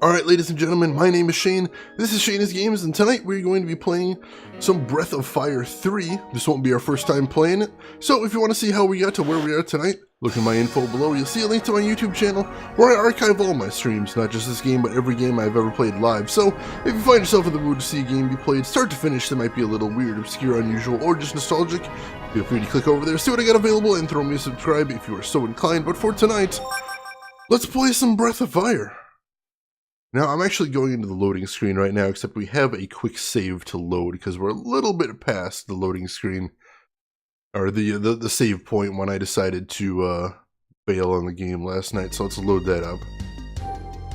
Alright, ladies and gentlemen, my name is Shane, this is Shane's Games, and tonight we're going to be playing some Breath of Fire 3. This won't be our first time playing it, so if you want to see how we got to where we are tonight, look in my info below. You'll see a link to my YouTube channel where I archive all my streams, not just this game, but every game I've ever played live. So, if you find yourself in the mood to see a game be played start to finish that might be a little weird, obscure, unusual, or just nostalgic, feel free to click over there, see what I got available, and throw me a subscribe if you are so inclined. But for tonight, let's play some Breath of Fire. Now, I'm actually going into the loading screen right now, except we have a quick save to load, because we're a little bit past the loading screen, or the save point when I decided to bail on the game last night, so let's load that up.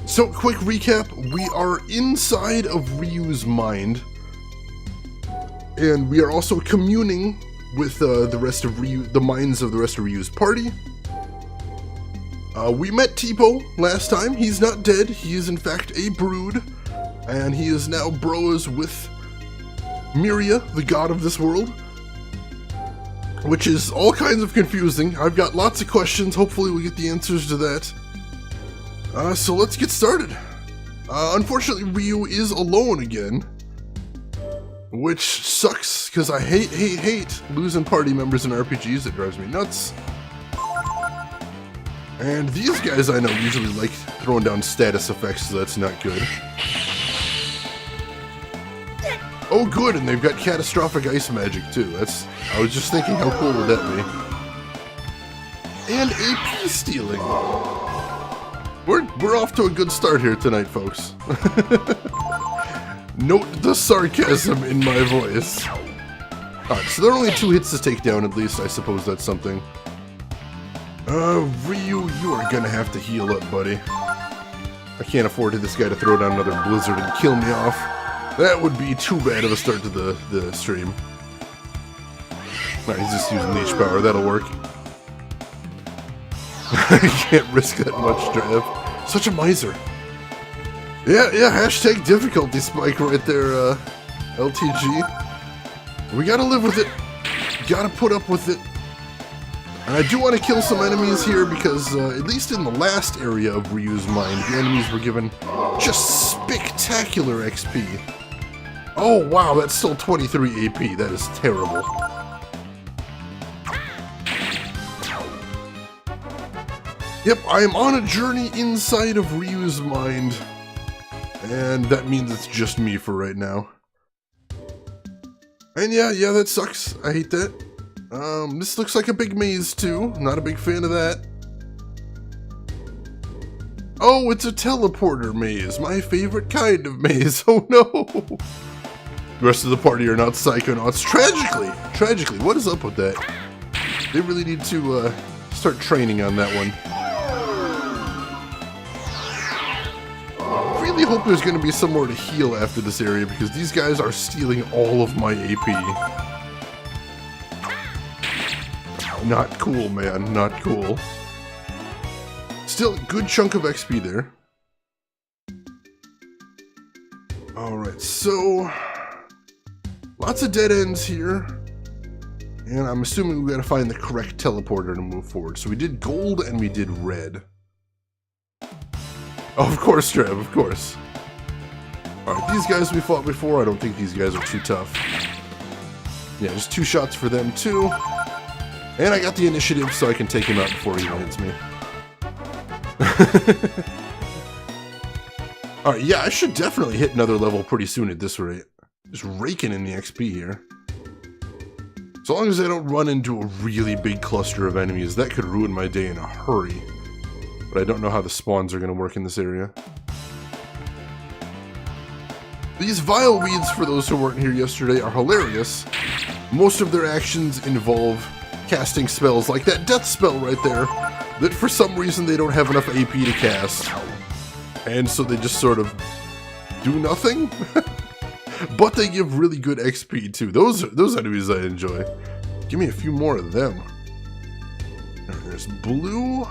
So, quick recap, we are inside of Ryu's mind, and we are also communing with the rest of the minds of the rest of Ryu's party. We met Teepo last time. He's not dead. He is in fact a brood, and he is now bros with Miria, the god of this world, which is all kinds of confusing. I've got lots of questions. Hopefully we'll get the answers to that. So let's get started. Unfortunately, Ryu is alone again, which sucks, because I hate losing party members in RPGs. It drives me nuts. And these guys I know usually like throwing down status effects, so that's not good. Oh good, and they've got catastrophic ice magic too. I was just thinking, how cool would that be? And AP stealing. We're off to a good start here tonight, folks. Note the sarcasm in my voice. Alright, so there are only 2 hits to take down at least. I suppose that's something. Ryu, you are gonna have to heal up, buddy. I can't afford this guy to throw down another blizzard and kill me off. That would be too bad of a start to the stream. Alright, he's just using leech power, that'll work. I can't risk that much, Drav. Such a miser. Yeah, hashtag difficulty spike right there, LTG. We gotta live with it. Gotta put up with it. And I do want to kill some enemies here because, at least in the last area of Ryu's mind, the enemies were given just spectacular XP. Oh wow, that's still 23 AP. That is terrible. Yep, I am on a journey inside of Ryu's mind. And that means it's just me for right now. And yeah, that sucks. I hate that. This looks like a big maze too. Not a big fan of that. Oh, it's a teleporter maze. My favorite kind of maze. Oh no! The rest of the party are not psychonauts. Tragically, what is up with that? They really need to, start training on that one. I really hope there's gonna be somewhere to heal after this area, because these guys are stealing all of my AP. Not cool, man. Not cool. Still a good chunk of XP there. Alright, so lots of dead ends here. And I'm assuming we gotta find the correct teleporter to move forward. So we did gold and we did red. Oh, of course, Trev, of course. Alright, these guys we fought before, I don't think these guys are too tough. Yeah, just 2 shots for them too. And I got the initiative so I can take him out before he even hits me. Alright, yeah, I should definitely hit another level pretty soon at this rate. Just raking in the XP here. So long as I don't run into a really big cluster of enemies, that could ruin my day in a hurry. But I don't know how the spawns are going to work in this area. These vile weeds, for those who weren't here yesterday, are hilarious. Most of their actions involve casting spells like that death spell right there, that for some reason they don't have enough AP to cast, and so they just sort of do nothing. But they give really good XP too. Those enemies I enjoy. Give me a few more of them. There's blue.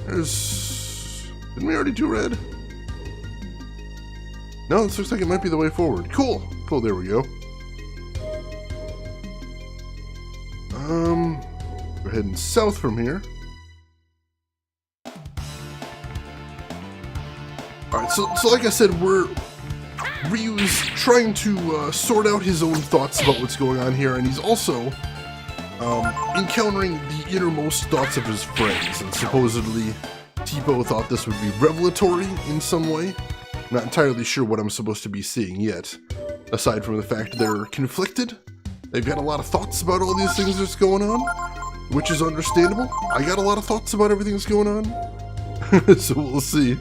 Didn't we already do red? No, this looks like it might be the way forward. Cool, there we go. We're heading south from here. so like I said, Ryu's trying to sort out his own thoughts about what's going on here, and he's also encountering the innermost thoughts of his friends, and supposedly Tipo thought this would be revelatory in some way. I'm not entirely sure what I'm supposed to be seeing yet, aside from the fact they're conflicted. They've got a lot of thoughts about all these things that's going on, which is understandable. I got a lot of thoughts about everything that's going on, so we'll see.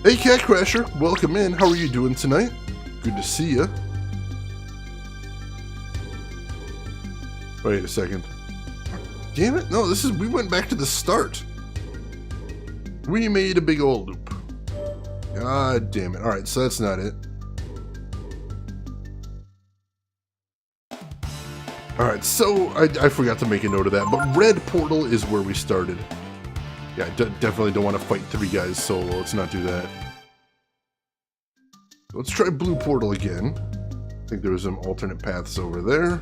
Hey Cat Crasher, welcome in. How are you doing tonight? Good to see ya. Wait a second. Damn it, no, we went back to the start. We made a big old loop. God damn it. Alright, so that's not it. Alright, so I forgot to make a note of that, but red portal is where we started. Yeah, I definitely don't want to fight 3 guys solo. Let's not do that. Let's try blue portal again. I think there was some alternate paths over there.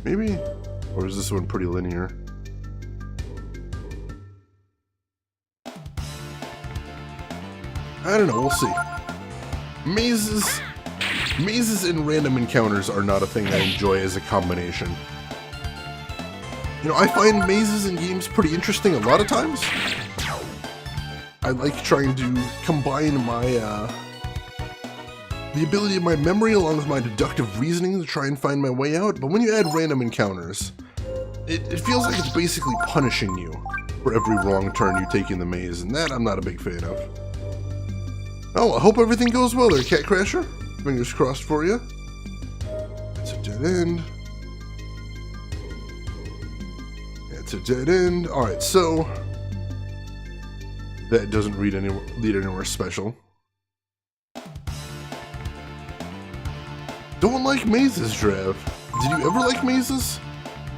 Maybe? Or is this one pretty linear? I don't know, we'll see. Mazes and random encounters are not a thing I enjoy as a combination. You know, I find mazes in games pretty interesting a lot of times. I like trying to combine my, the ability of my memory along with my deductive reasoning to try and find my way out, but when you add random encounters, it feels like it's basically punishing you for every wrong turn you take in the maze, and that I'm not a big fan of. Oh, I hope everything goes well there, Cat Crasher. Fingers crossed for you. It's a dead end. It's a dead end. Alright, so that doesn't lead anywhere special. Don't like mazes, Drav. Did you ever like mazes?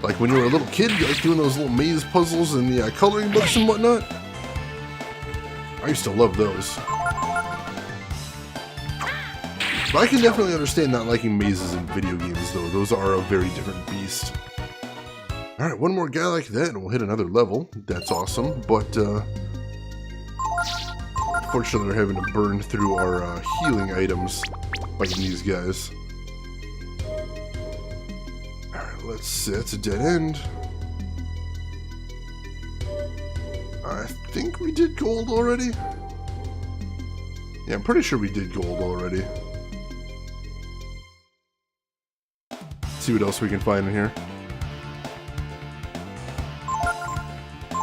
Like when you were a little kid, you liked doing those little maze puzzles in the coloring books and whatnot? I used to love those. But I can definitely understand not liking mazes in video games, though. Those are a very different beast. Alright, one more guy like that and we'll hit another level. That's awesome, but unfortunately we're having to burn through our healing items fighting these guys. Alright, let's see. That's a dead end. I think we did gold already. Yeah, I'm pretty sure we did gold already. See what else we can find in here.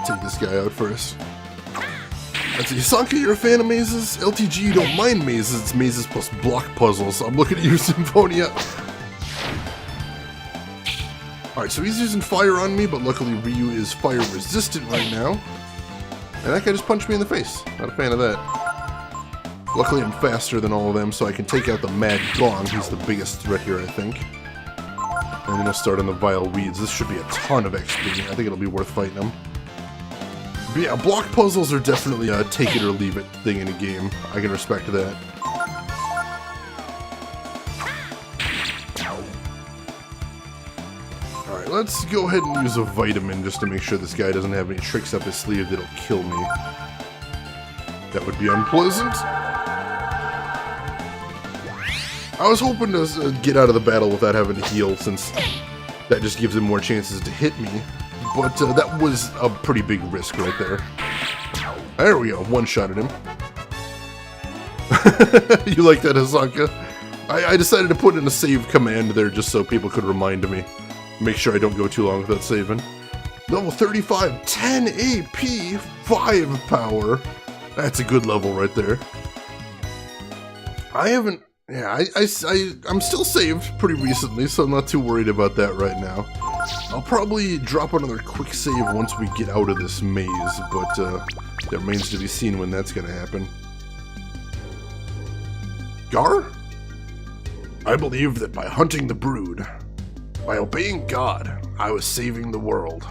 Take this guy out first. That's Yasanka, you're a fan of mazes? LTG, you don't mind mazes, it's mazes plus block puzzles. I'm looking at you, Symphonia. Alright, so he's using fire on me, but luckily Ryu is fire resistant right now. And that guy just punched me in the face. Not a fan of that. Luckily I'm faster than all of them, so I can take out the Mad Gong. He's the biggest threat here, I think. And then I'll start on the Vile Weeds. This should be a ton of XP. I think it'll be worth fighting them. But yeah, block puzzles are definitely a take it or leave it thing in a game. I can respect that. Alright, let's go ahead and use a vitamin just to make sure this guy doesn't have any tricks up his sleeve that'll kill me. That would be unpleasant. I was hoping to get out of the battle without having to heal, since that just gives him more chances to hit me. But that was a pretty big risk right there. There we go, one-shotted him. You like that, Hasanka? I decided to put in a save command there just so people could remind me. Make sure I don't go too long without saving. Level 35, 10 AP, 5 power. That's a good level right there. I haven't... Yeah, I'm still saved pretty recently, so I'm not too worried about that right now. I'll probably drop another quick save once we get out of this maze, but that remains to be seen when that's gonna happen. Gar? I believe that by hunting the brood, by obeying God, I was saving the world.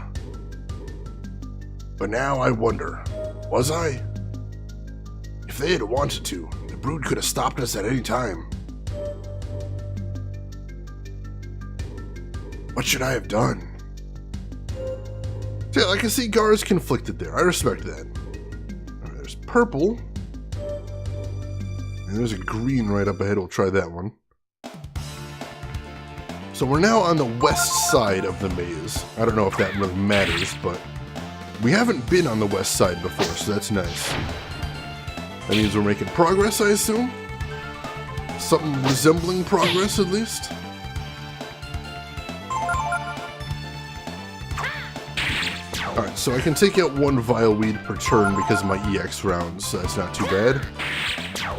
But now I wonder, was I? If they had wanted to, the brood could have stopped us at any time. What should I have done? So yeah, like I see Gar is conflicted there. I respect that. Right, there's purple. And there's a green right up ahead. We'll try that one. So we're now on the west side of the maze. I don't know if that really matters, but we haven't been on the west side before, so that's nice. That means we're making progress, I assume? Something resembling progress, at least? Alright, so I can take out one Vileweed per turn because of my EX rounds, so that's not too bad.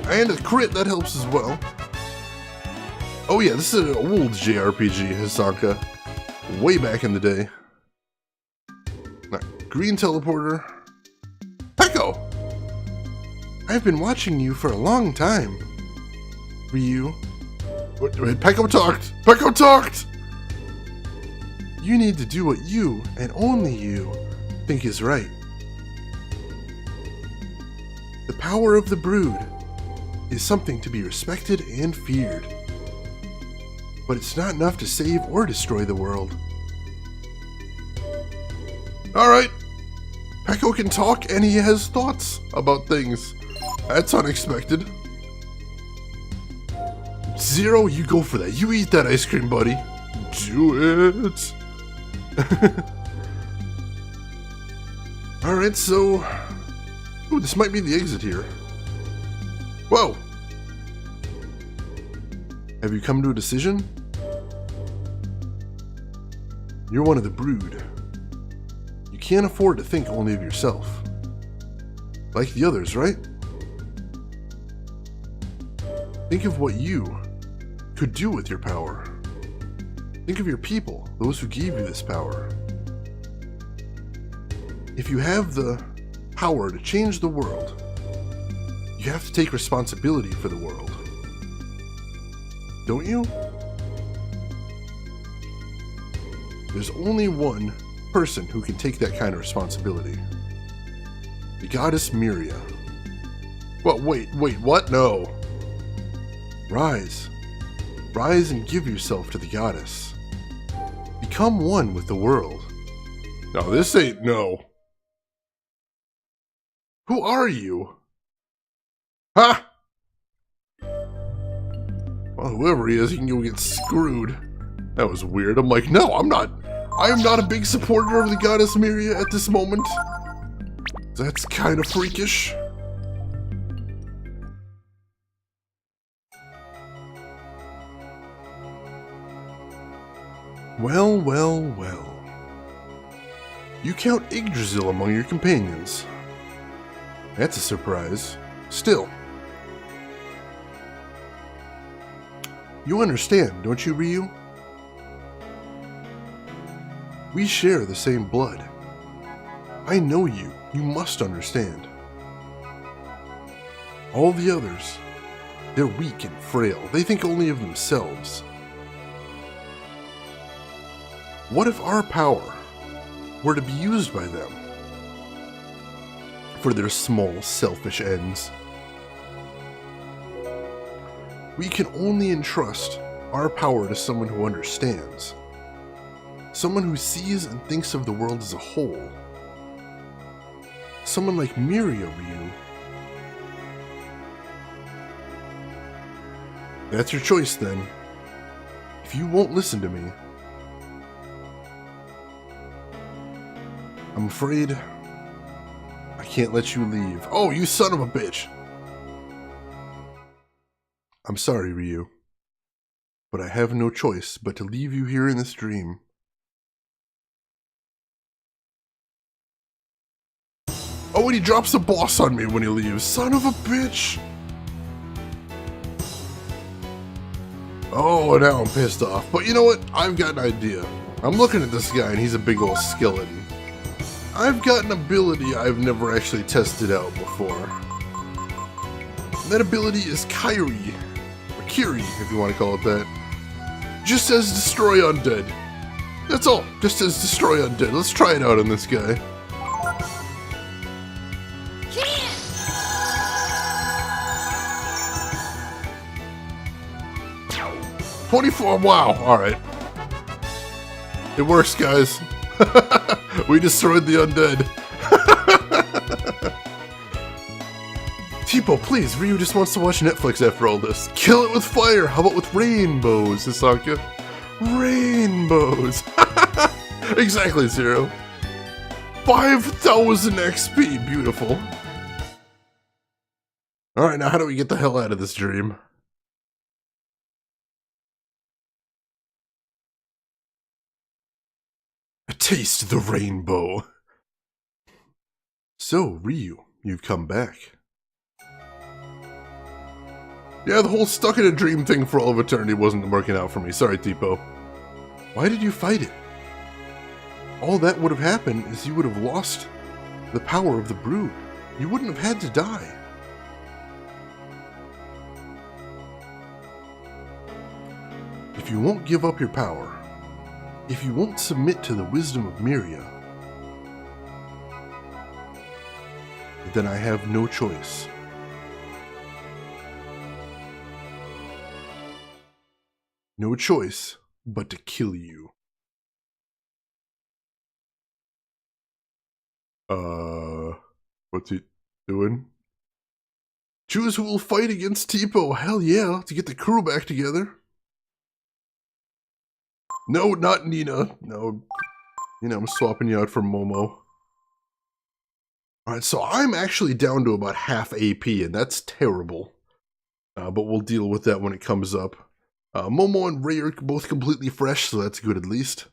And a crit, that helps as well. Oh yeah, this is an old JRPG, Hisanka. Way back in the day. Alright, green teleporter. Peko! I've been watching you for a long time. Ryu. Wait, Peko talked! Peko talked! You need to do what you, and only you, think is right. The power of the Brood is something to be respected and feared. But it's not enough to save or destroy the world. Alright. Peko can talk and he has thoughts about things. That's unexpected. Zero, you go for that. You eat that ice cream, buddy. Do it. Alright, so... Ooh, this might be the exit here. Whoa! Have you come to a decision? You're one of the Brood. You can't afford to think only of yourself. Like the others, right? Think of what you could do with your power. Think of your people, those who gave you this power. If you have the power to change the world, you have to take responsibility for the world. Don't you? There's only one person who can take that kind of responsibility. The goddess Miria. Well, wait, what? No. Rise. Rise and give yourself to the goddess. Become one with the world. No, this ain't no. Who are you? Ha! Well, whoever he is, he can go get screwed. That was weird. I'm like, no, I am not a big supporter of the goddess Miria at this moment. That's kind of freakish. Well. You count Yggdrasil among your companions. That's a surprise. Still. You understand, don't you, Ryu? We share the same blood. I know you. You must understand. All the others, they're weak and frail. They think only of themselves. What if our power were to be used by them for their small, selfish ends? We can only entrust our power to someone who understands. Someone who sees and thinks of the world as a whole. Someone like Miria, Ryu. That's your choice then. If you won't listen to me, I'm afraid I can't let you leave. Oh, you son of a bitch! I'm sorry, Ryu, but I have no choice but to leave you here in this dream. Oh, and he drops the boss on me when he leaves. Son of a bitch! Oh, now I'm pissed off. But you know what? I've got an idea. I'm looking at this guy and he's a big old skeleton. I've got an ability I've never actually tested out before. That ability is Kyrie, or Kiri, if you want to call it that. Just says destroy undead. That's all. Just says destroy undead. Let's try it out on this guy. $24. Wow. All right. It works, guys. We destroyed the undead. Tipo, please, Ryu just wants to watch Netflix after all this. Kill it with fire! How about with rainbows, Hisanka? Rainbows! Exactly, Zero. 5,000 XP, beautiful. Alright, now how do we get the hell out of this dream? Taste the rainbow. So, Ryu, you've come back. Yeah, the whole stuck in a dream thing for all of eternity wasn't working out for me. Sorry, Tipo. Why did you fight it? All that would have happened is you would have lost the power of the brood. You wouldn't have had to die. If you won't give up your power, if you won't submit to the wisdom of Miria, then I have no choice. No choice but to kill you. What's he doing? Choose who will fight against Tipo. Hell yeah, to get the crew back together. No, not Nina. No. I'm swapping you out for Momo. Alright, so I'm actually down to about half AP, and that's terrible. But we'll deal with that when it comes up. Momo and Ray are both completely fresh, so that's good at least.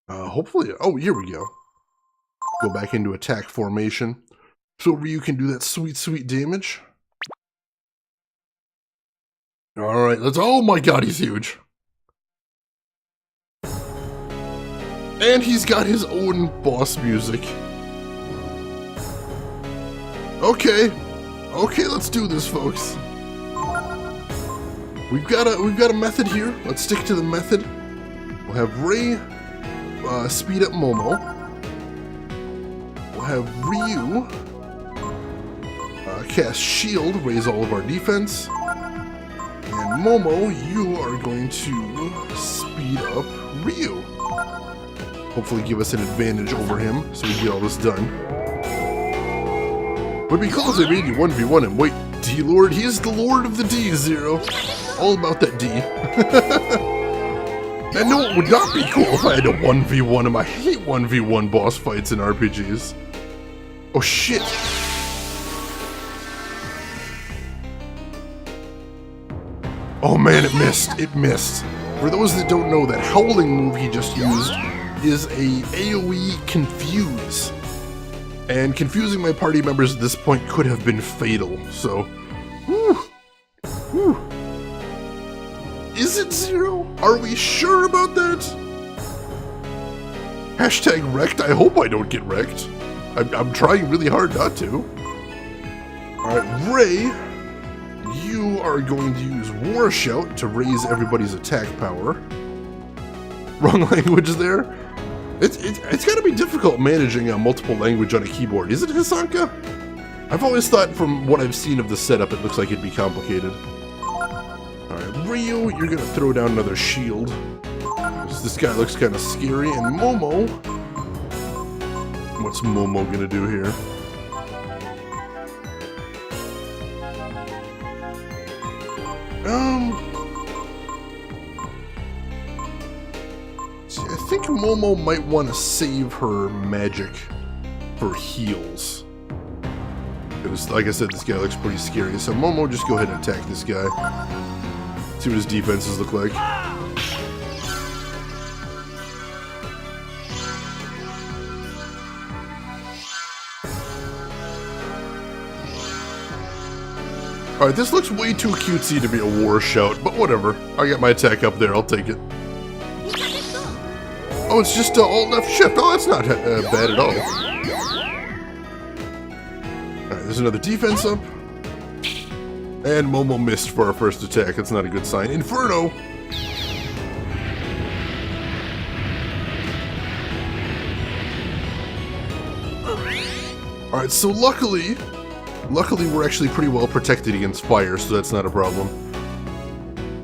Hopefully... Oh, here we go. Go back into attack formation. So Ryu can do that sweet, sweet damage. Alright, let's... Oh my god, he's huge. And he's got his own boss music. Okay. Okay, let's do this, folks. We've got a method here. Let's stick to the method. We'll have Ray speed up Momo. We'll have Ryu cast shield, raise all of our defense. And Momo, you are going to speed up Ryu. Hopefully give us an advantage over him so we get all this done. But because I made you 1v1 him, wait, D-Lord, he is the Lord of the D, Zero. All about that D. And no, it would not be cool if I had to 1v1 him. I hate 1v1 boss fights in RPGs. Oh shit. Oh man, it missed. It missed. For those that don't know, that howling move he just used is a AoE confuse. And confusing my party members at this point could have been fatal, so... Whew. Whew. Is it Zero? Are we sure about that? Hashtag wrecked. I hope I don't get wrecked. I'm trying really hard not to. Alright, Ray, you are going to use War Shout to raise everybody's attack power. Wrong language there. It's gotta be difficult managing multiple language on a keyboard, isn't it, Hisanka? I've always thought from what I've seen of the setup, it looks like it'd be complicated. Alright, Ryu, you're gonna throw down another shield. This guy looks kind of scary, and Momo... What's Momo gonna do here? I think Momo might want to save her magic for heals. Because, like I said, this guy looks pretty scary. So Momo, just go ahead and attack this guy. See what his defenses look like. Alright, this looks way too cutesy to be a War Shout, but whatever. I got my attack up there, I'll take it. Oh, it's just alt left shift. Oh, that's not bad at all. Alright, there's another defense up. And Momo missed for our first attack. That's not a good sign. Inferno! Alright, so luckily we're actually pretty well protected against fire, so that's not a problem.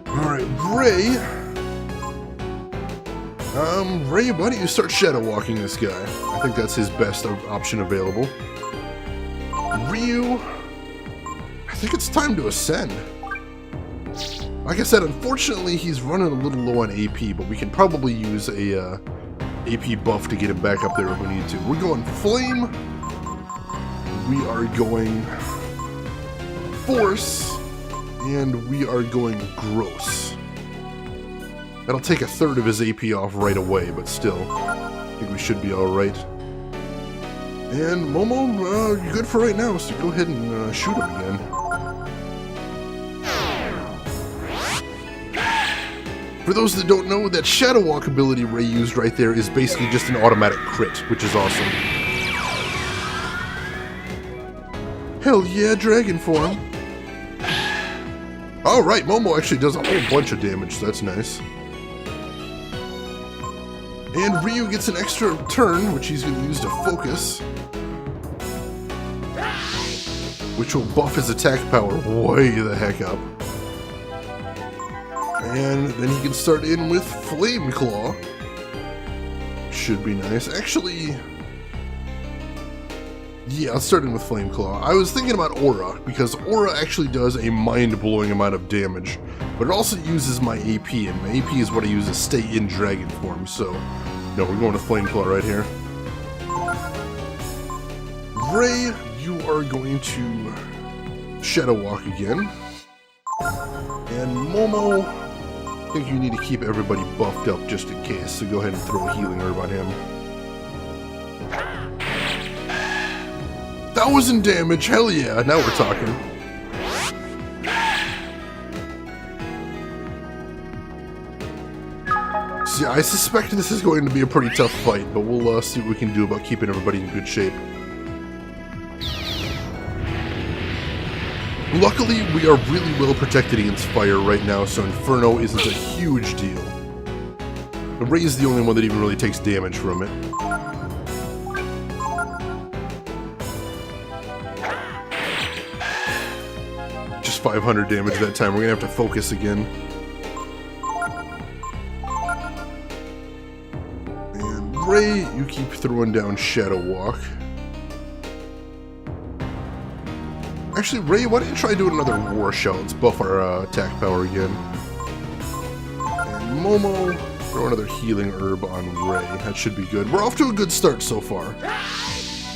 Alright, Ray... Ray, why don't you start shadow walking this guy? I think that's his best option available. Ryu, I think it's time to ascend. Like I said, unfortunately, he's running a little low on AP, but we can probably use a AP buff to get him back up there if we need to. We're going Flame. We are going Force. And we are going Gross. That'll take a third of his AP off right away, but still, I think we should be alright. And Momo, you're good for right now, so go ahead and shoot him again. For those that don't know, that Shadow Walk ability Ray used right there is basically just an automatic crit, which is awesome. Hell yeah, Dragon Form. Alright, Momo actually does a whole bunch of damage, so that's nice. And Ryu gets an extra turn, which he's going to use to focus. Which will buff his attack power way the heck up. And then he can start in with Flame Claw. Should be nice. Actually, yeah, I'll start in with Flame Claw. I was thinking about Aura, because Aura actually does a mind-blowing amount of damage, but it also uses my AP, and my AP is what I use to stay in Dragon Form, so no, we're going to Flame Claw right here. Ray, you are going to Shadow Walk again. And Momo, I think you need to keep everybody buffed up just in case, so go ahead and throw a Healing Herb on him. 1,000 damage, hell yeah, now we're talking. So yeah, I suspect this is going to be a pretty tough fight, but we'll see what we can do about keeping everybody in good shape. Luckily, we are really well protected against fire right now, so Inferno isn't a huge deal. Ray is the only one that even really takes damage from it. Just 500 damage that time. We're gonna have to focus again. And Ray, you keep throwing down Shadow Walk. Actually, Ray, why don't you try doing another War Shout? Let's buff our attack power again. And Momo, throw another Healing Herb on Ray. That should be good. We're off to a good start so far.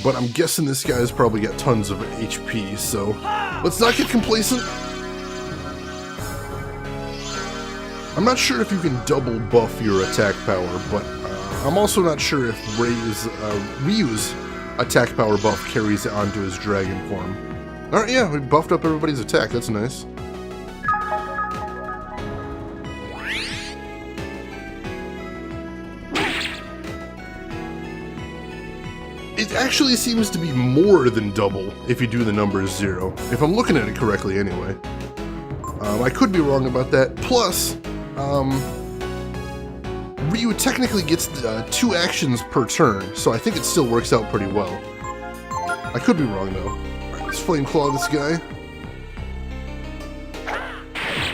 But I'm guessing this guy's probably got tons of HP, so let's not get complacent. I'm not sure if you can double buff your attack power, but I'm also not sure if Ryu's attack power buff carries it onto his Dragon Form. Alright, yeah, we buffed up everybody's attack, that's nice. It actually seems to be more than double if you do the numbers 0, if I'm looking at it correctly anyway. I could be wrong about that. Plus, Ryu technically gets 2 actions per turn, so I think it still works out pretty well. I could be wrong though. Alright, let's Flame Claw this guy.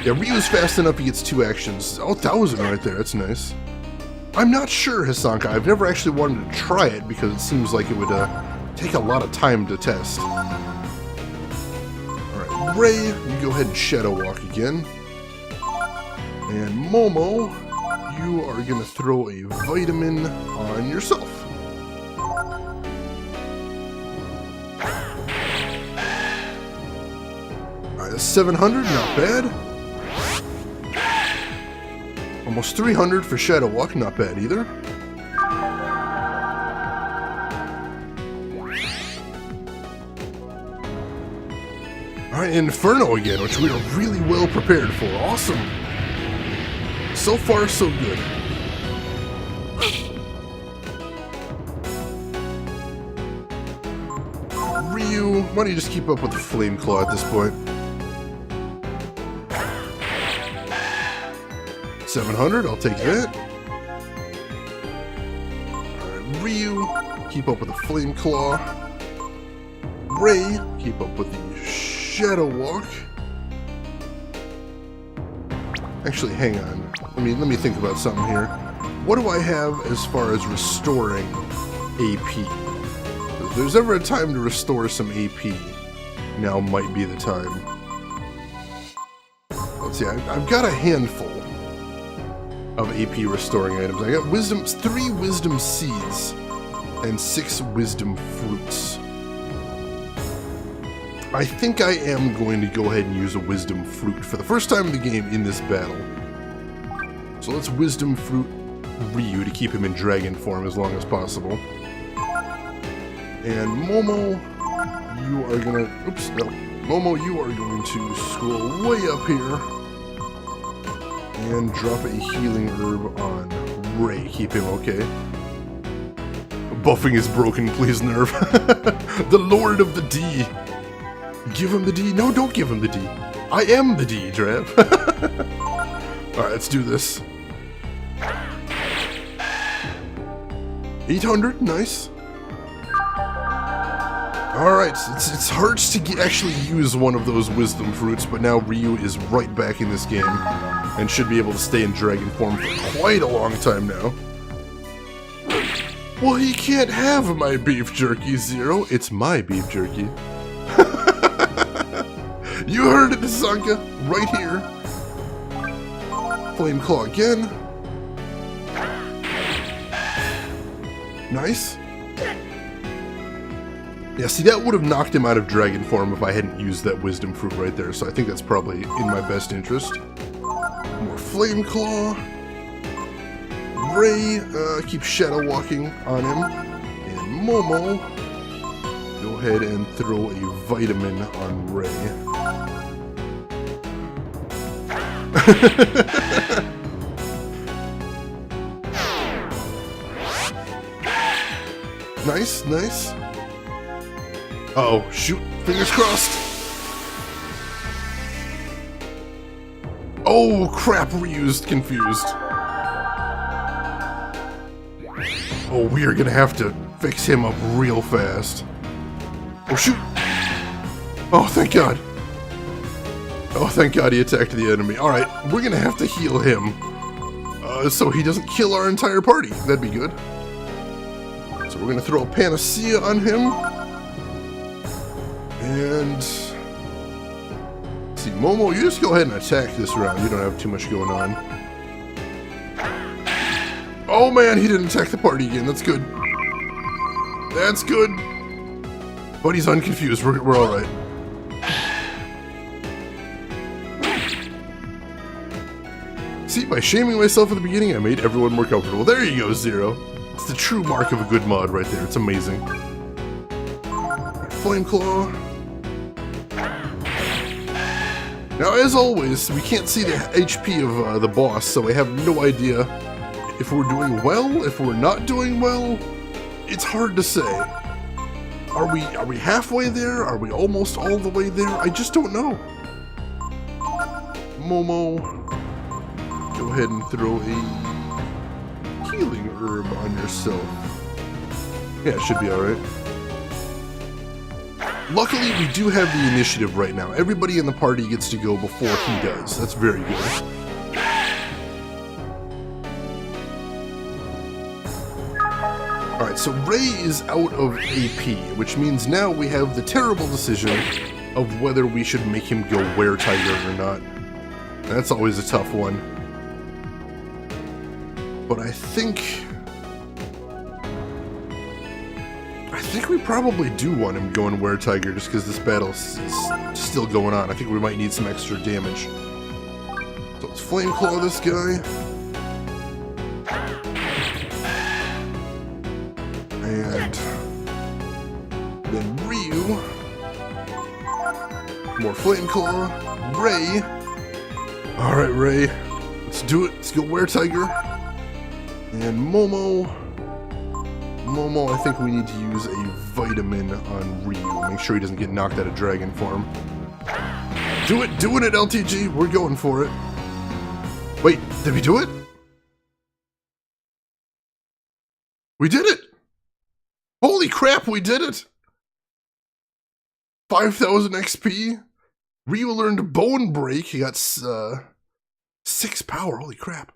Yeah, Ryu's fast enough, he gets 2 actions. Oh, 1,000 right there, that's nice. I'm not sure, Hisanka. I've never actually wanted to try it because it seems like it would take a lot of time to test. Alright, Ray, you go ahead and Shadow Walk again. And Momo, you are going to throw a Vitamin on yourself. Alright, that's 700, not bad. Almost 300 for Shadow Walk, not bad either. Alright, Inferno again, which we are really well prepared for. Awesome. So far, so good. Ryu, why don't you just keep up with the Flame Claw at this point? 700, I'll take that. Alright, Ryu, keep up with the Flame Claw. Ray, keep up with the Shadow Walk. Actually, hang on. Let me think about something here. what do I have as far as restoring AP? If there's ever a time to restore some AP, now might be the time. Let's see, I've got a handful of AP restoring items. I got 3 wisdom seeds and 6 wisdom fruits. I think I am going to go ahead and use a wisdom fruit for the first time in the game in this battle. So let's wisdom fruit Ryu to keep him in dragon form as long as possible. And Momo, you are gonna... Oops, no. Momo, you are going to scroll way up here and drop a healing herb on Ray. Keep him okay. Buffing is broken, please, Nerve. The Lord of the D. Give him the D. No, don't give him the D. I am the D, Drav. Alright, let's do this. 800, nice. Alright, it's hard to actually use one of those wisdom fruits, but now Ryu is right back in this game and should be able to stay in dragon form for quite a long time now. Well, he can't have my beef jerky, Zero. It's my beef jerky. You heard it, Sanka, right here. Flame Claw again. Nice. Yeah, see, that would have knocked him out of dragon form if I hadn't used that wisdom fruit right there, so I think that's probably in my best interest. More Flame Claw. Ray, keep shadow walking on him. And Momo, go ahead and throw a vitamin on Ray. Nice, nice. Uh-oh, shoot, fingers crossed. Oh, crap, reused, confused. Oh, we are gonna have to fix him up real fast. Oh, shoot. Oh, thank God. Oh, thank God he attacked the enemy. Alright, we're gonna have to heal him. So he doesn't kill our entire party. That'd be good. So we're gonna throw a Panacea on him. And... let's see, Momo, you just go ahead and attack this round. You don't have too much going on. Oh man, he didn't attack the party again. That's good. That's good. But he's unconfused. We're alright. See, by shaming myself at the beginning, I made everyone more comfortable. There you go, Zero. It's the true mark of a good mod right there. It's amazing. Flame Claw. Now, as always, we can't see the HP of the boss, so I have no idea if we're doing well, if we're not doing well. It's hard to say. Are we halfway there? Are we almost all the way there? I just don't know. Momo, go ahead and throw a healing herb on yourself. Yeah, it should be alright. Luckily, we do have the initiative right now. Everybody in the party gets to go before he does. That's very good. Alright, so Ray is out of AP, which means now we have the terrible decision of whether we should make him go Were-Tiger or not. That's always a tough one. But I think we probably do want him going Were-Tiger just because this battle is still going on. I think we might need some extra damage. So let's Flame Claw this guy. And then Ryu. More Flame Claw. Ray. Alright, Ray. Let's do it. Let's go Were-Tiger. And Momo. Momo, I think we need to use a vitamin on Ryu. Make sure he doesn't get knocked out of dragon form. Do it! Doing it, LTG! We're going for it. Wait, did we do it? We did it! Holy crap, we did it! 5,000 XP. Ryu learned Bone Break. He got 6 power. Holy crap.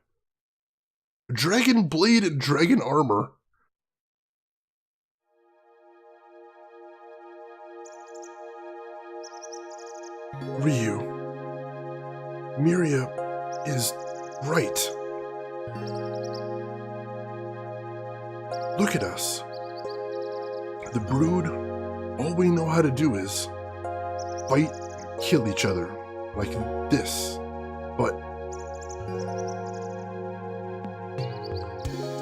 Dragon blade and dragon armor. Ryu. Miria is right. Look at us. The Brood, all we know how to do is fight, kill each other, like this. But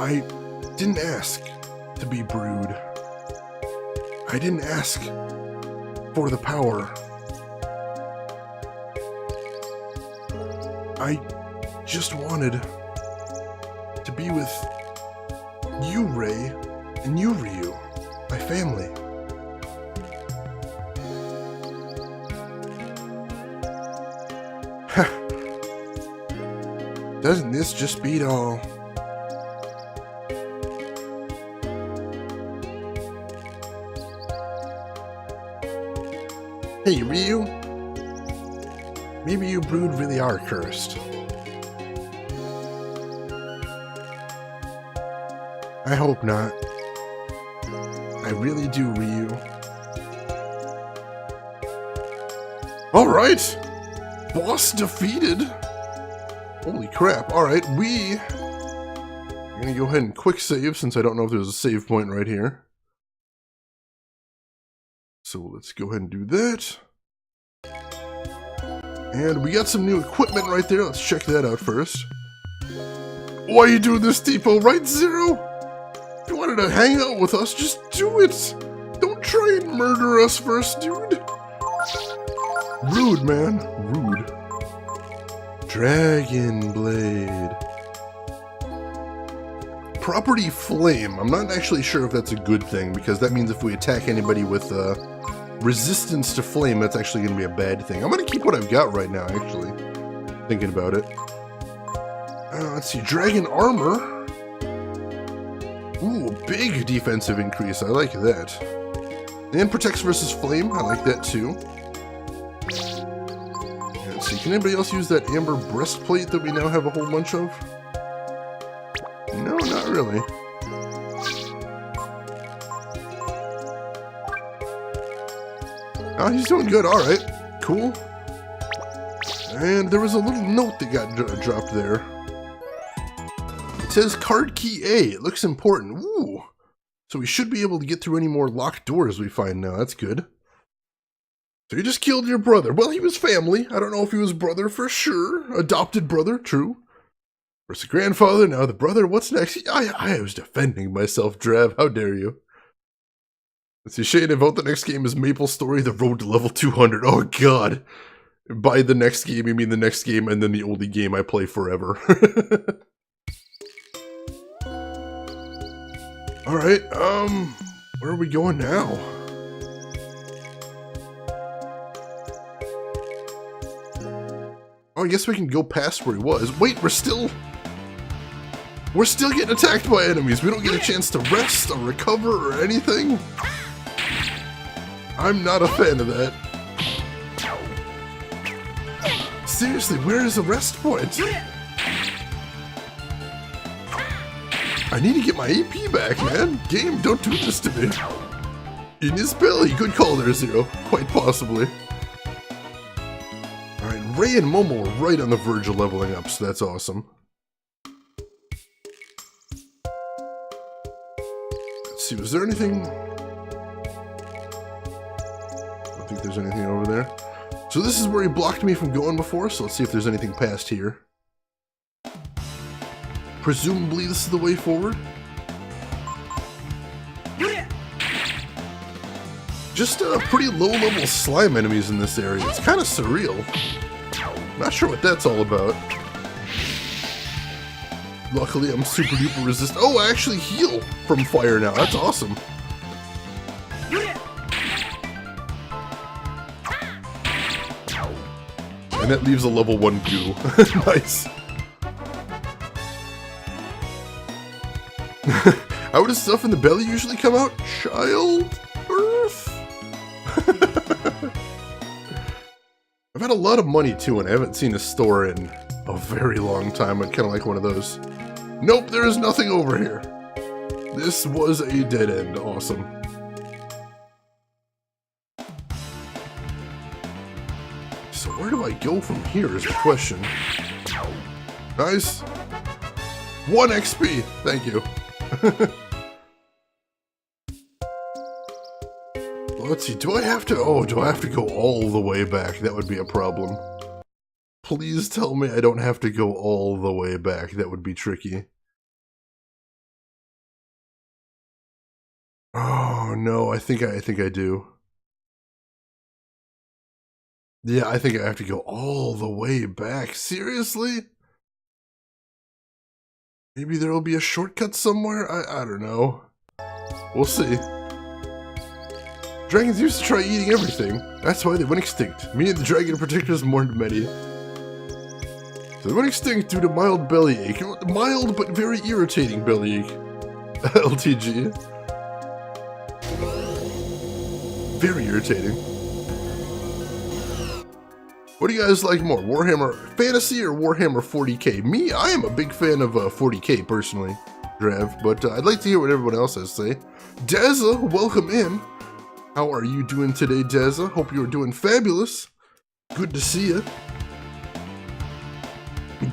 I didn't ask to be Brood. I didn't ask for the power. I just wanted to be with you, Rei, and you, Ryu, my family. Ha! Doesn't this just beat all? Hey, Ryu. Maybe you Brood really are cursed. I hope not. I really do, Ryu. Alright! Boss defeated! Holy crap. Alright, we're gonna go ahead and quick save since I don't know if there's a save point right here. So let's go ahead and do that. And we got some new equipment right there. Let's check that out first. Why are you doing this, Depot? Right, Zero? If you wanted to hang out with us, just do it. Don't try and murder us first, dude. Rude, man. Rude. Dragon Blade. Property Flame. I'm not actually sure if that's a good thing, because that means if we attack anybody with resistance to flame, that's actually going to be a bad thing. I'm going to keep what I've got right now, actually. Thinking about it. Let's see. Dragon Armor. Ooh, big defensive increase. I like that. And protects versus flame. I like that, too. Let's see. Can anybody else use that amber breastplate that we now have a whole bunch of? No, not really. Oh, he's doing good. Alright. Cool. And there was a little note that got dropped there. It says card key A. It looks important. Ooh. So we should be able to get through any more locked doors we find now. That's good. So you just killed your brother. Well, he was family. I don't know if he was brother for sure. Adopted brother, true. First the grandfather, now the brother. What's next? I was defending myself, Drav. How dare you? Let's see, Shane, vote the next game is Maple Story, The Road to Level 200. Oh, God. By the next game, you mean the next game and then the only game I play forever. Alright, where are we going now? Oh, I guess we can go past where he was. Wait, we're still getting attacked by enemies. We don't get a chance to rest or recover or anything. I'm not a fan of that. Seriously, where is the rest point? I need to get my AP back, man. Game, don't do this to me. In his belly. Good call there, Zero. Quite possibly. Alright, Rei and Momo are right on the verge of leveling up, so that's awesome. Let's see, was there anything... I don't think there's anything over there. So this is where he blocked me from going before, so let's see if there's anything past here. Presumably this is the way forward. Just pretty low-level slime enemies in this area. It's kind of surreal. Not sure what that's all about. Luckily, I'm super duper resistant. Oh, I actually heal from fire now. That's awesome. And that leaves a level 1 goo. Nice. How does stuff in the belly usually come out? Childbirth? I've had a lot of money too, and I haven't seen a store in a very long time. I'd kind of like one of those Nope, there is nothing over here. This was a dead end. Awesome. So where do I go from here is the question. Nice. 1 XP. Thank you. Let's see. Do I have to... Oh, do I have to go all the way back? That would be a problem. Please tell me I don't have to go all the way back. That would be tricky. Oh, no. I think I do. Yeah, I think I have to go all the way back. Seriously? Maybe there will be a shortcut somewhere? I don't know. We'll see. Dragons used to try eating everything. That's why they went extinct. Me and the dragon protectors mourned many. So they went extinct due to mild bellyache. Mild but very irritating bellyache. LTG. Very irritating. What do you guys like more, Warhammer Fantasy or Warhammer 40k? Me, I am a big fan of 40k personally, Drav, but I'd like to hear what everyone else has to say. Dazza, welcome in. How are you doing today, Dazza? Hope you're doing fabulous. Good to see you.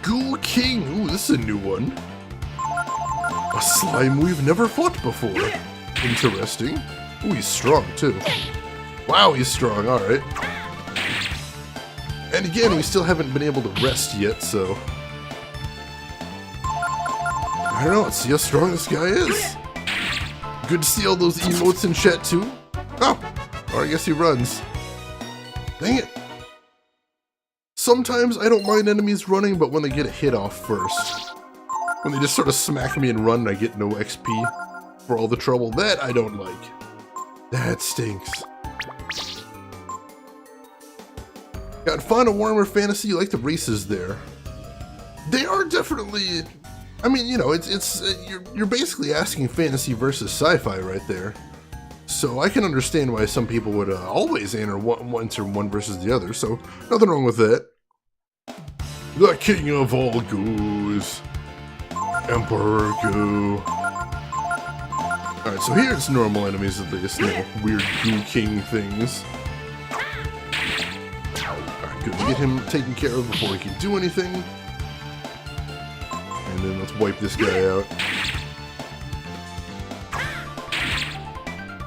Ghoul King, ooh, this is a new one. A slime we've never fought before. Interesting. Ooh, he's strong too. Wow, he's strong, alright. And again, we still haven't been able to rest yet, so... I don't know, let's see how strong this guy is. Good to see all those emotes in chat too. Oh, or I guess he runs. Dang it. Sometimes I don't mind enemies running, but when they get a hit off first. When they just sort of smack me and run and I get no XP for all the trouble, that I don't like. That stinks. Got Final Warhammer Fantasy, you like the races there. They are definitely, I mean, you know, you're basically asking fantasy versus sci-fi right there. So I can understand why some people would always enter one versus the other, so nothing wrong with that. The King of all Goos. Emperor Goo. Alright, so here it's normal enemies at least, no weird Goo King things. Good to get him taken care of before he can do anything. And then let's wipe this guy out.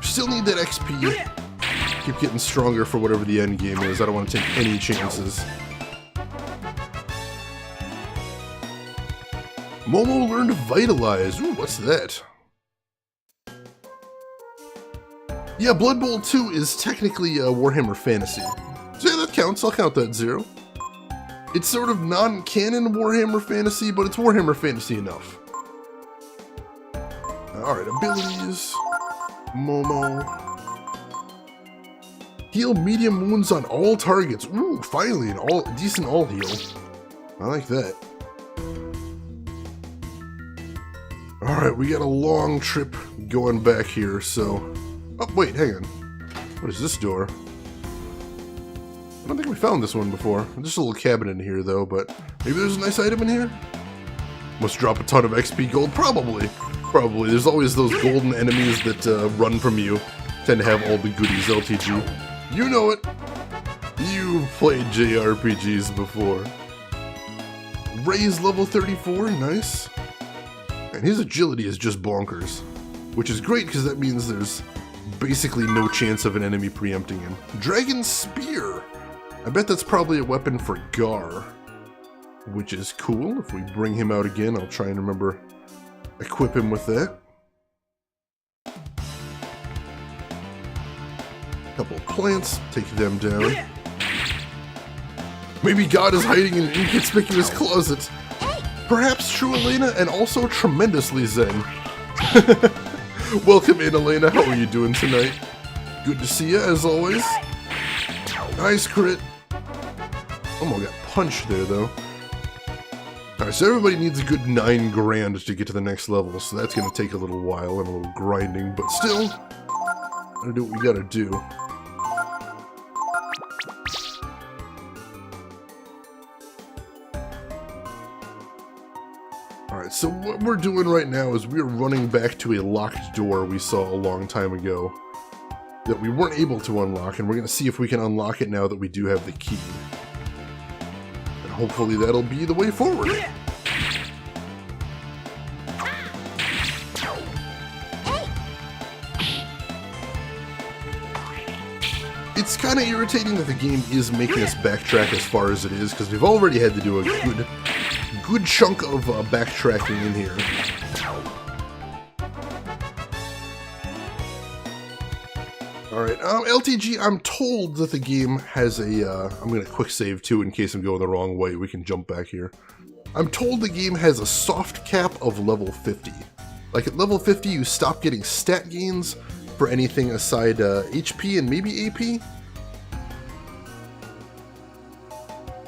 Still need that XP. Keep getting stronger for whatever the end game is. I don't want to take any chances. Momo learned Vitalize. Ooh, what's that? Yeah, Blood Bowl 2 is technically Warhammer Fantasy. So yeah, that counts. I'll count that 0. It's sort of non-canon Warhammer Fantasy, but it's Warhammer Fantasy enough. Alright, abilities. Momo. Heal medium wounds on all targets. Ooh, finally, a decent all heal. I like that. Alright, we got a long trip going back here, so... Oh, wait, hang on. What is this door? I don't think we found this one before. Just a little cabinet in here, though, but maybe there's a nice item in here? Must drop a ton of XP gold? Probably. Probably. There's always those golden enemies that run from you. Tend to have all the goodies, LTG. You know it. You've played JRPGs before. Ray's level 34, nice. And his agility is just bonkers. Which is great, because that means there's basically no chance of an enemy preempting him. Dragon Spear! I bet that's probably a weapon for Gar. Which is cool. If we bring him out again, I'll try and remember equip him with that. Couple of plants, take them down. Maybe God is hiding in an inconspicuous closet. Perhaps true Elena, and also tremendously zen. Welcome in, Elena. How are you doing tonight? Good to see you, as always. Nice crit. Almost got punched there, though. Alright, so everybody needs a good 9 grand to get to the next level, so that's going to take a little while and a little grinding, but still, gotta do what we gotta do. so what we're doing right now is we're running back to a locked door we saw a long time ago that we weren't able to unlock, and we're going to see if we can unlock it now that we do have the key. And hopefully that'll be the way forward. It's kind of irritating that the game is making us backtrack as far as it is, because we've already had to do a good chunk of backtracking in here. Alright, LTG, I'm told that the game has a, I'm going to quick save too in case I'm going the wrong way. We can jump back here. I'm told the game has a soft cap of level 50. Like at level 50, you stop getting stat gains for anything aside HP and maybe AP.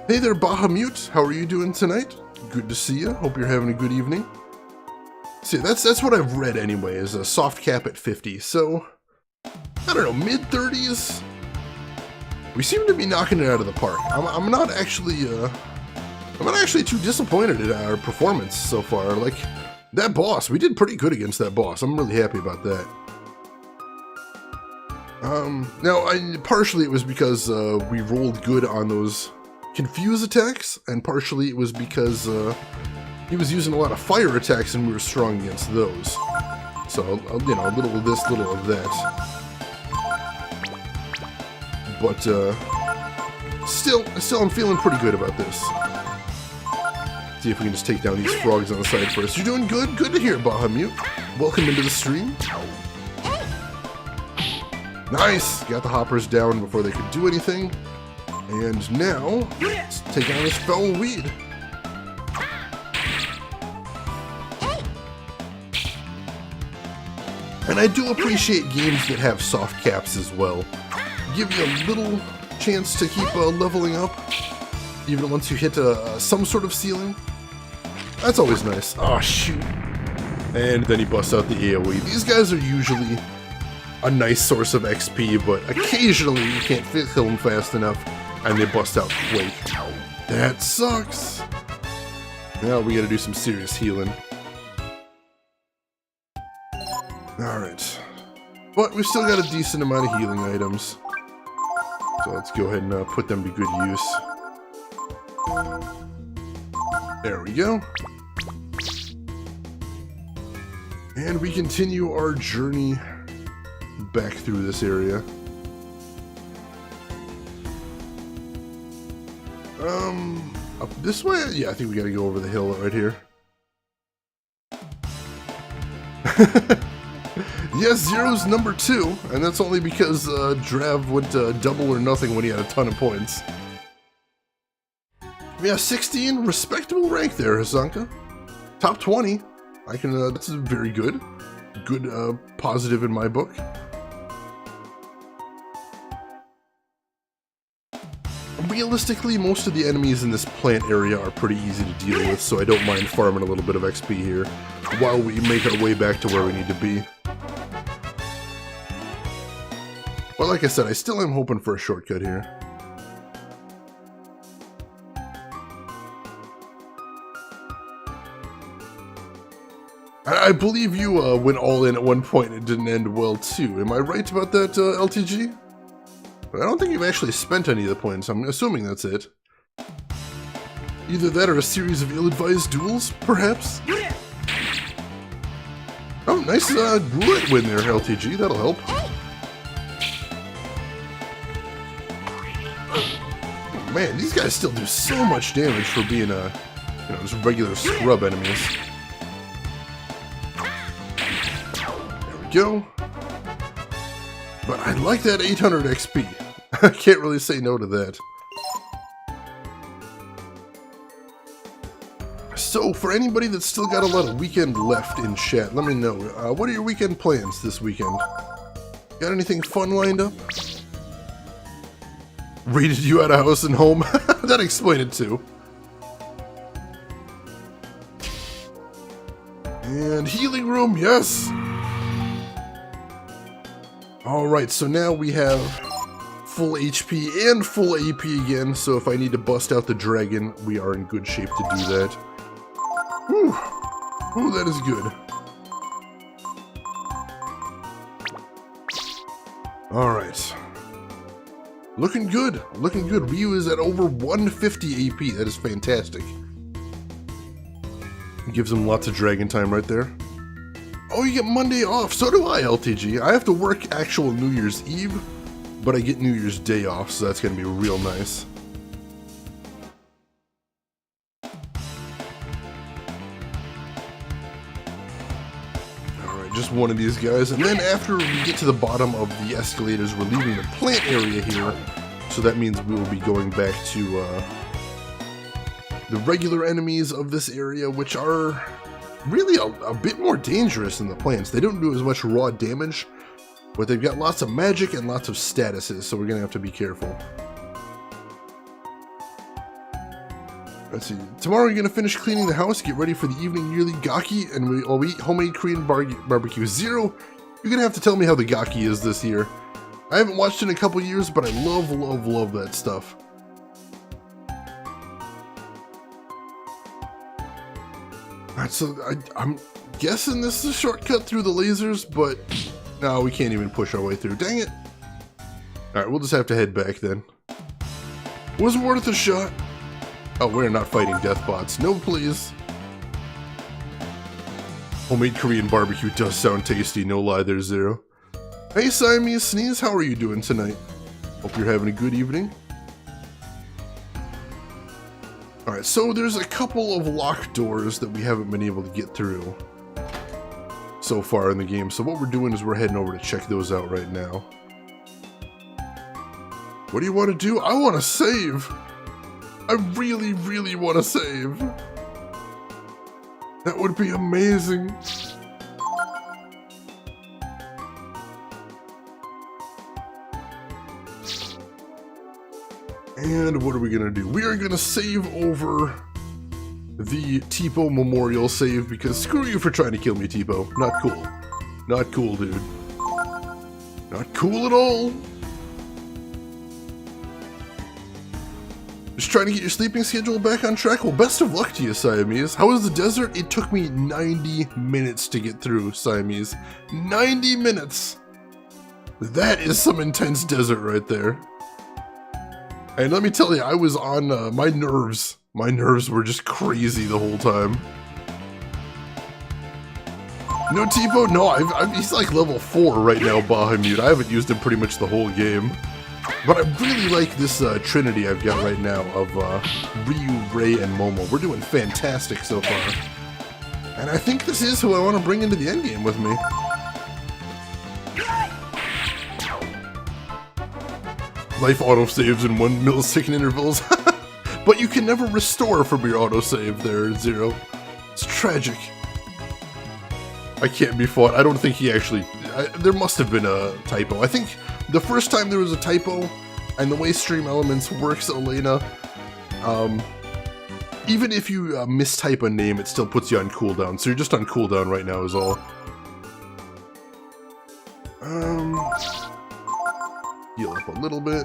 Hey there, Bahamut. How are you doing tonight? Good to see you. Hope you're having a good evening. See, that's what I've read anyway, is a soft cap at 50. So, I don't know, mid-30s? We seem to be knocking it out of the park. I'm not actually too disappointed in our performance so far. Like, that boss, we did pretty good against that boss. I'm really happy about that. Now, partially it was because we rolled good on those confuse attacks, and partially it was because he was using a lot of fire attacks and we were strong against those. So, you know, a little of this, little of that. But, still I'm feeling pretty good about this. See if we can just take down these frogs on the side first. You're doing good? Good to hear, Bahamut. Welcome into the stream. Nice! Got the hoppers down before they could do anything. And now, let's take on this foul weed. And I do appreciate games that have soft caps as well. Give you a little chance to keep leveling up, even once you hit some sort of ceiling. That's always nice. Oh, shoot. And then he busts out the AoE. These guys are usually a nice source of XP, but occasionally you can't kill them fast enough, and they bust out Quake. That sucks. Now we gotta do some serious healing. Alright. But we've still got a decent amount of healing items. So let's go ahead and put them to good use. There we go. And we continue our journey back through this area. Up this way? Yeah, I think we gotta go over the hill right here. Yes, Zero's number 2, and that's only because Drav went double or nothing when he had a ton of points. Yeah, 16, respectable rank there, Hazanka. Top 20. I can, that's very good. Good, positive in my book. Realistically, most of the enemies in this plant area are pretty easy to deal with, so I don't mind farming a little bit of XP here while we make our way back to where we need to be. But like I said, I still am hoping for a shortcut here. I believe you went all in at one point and it didn't end well too. Am I right about that, LTG? But I don't think you've actually spent any of the points. I'm assuming that's it. Either that or a series of ill-advised duels, perhaps? Oh, nice roulette win there, LTG. That'll help. Oh, man, these guys still do so much damage for being, you know, just regular scrub enemies. There we go. But I like that 800 XP. I can't really say no to that. So, for anybody that's still got a lot of weekend left in chat, let me know. What are your weekend plans this weekend? Got anything fun lined up? Raided you out of house and home? That explained it too. And healing room, yes! Alright, so now we have full HP and full AP again, so if I need to bust out the dragon, we are in good shape to do that. Whew. Oh, that is good. Alright. Looking good. Looking good. Ryu is at over 150 AP. That is fantastic. Gives him lots of dragon time right there. Oh, you get Monday off. So do I, LTG. I have to work actual New Year's Eve, but I get New Year's Day off, so that's going to be real nice. Alright, just one of these guys. And then after we get to the bottom of the escalators, we're leaving the plant area here. So that means we will be going back to the regular enemies of this area, which are really a bit more dangerous than the plants. They don't do as much raw damage, but they've got lots of magic and lots of statuses, so we're going to have to be careful. Let's see. Tomorrow we're going to finish cleaning the house, get ready for the evening yearly Gaki, and we'll eat homemade Korean barbecue. Zero, you're going to have to tell me how the Gaki is this year. I haven't watched it in a couple years, but I love, love, love that stuff. Alright, so I'm guessing this is a shortcut through the lasers, but no, we can't even push our way through. Dang it. Alright, we'll just have to head back then. Was worth a shot. Oh, we're not fighting death bots. No, please. Homemade Korean barbecue does sound tasty, no lie there, Zero. Hey, Siamese Sneeze, how are you doing tonight? Hope you're having a good evening. Alright, so there's a couple of locked doors that we haven't been able to get through so far in the game. So what we're doing is we're heading over to check those out right now. What do you want to do? I want to save! I really, really want to save. That would be amazing. And what are we going to do? We are going to save over the Tipo Memorial save, because screw you for trying to kill me, Tipo. Not cool. Not cool, dude. Not cool at all. Just trying to get your sleeping schedule back on track. Well, best of luck to you, Siamese. How was the desert? It took me 90 minutes to get through, Siamese. 90 minutes! That is some intense desert right there. And let me tell you, I was on my nerves. My nerves were just crazy the whole time. No, Tipo? No, he's like level 4 right now, Bahamut. I haven't used him pretty much the whole game. But I really like this trinity I've got right now of Ryu, Rei, and Momo. We're doing fantastic so far. And I think this is who I want to bring into the endgame with me. Life autosaves in 1 millisecond intervals. But you can never restore from your autosave there, Zero. It's tragic. I can't be fought. I don't think he actually... there must have been a typo. I think the first time there was a typo, and the way Stream Elements works, Elena, even if you mistype a name, it still puts you on cooldown. So you're just on cooldown right now is all. Heal up a little bit.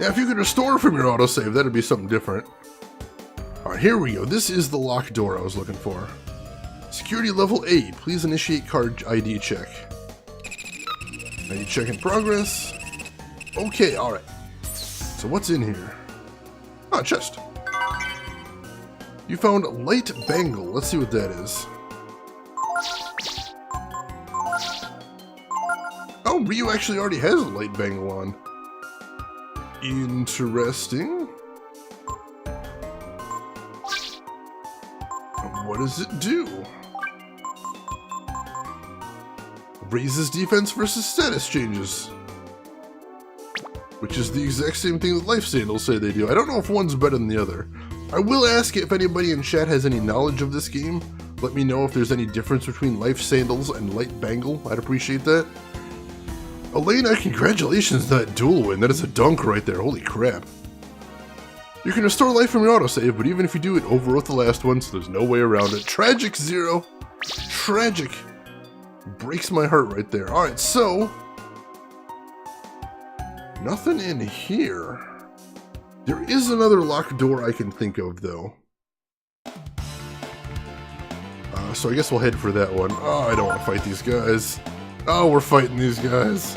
Yeah, if you could restore from your autosave, that'd be something different. Alright, here we go. This is the locked door I was looking for. Security level A. Please initiate card ID check. ID check in progress. Okay, alright. So what's in here? Ah, chest. You found light bangle. Let's see what that is. Oh, Ryu actually already has a light bangle on. Interesting. What does it do? Raises defense versus status changes. Which is the exact same thing that Life Sandals say they do. I don't know if one's better than the other. I will ask if anybody in chat has any knowledge of this game. Let me know if there's any difference between Life Sandals and Light Bangle. I'd appreciate that. Elena, congratulations on that duel win. That is a dunk right there. Holy crap. You can restore life from your autosave, but even if you do, it overwrote the last one, so there's no way around it. Tragic, Zero. Tragic. Breaks my heart right there. Alright, so... nothing in here. There is another locked door I can think of, though. So I guess we'll head for that one. Oh, I don't want to fight these guys. Oh, we're fighting these guys.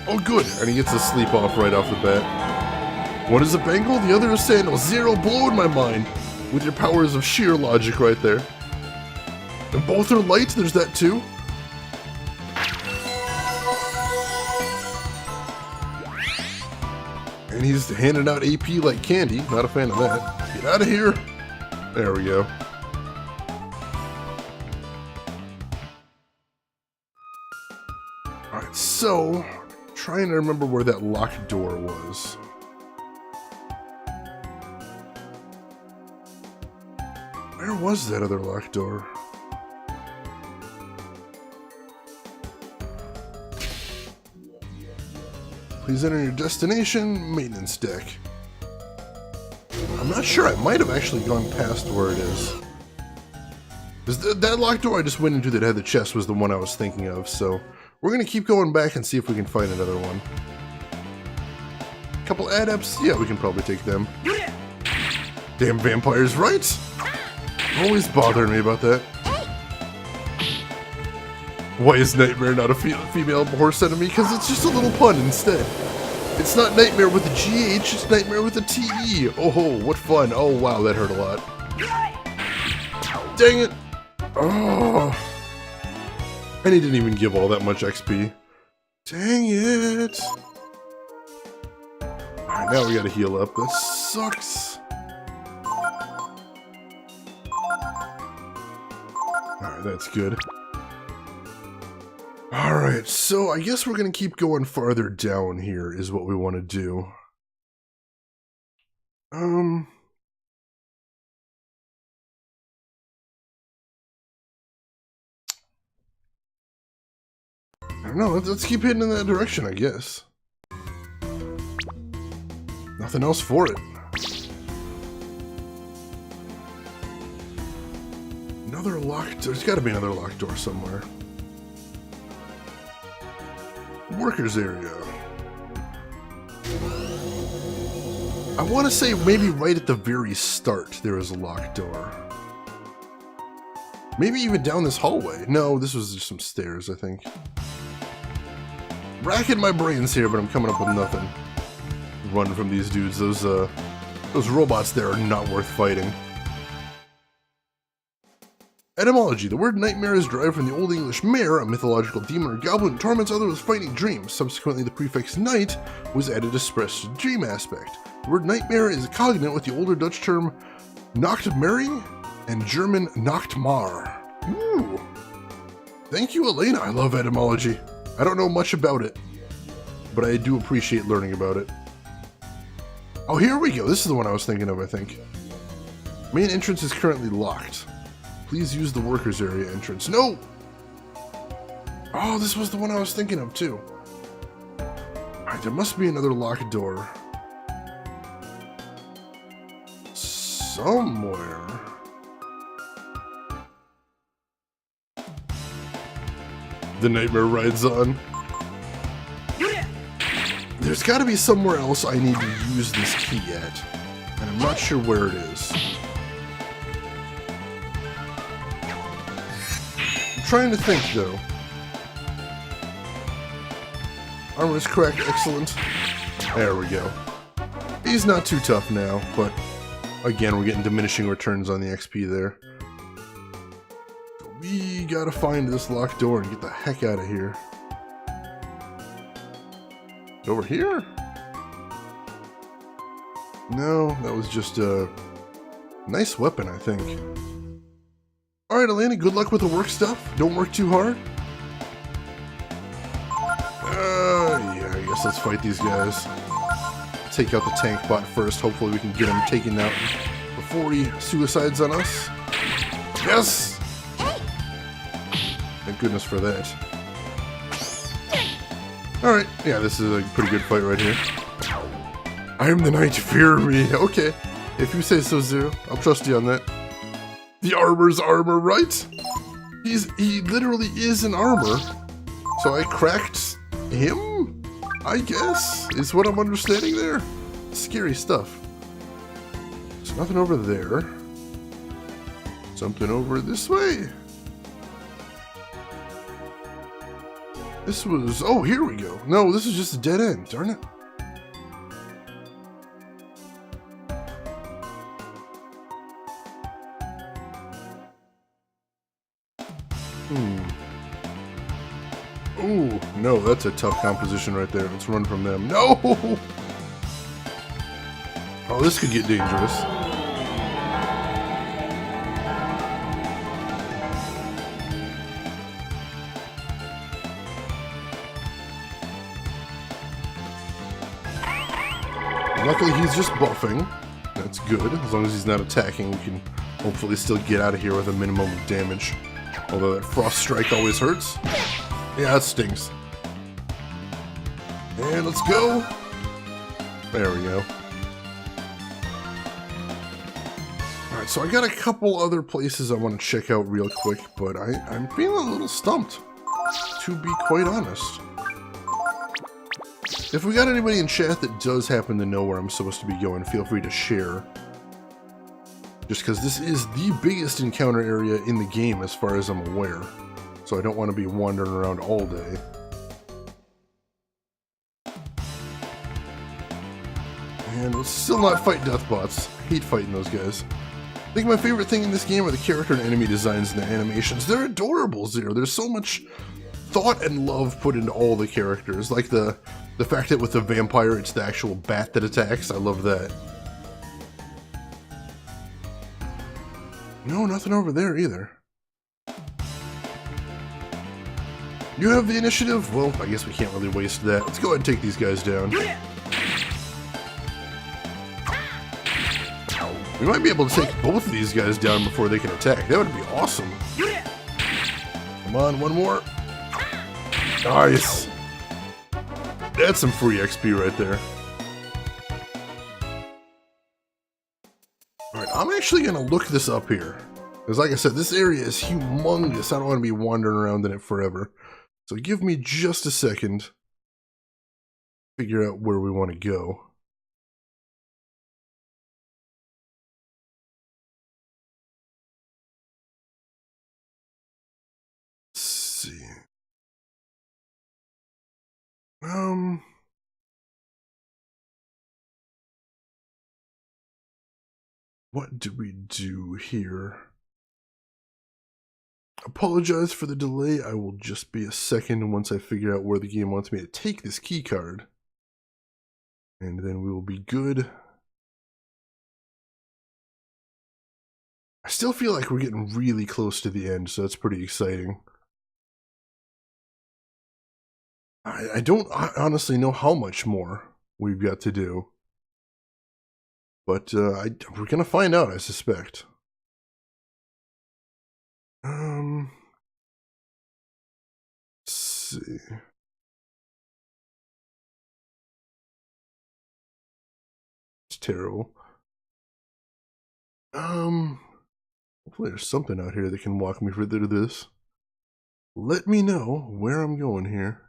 Oh, good. And he gets a sleep off right off the bat. One is a bangle, the other is sandal. Zero, blowing my mind with your powers of sheer logic right there. And both are light, there's that too. And he's handing out AP like candy. Not a fan of that. Get out of here. There we go. Alright, so trying to remember where that locked door was. Where was that other locked door? Please enter your destination, maintenance deck. I'm not sure, I might have actually gone past where it is. Because that locked door I just went into that had the chest was the one I was thinking of, so we're going to keep going back and see if we can find another one. Couple adepts, yeah, we can probably take them. Damn vampires, right? Always bothering me about that. Why is Nightmare not a female horse enemy? Because it's just a little pun instead. It's not Nightmare with a GH, it's Nightmare with a TE. Oh, what fun. Oh, wow, that hurt a lot. Dang it. Oh. And he didn't even give all that much XP. Dang it. Alright, now we gotta heal up. That sucks. Alright, that's good. Alright, so I guess we're gonna keep going farther down here is what we want to do. I don't know, let's keep heading in that direction, I guess. Nothing else for it. Another locked door. There's gotta be another locked door somewhere. Workers area. I want to say maybe right at the very start there was a locked door. Maybe even down this hallway. No, this was just some stairs, I think. Racking my brains here, but I'm coming up with nothing. Run from these dudes. Those robots there are not worth fighting. Etymology. The word nightmare is derived from the Old English mare, a mythological demon or goblin that torments others with frightening dreams. Subsequently, the prefix night was added to express the dream aspect. The word nightmare is cognate with the older Dutch term Nachtmerrie and German Nachtmar. Ooh. Thank you, Elena. I love etymology. I don't know much about it, but I do appreciate learning about it. Oh, here we go. This is the one I was thinking of, I think. Main entrance is currently locked. Please use the workers area entrance. No! Oh, this was the one I was thinking of, too. Alright, there must be another locked door. Somewhere. The nightmare rides on. There's gotta be somewhere else I need to use this key at. And I'm not sure where it is. Trying to think, though. Armor's cracked, excellent. There we go. He's not too tough now, but again, we're getting diminishing returns on the XP there. We gotta find this locked door and get the heck out of here. Over here? No, that was just a nice weapon, I think. Alright, Elena, good luck with the work stuff. Don't work too hard. Yeah, I guess let's fight these guys. Take out the tank bot first. Hopefully we can get him taken out before he suicides on us. Yes! Thank goodness for that. Alright, yeah, this is a pretty good fight right here. I am the knight, fear me. Okay, if you say so, Zero. I'll trust you on that. The armor's armor, right? He literally is an armor. So I cracked him, I guess, is what I'm understanding there. scary stuff. There's nothing over there. Something over this way. This was... oh, here we go. No, this is just a dead end. Darn it. Ooh, no, that's a tough composition right there. Let's run from them. No! Oh, this could get dangerous. Luckily, he's just buffing. That's good. As long as he's not attacking, we can hopefully still get out of here with a minimum of damage. Although that Frost Strike always hurts. Yeah, it stings. And let's go. There we go. Alright, so I got a couple other places I want to check out real quick, but I'm feeling a little stumped, to be quite honest. If we got anybody in chat that does happen to know where I'm supposed to be going, feel free to share. Just because this is the biggest encounter area in the game as far as I'm aware. So I don't want to be wandering around all day. And let's still not fight Deathbots. I hate fighting those guys. I think my favorite thing in this game are the character and enemy designs and the animations. They're adorable, Zero. There's so much thought and love put into all the characters. Like the fact that with the vampire it's the actual bat that attacks. I love that. No, nothing over there either. You have the initiative? Well, I guess we can't really waste that. Let's go ahead and take these guys down. We might be able to take both of these guys down before they can attack. That would be awesome. Come on, one more. Nice. That's some free XP right there. Alright, I'm actually going to look this up here. Because like I said, this area is humongous. I don't want to be wandering around in it forever. So give me just a second to figure out where we want to go. Let's see. What do we do here? Apologize for the delay. I will just be a second once I figure out where the game wants me to take this key card. And then we will be good. I still feel like we're getting really close to the end, so that's pretty exciting. I don't honestly know how much more we've got to do. But we're going to find out, I suspect. Let's see. It's terrible. Hopefully there's something out here that can walk me further to this. Let me know where I'm going here.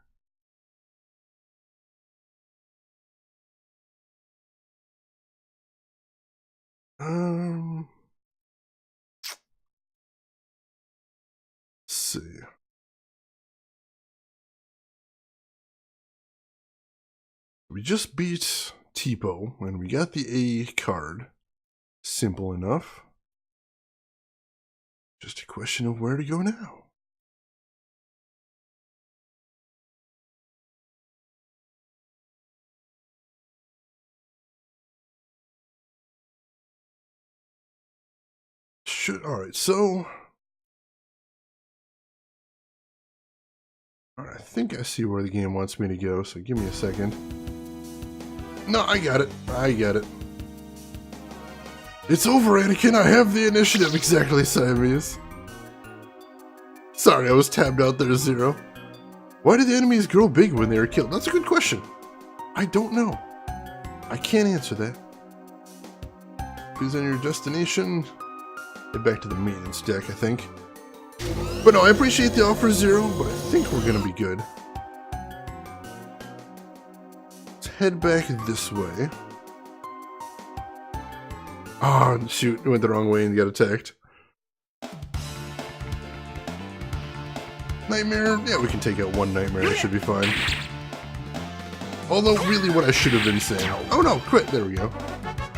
Let's see. We just beat Tipo, and we got the A card. Simple enough. Just a question of where to go now. Alright, so... Alright, I think I see where the game wants me to go, so give me a second. No, I got it. I got it. It's over, Anakin! I have the initiative! Exactly, Siamese. Sorry, I was tabbed out there, Zero. Why did the enemies grow big when they were killed? That's a good question. I don't know. I can't answer that. Please enter your destination. Head back to the maintenance deck, I think. But no, I appreciate the offer, Zero, but I think we're gonna be good. Let's head back this way. Oh, shoot. It went the wrong way and got attacked. Nightmare? Yeah, we can take out one nightmare. It should be fine. Although, really what I should have been saying... Oh no, quit. There we go.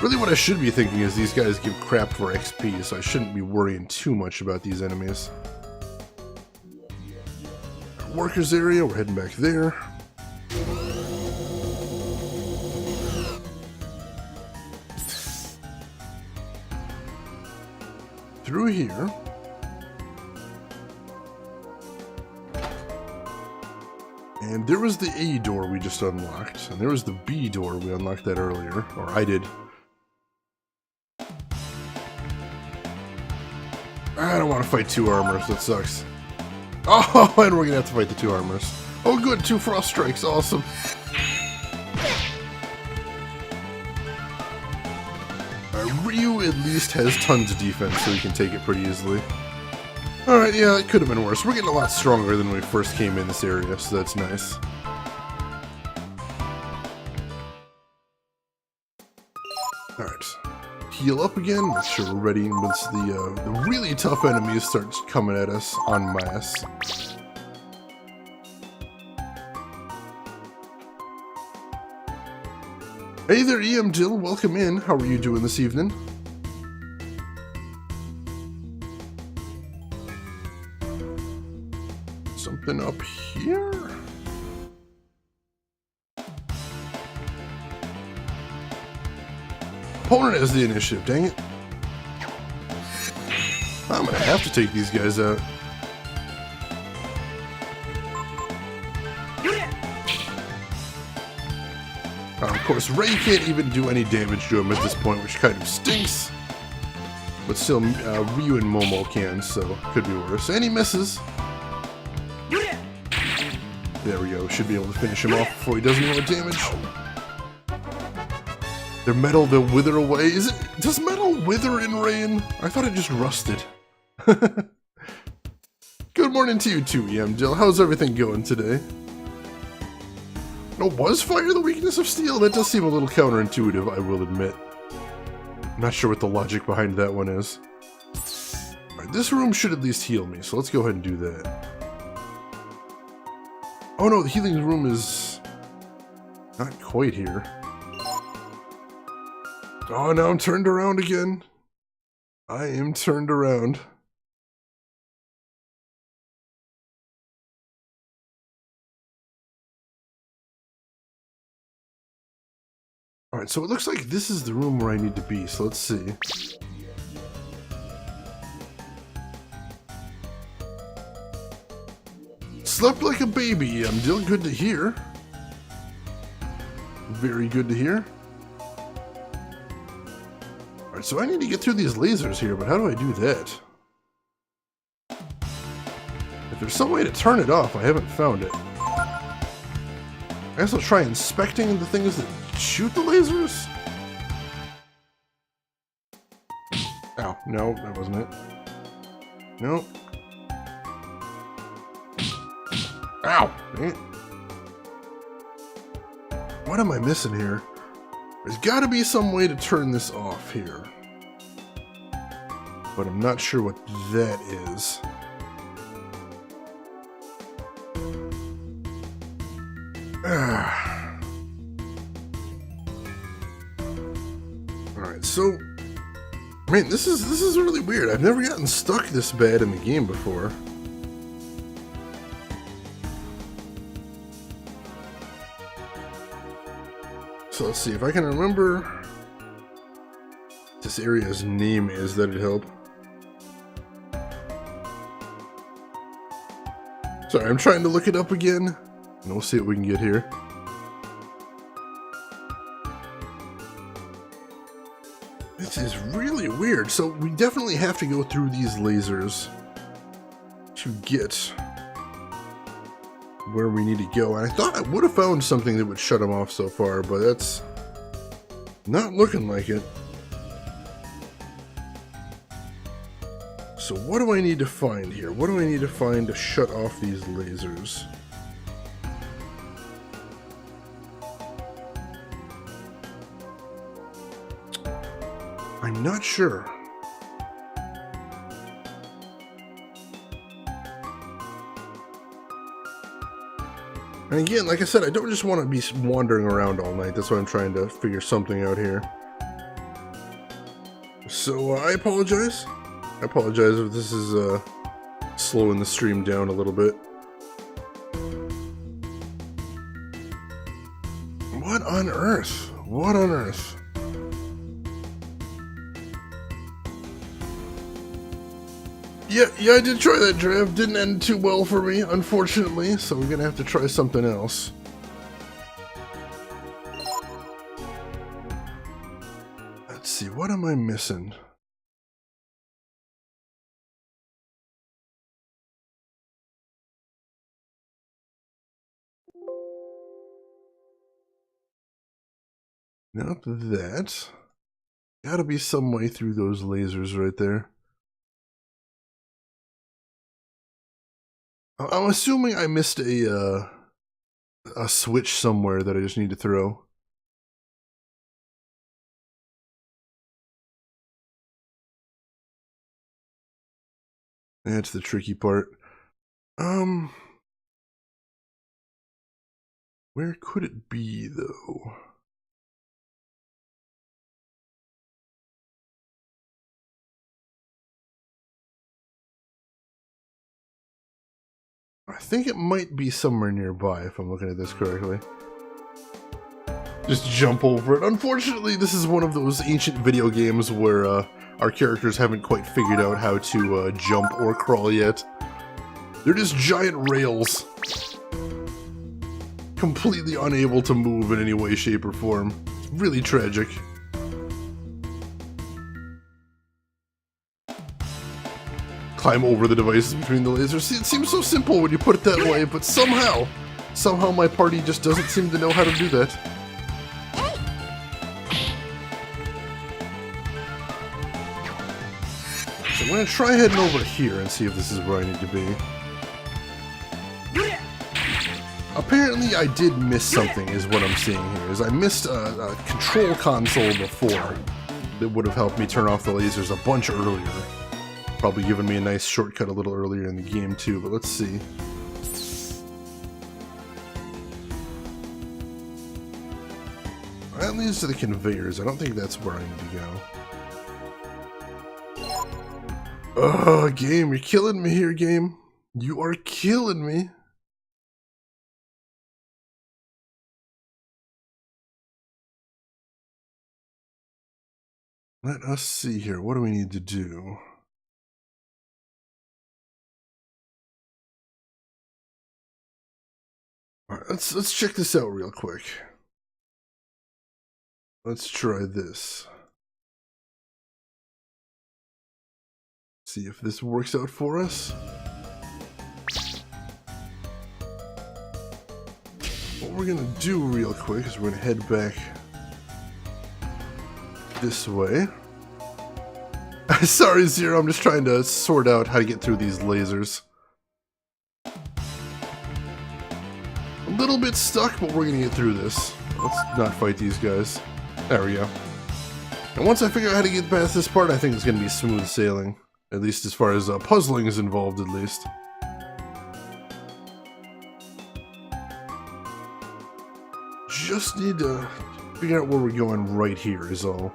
Really what I should be thinking is these guys give crap for XP, so I shouldn't be worrying too much about these enemies. Workers area, we're heading back there. Through here. And there was the A door we just unlocked, and there was the B door we unlocked that earlier, or I did. I don't want to fight two armors, that sucks. Oh, and we're gonna have to fight the two armors. Oh good, 2 frost strikes, awesome. Ryu at least has tons of defense, so he can take it pretty easily. Alright, yeah, it could have been worse. We're getting a lot stronger than when we first came in this area, so that's nice. Alright. Heal up again, make sure we're ready once the really tough enemies start coming at us en masse. Hey there, EM Dill, welcome in. How are you doing this evening? Something up here? Opponent has the initiative, dang it. I'm gonna have to take these guys out. Of course, Ray can't even do any damage to him at this point, which kind of stinks. But still, Ryu and Momo can, so could be worse. And he misses. There we go. Should be able to finish him off before he does any more damage. Their metal will wither away. Does metal wither in rain? I thought it just rusted. Good morning to you too, EM Dill. How's everything going today? Oh, was fire the weakness of steel? That does seem a little counterintuitive, I will admit. I'm not sure what the logic behind that one is. Alright, this room should at least heal me, so let's go ahead and do that. Oh no, the healing room is not quite here. Oh, now I'm turned around again. I am turned around. Alright, so it looks like this is the room where I need to be, so let's see. Slept like a baby. I'm still good to hear. Very good to hear. Alright, so I need to get through these lasers here, but how do I do that? If there's some way to turn it off, I haven't found it. I guess I'll try inspecting the things that shoot the lasers? Ow, no, that wasn't it. Nope. Ow! Dang it. What am I missing here? There's gotta be some way to turn this off here. But I'm not sure what that is. Alright, so... Man, this is really weird. I've never gotten stuck this bad in the game before. So let's see if I can remember what this area's name is. That'd help. Sorry, I'm trying to look it up again. And we'll see what we can get here. This is really weird. So we definitely have to go through these lasers to get where we need to go. And I thought I would have found something that would shut them off so far, but that's not looking like it. So what do I need to find here? What do I need to find to shut off these lasers? I I'm not sure. And again, like I said, I don't just want to be wandering around all night. That's why I'm trying to figure something out here. So I apologize. I apologize if this is slowing the stream down a little bit. What on earth? What on earth? Yeah, I did try that draft. Didn't end too well for me, unfortunately, so we're gonna have to try something else. Let's see, what am I missing? Not that. Gotta be some way through those lasers right there. I'm assuming I missed a switch somewhere that I just need to throw. That's the tricky part. Where could it be, though? I think it might be somewhere nearby, if I'm looking at this correctly. Just jump over it. Unfortunately, this is one of those ancient video games where our characters haven't quite figured out how to jump or crawl yet. They're just giant rails. Completely unable to move in any way, shape, or form. It's really tragic. Climb over the devices between the lasers. See, it seems so simple when you put it that way, but somehow my party just doesn't seem to know how to do that. So I'm gonna try heading over here and see if this is where I need to be. Apparently I did miss something, is what I'm seeing here. Is I missed a control console before that would have helped me turn off the lasers a bunch earlier. Probably given me a nice shortcut a little earlier in the game too, but let's see. That leads to the conveyors. I don't think that's where I need to go. Ugh, game, you're killing me here, game. You are killing me. Let us see here. What do we need to do? All right, let's check this out real quick. Let's try this. See if this works out for us. What we're gonna do real quick is we're gonna head back this way. Sorry, Zero, I'm just trying to sort out how to get through these lasers. A little bit stuck, but we're gonna get through this. Let's not fight these guys. There we go. And once I figure out how to get past this part, I think it's gonna be smooth sailing. At least as far as puzzling is involved, at least. Just need to figure out where we're going right here is all.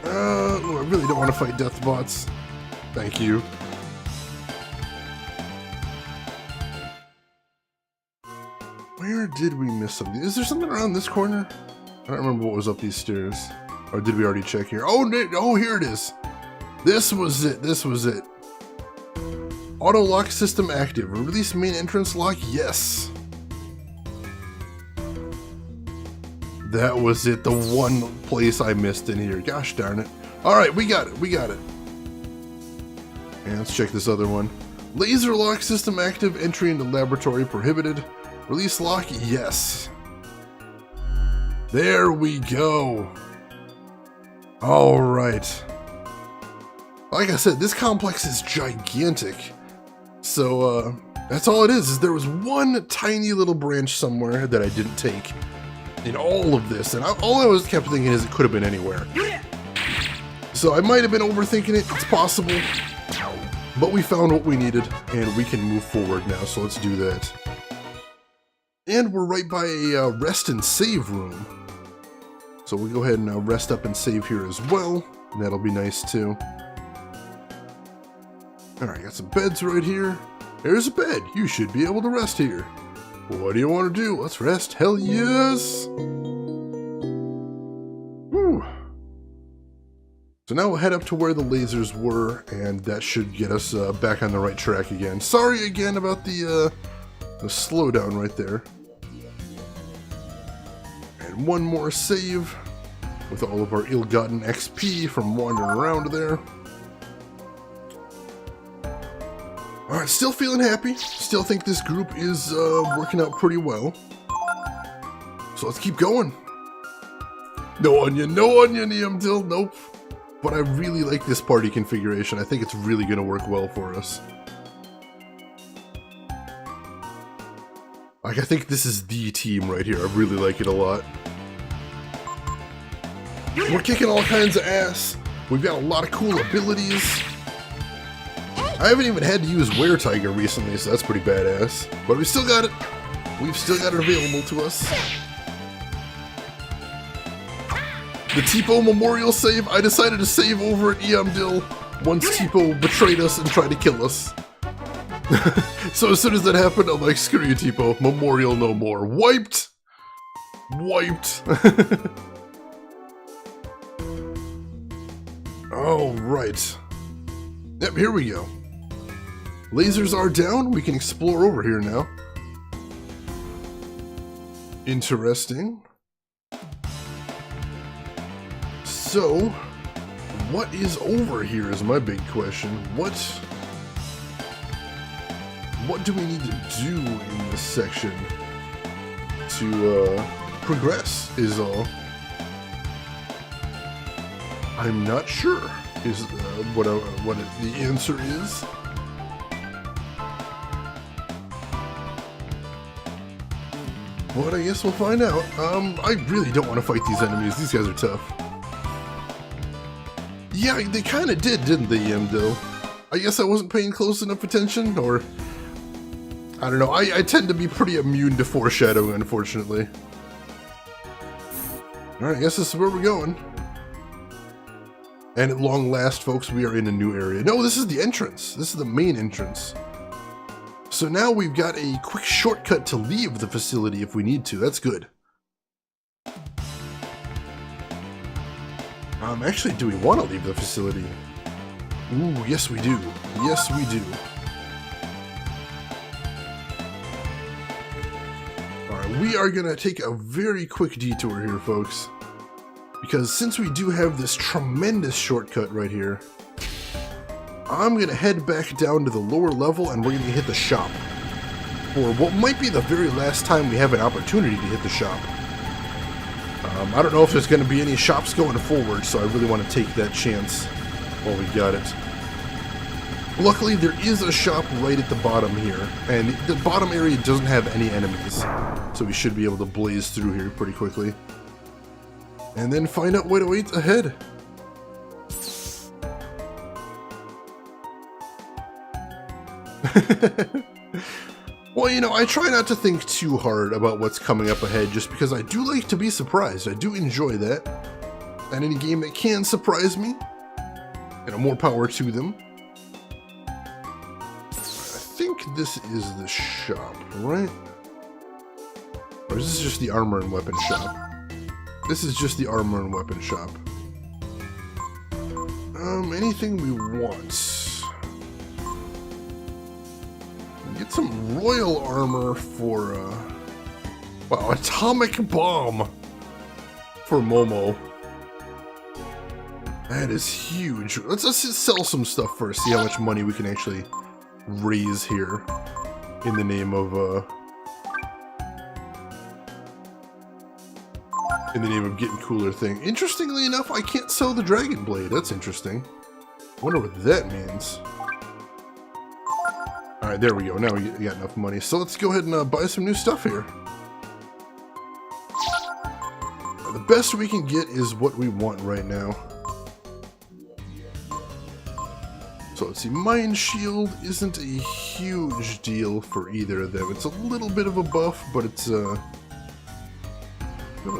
I really don't want to fight death bots. Thank you. Where did we miss something? Is there something around this corner? I don't remember what was up these stairs. Or did we already check here? Oh, here it is. This was it. This was it. Auto lock system active. Release main entrance lock. Yes. That was it. The one place I missed in here. Gosh darn it. All right, we got it. We got it. And let's check this other one. Laser lock system active. Entry into laboratory prohibited. Release lock. Yes. There we go. All right. Like I said, this complex is gigantic. So, that's all it is there was one tiny little branch somewhere that I didn't take. in all of this, and all I was kept thinking is it could have been anywhere. So I might have been overthinking it, it's possible, but we found what we needed, and we can move forward now, so let's do that. And we're right by a rest and save room. So we'll go ahead and rest up and save here as well, and that'll be nice too. Alright, got some beds right here. There's a bed, you should be able to rest here. What do you want to do? Let's rest. Hell yes! Whew. So now we'll head up to where the lasers were, and that should get us back on the right track again. Sorry again about the slowdown right there. And one more save with all of our ill-gotten XP from wandering around there. Alright, still feeling happy. Still think this group is working out pretty well. So let's keep going. No onion, Eamdil, nope. But I really like this party configuration. I think it's really going to work well for us. Like, I think this is the team right here. I really like it a lot. We're kicking all kinds of ass. We've got a lot of cool abilities. I haven't even had to use Were-Tiger recently, so that's pretty badass. But we still got it. We've still got it available to us. The Tipo Memorial save, I decided to save over at Eamdil once Tipo betrayed us and tried to kill us. So as soon as that happened, I'm like, screw you, Tipo. Memorial no more. Wiped! Wiped! Alright. Yep, here we go. Lasers are down. We can explore over here now. Interesting. So, what is over here is my big question. What do we need to do in this section to progress is all. I'm not sure is what the answer is. But I guess we'll find out. I really don't want to fight these enemies. These guys are tough. Yeah, they kind of did, didn't they, Eamdil? I guess I wasn't paying close enough attention, or... I don't know. I tend to be pretty immune to foreshadowing, unfortunately. Alright, I guess this is where we're going. And at long last, folks, we are in a new area. No, this is the entrance. This is the main entrance. So now we've got a quick shortcut to leave the facility if we need to. That's good. Actually, do we want to leave the facility? Ooh, yes we do. Yes we do. Alright, we are going to take a very quick detour here, folks. Because since we do have this tremendous shortcut right here, I'm going to head back down to the lower level and we're going to hit the shop. For what might be the very last time we have an opportunity to hit the shop. I don't know if there's going to be any shops going forward, so I really want to take that chance while we got it. Luckily, there is a shop right at the bottom here, and the bottom area doesn't have any enemies, so we should be able to blaze through here pretty quickly. And then find out what awaits ahead. Well, you know, I try not to think too hard about what's coming up ahead just because I do like to be surprised. I do enjoy that. And any game that can surprise me, you know, more power to them. I think this is the shop, right? Or is this just the armor and weapon shop? This is just the armor and weapon shop. Anything we want. Get some royal armor for, wow, atomic bomb for Momo. That is huge. Let's just sell some stuff first, see how much money we can actually raise here in the name of, getting cooler thing. Interestingly enough, I can't sell the Dragon Blade. That's interesting. I wonder what that means. Alright, there we go. Now we got enough money. So let's go ahead and buy some new stuff here. The best we can get is what we want right now. So let's see, Mind Shield isn't a huge deal for either of them. It's a little bit of a buff, but it's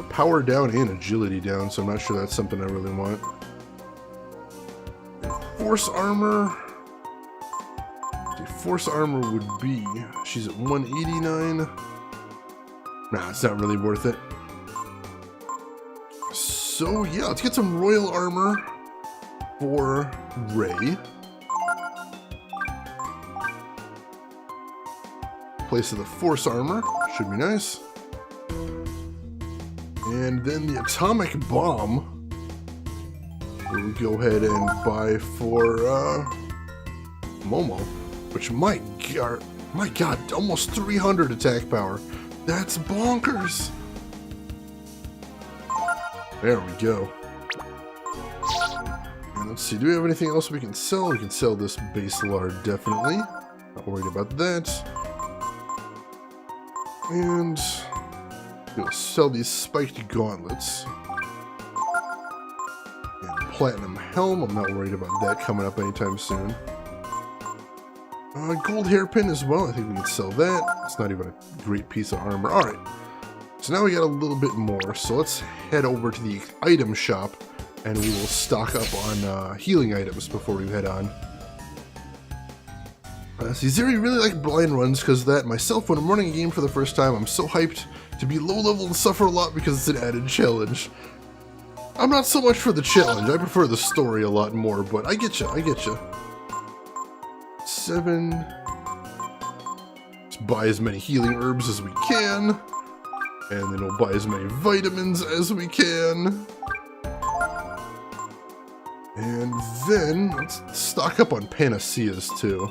power down and agility down, so I'm not sure that's something I really want. Force armor. Force armor would be, she's at 189. Nah, it's not really worth it. So yeah, let's get some royal armor for Ray. Place of the force armor, should be nice. And then the atomic bomb, we'll go ahead and buy for Momo, which my god, almost 300 attack power. That's bonkers. There we go. And let's see, do we have anything else we can sell? We can sell this base lard, definitely. Not worried about that. And we'll sell these spiked gauntlets. And platinum helm, I'm not worried about that coming up anytime soon. Gold hairpin as well, I think we can sell that. It's not even a great piece of armor. Alright, so now we got a little bit more, so let's head over to the item shop and we will stock up on healing items before we head on. See, Zeri really like blind runs because of that. Myself, when I'm running a game for the first time, I'm so hyped to be low level and suffer a lot because it's an added challenge. I'm not so much for the challenge, I prefer the story a lot more, but I get you. 7. Let's buy as many healing herbs as we can. And then we'll buy as many vitamins as we can. And then, let's stock up on panaceas too.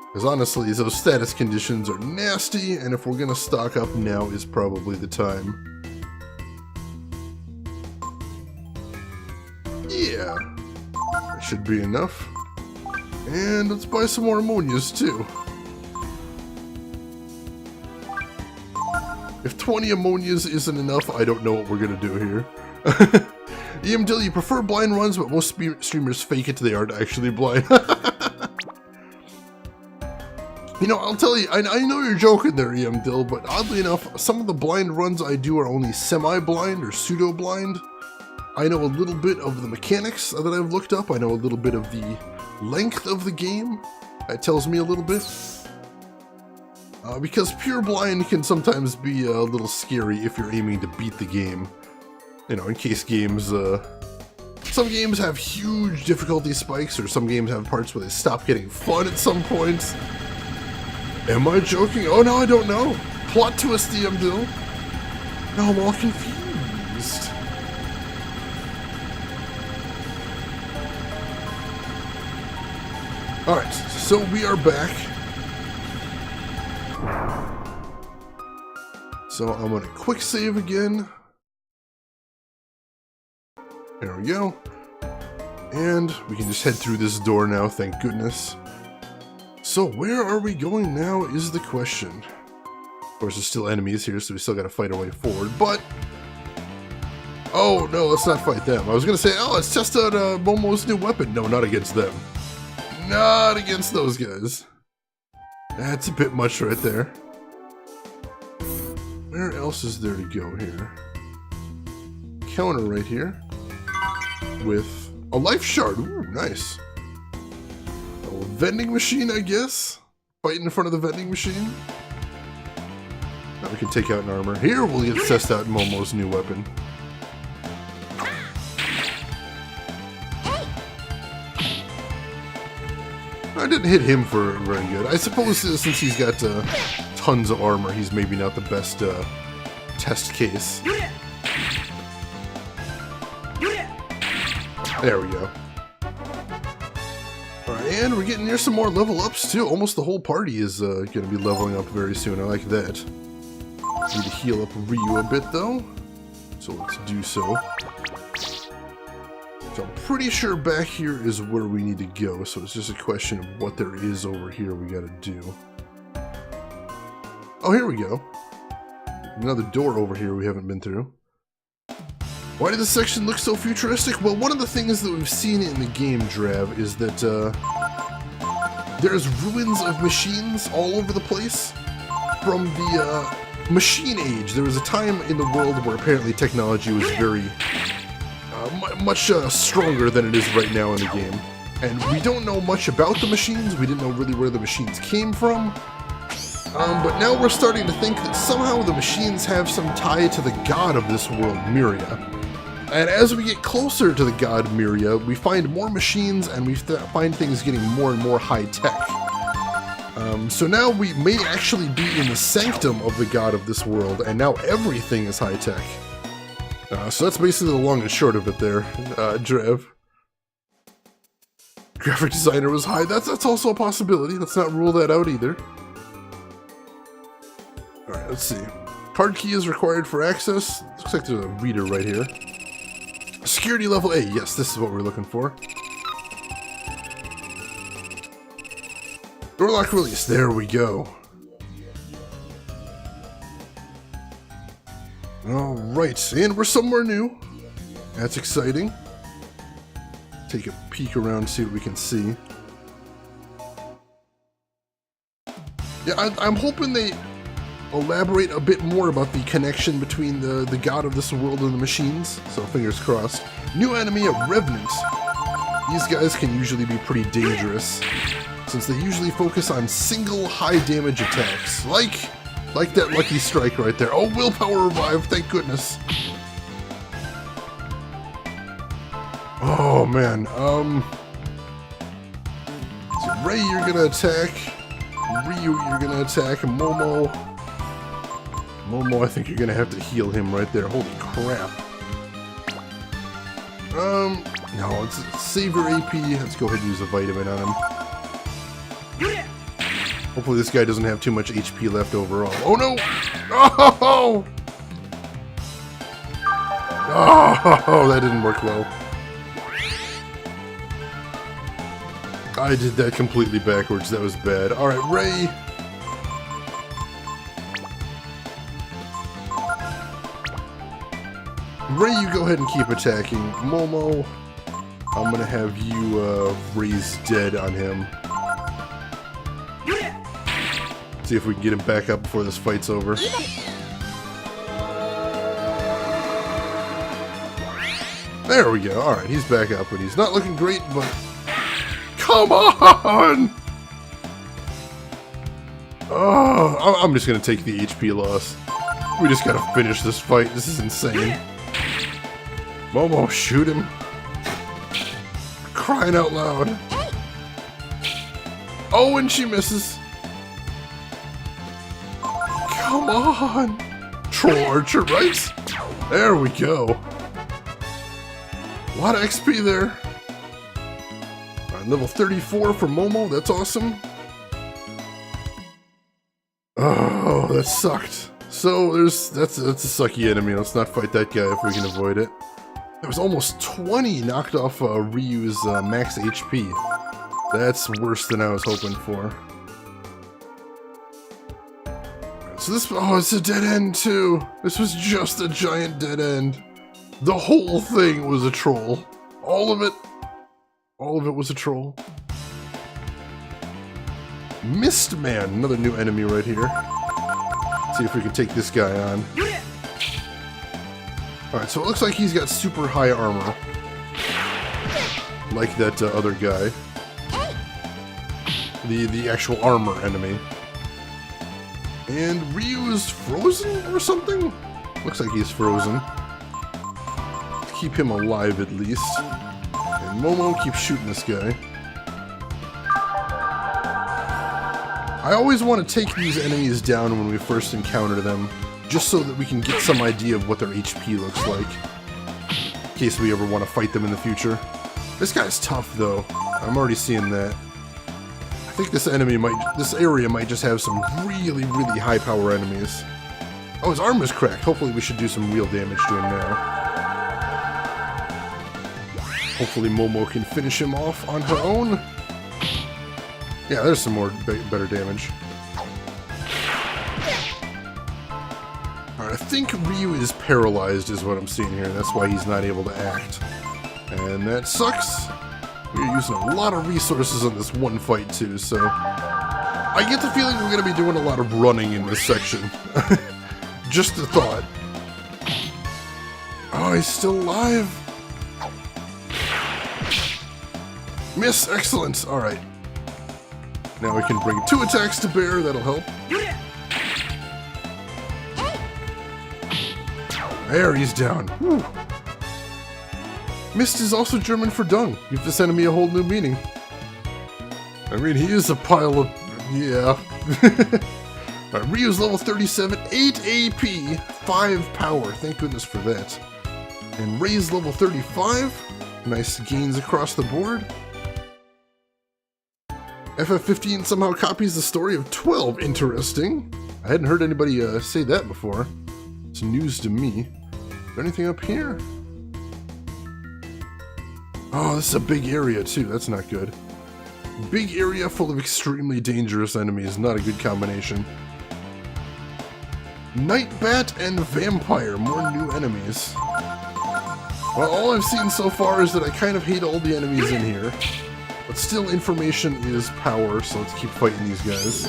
Because honestly, those status conditions are nasty, and if we're gonna stock up, now is probably the time. Yeah, that should be enough. And let's buy some more ammonias too. If 20 ammonias isn't enough, I don't know what we're gonna do here. EMDill, you prefer blind runs, but most streamers fake it till they aren't actually blind. You know, I'll tell you, I know you're joking there, EMDill, but oddly enough, some of the blind runs I do are only semi-blind or pseudo-blind. I know a little bit of the mechanics that I've looked up. I know a little bit of the length of the game. That tells me a little bit. Because pure blind can sometimes be a little scary if you're aiming to beat the game. You know, in case games, some games have huge difficulty spikes, or some games have parts where they stop getting fun at some points. Am I joking? Oh no, I don't know. Plot twist, EMDill. Now I'm all confused. Alright, so we are back. So I'm gonna quick save again. There we go. And we can just head through this door now, thank goodness. So where are we going now is the question. Of course, there's still enemies here, so we still gotta fight our way forward, but... Oh, no, let's not fight them. I was gonna say, oh, let's test out Momo's new weapon. No, not against them. Not against those guys. That's a bit much right there. Where else is there to go here? Counter right here. With a life shard. Ooh, nice. A vending machine, I guess? Fight in front of the vending machine? Now we can take out an armor. Here we'll get to test out Momo's new weapon. I didn't hit him for very good. I suppose since he's got tons of armor, he's maybe not the best test case. There we go. Alright, and we're getting near some more level ups too. Almost the whole party is going to be leveling up very soon. I like that. Need to heal up Ryu a bit though. So let's do so. So I'm pretty sure back here is where we need to go. So it's just a question of what there is over here we got to do. Oh, here we go. Another door over here we haven't been through. Why did this section look so futuristic? Well, one of the things that we've seen in the game, Drav, is that there's ruins of machines all over the place from the machine age. There was a time in the world where apparently technology was very much stronger than it is right now in the game. And we don't know much about the machines. We didn't know really where the machines came from. But now we're starting to think that somehow the machines have some tie to the god of this world, Miria. And as we get closer to the god Miria, we find more machines and we find things getting more and more high-tech. So now we may actually be in the sanctum of the god of this world, and now everything is high-tech. So that's basically the long and short of it there, Drev. Graphic designer was high. That's also a possibility. Let's not rule that out either. Alright, let's see. Card key is required for access. Looks like there's a reader right here. Security level A. Yes, this is what we're looking for. Door lock release. There we go. Alright, and we're somewhere new. That's exciting. Take a peek around, see what we can see. Yeah, I'm hoping they elaborate a bit more about the connection between the god of this world and the machines, so fingers crossed. New enemy, a Revenant. These guys can usually be pretty dangerous, since they usually focus on single high damage attacks, like that Lucky Strike right there. Oh, willpower revive, thank goodness. Oh man, so Ray, you're gonna attack. Ryu, you're gonna attack. Momo, I think you're gonna have to heal him right there. Holy crap. No, it's save your AP. Let's go ahead and use a vitamin on him. Hopefully this guy doesn't have too much HP left overall. Oh no! Oh! Oh, that didn't work well. I did that completely backwards. That was bad. Alright, Ray. Ray, you go ahead and keep attacking. Momo, I'm gonna have you raise dead on him. See if we can get him back up before this fight's over. There we go. Alright, he's back up, but he's not looking great, but... Come on! Oh, I'm just gonna take the HP loss. We just gotta finish this fight. This is insane. Momo, shoot him. Crying out loud. Oh, and she misses. Come on! Troll Archer, right? There we go. A lot of XP there. Alright, level 34 for Momo, that's awesome. Oh, that sucked. So that's a sucky enemy. Let's not fight that guy if we can avoid it. That was almost 20 knocked off Ryu's max HP. That's worse than I was hoping for. So this, oh, it's a dead end too. This was just a giant dead end. The whole thing was a troll. All of it was a troll. Mistman, another new enemy right here. Let's see if we can take this guy on. Alright, so it looks like he's got super high armor. Like that other guy. The actual armor enemy. And Ryu is frozen or something? Looks like he's frozen. Let's keep him alive at least. And Momo keeps shooting this guy. I always want to take these enemies down when we first encounter them, just so that we can get some idea of what their HP looks like, in case we ever want to fight them in the future. This guy's tough though. I'm already seeing that. I think this area might just have some really, really high power enemies. Oh, his arm is cracked. Hopefully we should do some real damage to him now. Hopefully Momo can finish him off on her own. Yeah, there's some more better damage. Alright, I think Ryu is paralyzed is what I'm seeing here. That's why he's not able to act. And that sucks. We're using a lot of resources on this one fight too, so I get the feeling we're going to be doing a lot of running in this section. Just a thought. Oh, he's still alive. Miss, excellent. Alright. Now we can bring 2 attacks to bear, that'll help. There, he's down. Whew. Mist is also German for dung. Give this enemy a whole new meaning. I mean, he is a pile of... yeah. Alright, Ryu's level 37, 8 AP, 5 power. Thank goodness for that. And Ray's level 35. Nice gains across the board. FF15 somehow copies the story of 12. Interesting. I hadn't heard anybody say that before. It's news to me. Is there anything up here? Oh, this is a big area too. That's not good. Big area full of extremely dangerous enemies. Not a good combination. Night Bat and Vampire. More new enemies. Well, all I've seen so far is that I kind of hate all the enemies in here. But still, information is power, so let's keep fighting these guys.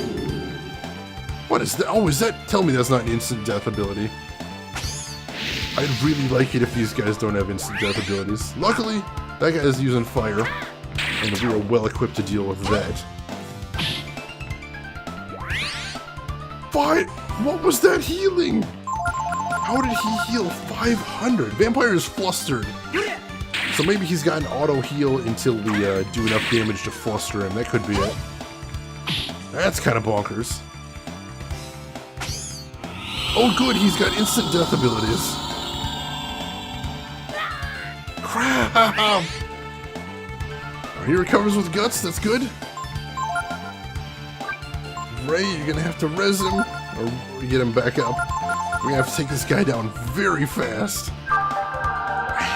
What is that? Oh, is that... tell me that's not an instant death ability. I'd really like it if these guys don't have instant death abilities. Luckily, that guy is using fire, and we are well equipped to deal with that. What was that healing? How did he heal 500? Vampire is flustered. So maybe he's got an auto heal until we do enough damage to fluster him. That could be it. That's kind of bonkers. Oh good, he's got instant death abilities. Crap! Oh, he recovers with guts, that's good. Ray, you're gonna have to res him, or get him back up. We're gonna have to take this guy down very fast.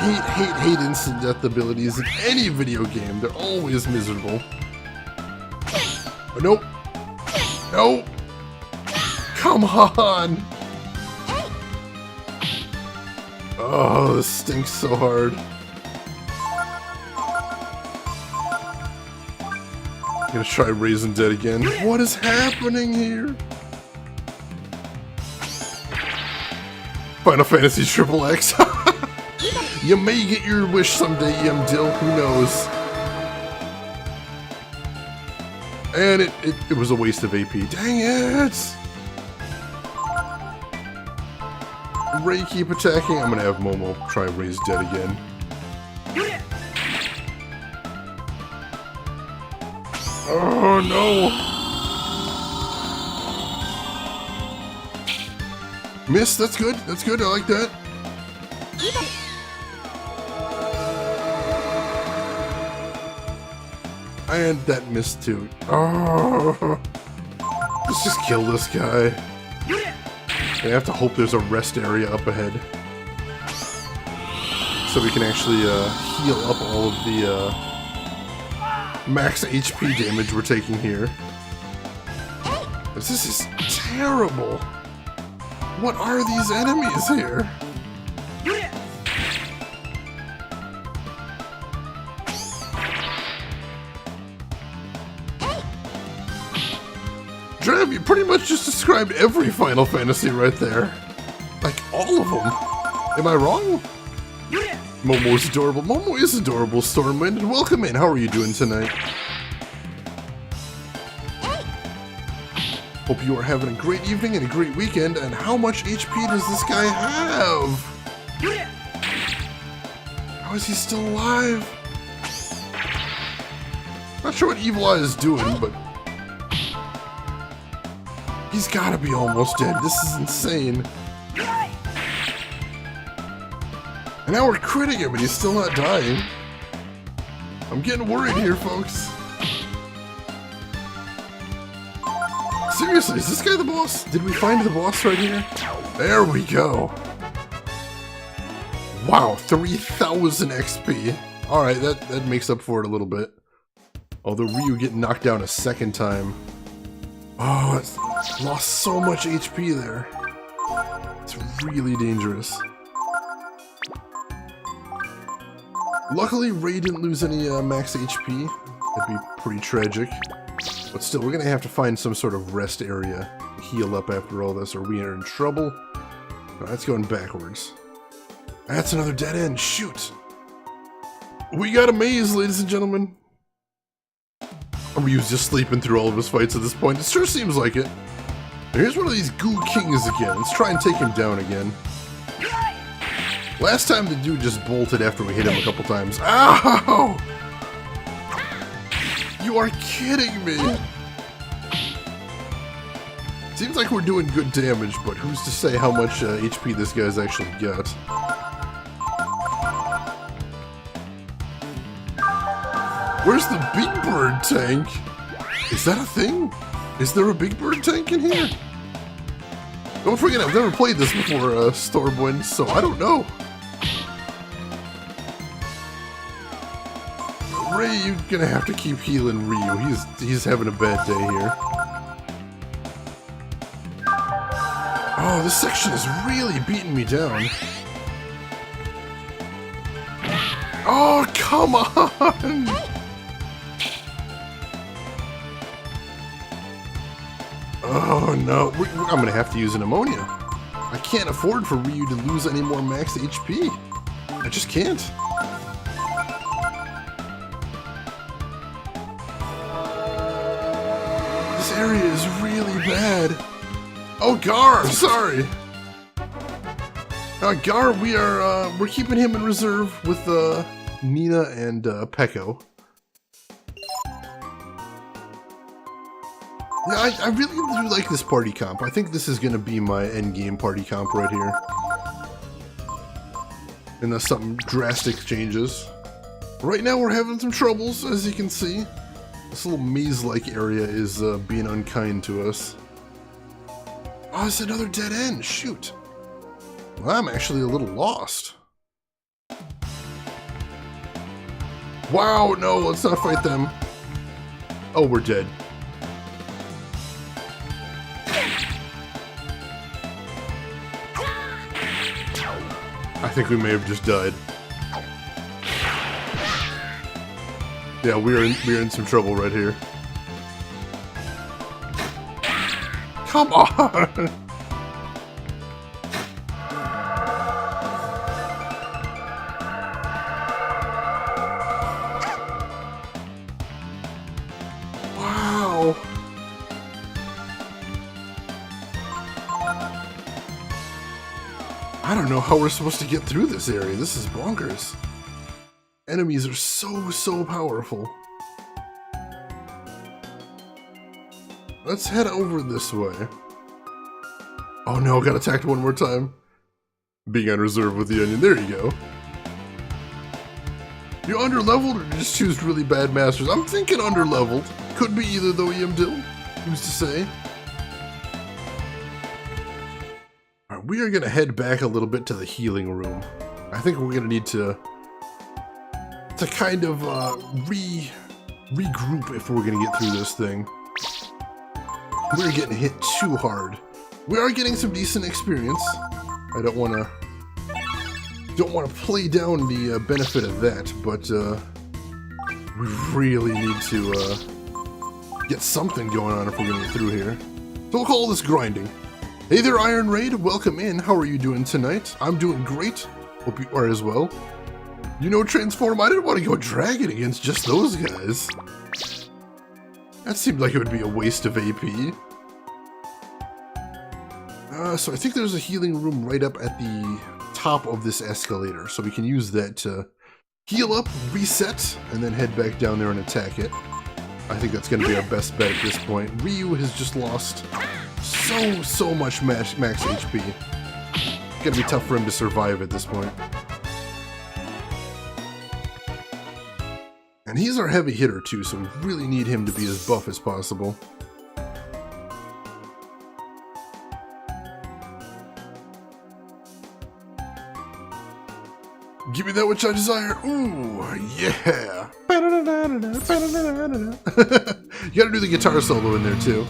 Hate instant death abilities in any video game. They're always miserable. Oh, nope. No! Come on! Oh, this stinks so hard. I'm gonna try Raisin Dead again. What is happening here? Final Fantasy XXX. You may get your wish someday, Dill. Who knows? And it was a waste of AP. Dang it! Ray, keep attacking. I'm gonna have Momo try Ray's Dead again. Oh no! Miss, that's good. That's good. I like that. And that missed too. Oh, let's just kill this guy. I have to hope there's a rest area up ahead, so we can actually heal up all of the max HP damage we're taking here. This is terrible. What are these enemies here? Drev, you pretty much just described every Final Fantasy right there. Like, all of them. Am I wrong? Momo's adorable. Momo is adorable, Stormwind, and welcome in. How are you doing tonight? Hope you are having a great evening and a great weekend, and how much HP does this guy have? How is he still alive? Not sure what Evil Eye is doing, but he's gotta be almost dead. This is insane. And now we're critting him and he's still not dying. I'm getting worried here, folks. Seriously, is this guy the boss? Did we find the boss right here? There we go. Wow, 3,000 XP. Alright, that makes up for it a little bit. Although Ryu getting knocked down a second time. Oh, it's lost so much HP there. It's really dangerous. Luckily, Ray didn't lose any max HP. That'd be pretty tragic. But still, we're gonna have to find some sort of rest area to heal up after all this, or we are in trouble. Oh, that's going backwards. That's another dead end. Shoot! We got a maze, ladies and gentlemen. Ryu's just sleeping through all of his fights at this point. It sure seems like it. Here's one of these goo kings again. Let's try and take him down again. Last time the dude just bolted after we hit him a couple times. Ow! You are kidding me! Seems like we're doing good damage, but who's to say how much HP this guy's actually got? Where's the Big Bird tank? Is that a thing? Is there a Big Bird tank in here? Don't forget, I've never played this before, Stormwind, so I don't know. Ray, you're gonna have to keep healing Ryu. He's having a bad day here. Oh, this section is really beating me down. Oh, come on! Oh no, I'm gonna have to use an ammonia. I can't afford for Ryu to lose any more max HP. I just can't. This area is really bad. Oh, Gar, sorry. Gar, we're keeping him in reserve with Nina and Peko. Yeah, I really do like this party comp. I think this is going to be my endgame party comp right here. Unless something drastic changes. Right now we're having some troubles, as you can see. This little maze-like area is being unkind to us. Oh, it's another dead end. Shoot. Well, I'm actually a little lost. Wow, no, let's not fight them. Oh, we're dead. I think we may have just died. Yeah, we're in some trouble right here. Come on! Wow! I don't know how we're supposed to get through this area. This is bonkers. Enemies are so powerful. Let's head over this way. Oh no, got attacked one more time. Being on reserve with the onion. There you go. You underleveled or just choose really bad masters? I'm thinking underleveled. Could be either though, Yimdil. Who's to say? Alright, we are gonna head back a little bit to the healing room. I think we're gonna need to kind of regroup if we're gonna get through this thing. We're getting hit too hard. We are getting some decent experience. I don't want to play down the benefit of that, but we really need to get something going on if we're gonna get through here. So we'll call this grinding. Hey there, Iron Raid. Welcome in. How are you doing tonight? I'm doing great. Hope you are as well. You know, Transform, I didn't want to go dragon against just those guys. That seemed like it would be a waste of AP. So I think there's a healing room right up at the top of this escalator, so we can use that to heal up, reset, and then head back down there and attack it. I think that's going to be our best bet at this point. Ryu has just lost so much max HP. It's going to be tough for him to survive at this point. And he's our heavy hitter too, so we really need him to be as buff as possible. Give me that which I desire. Ooh, yeah. You gotta do the guitar solo in there too.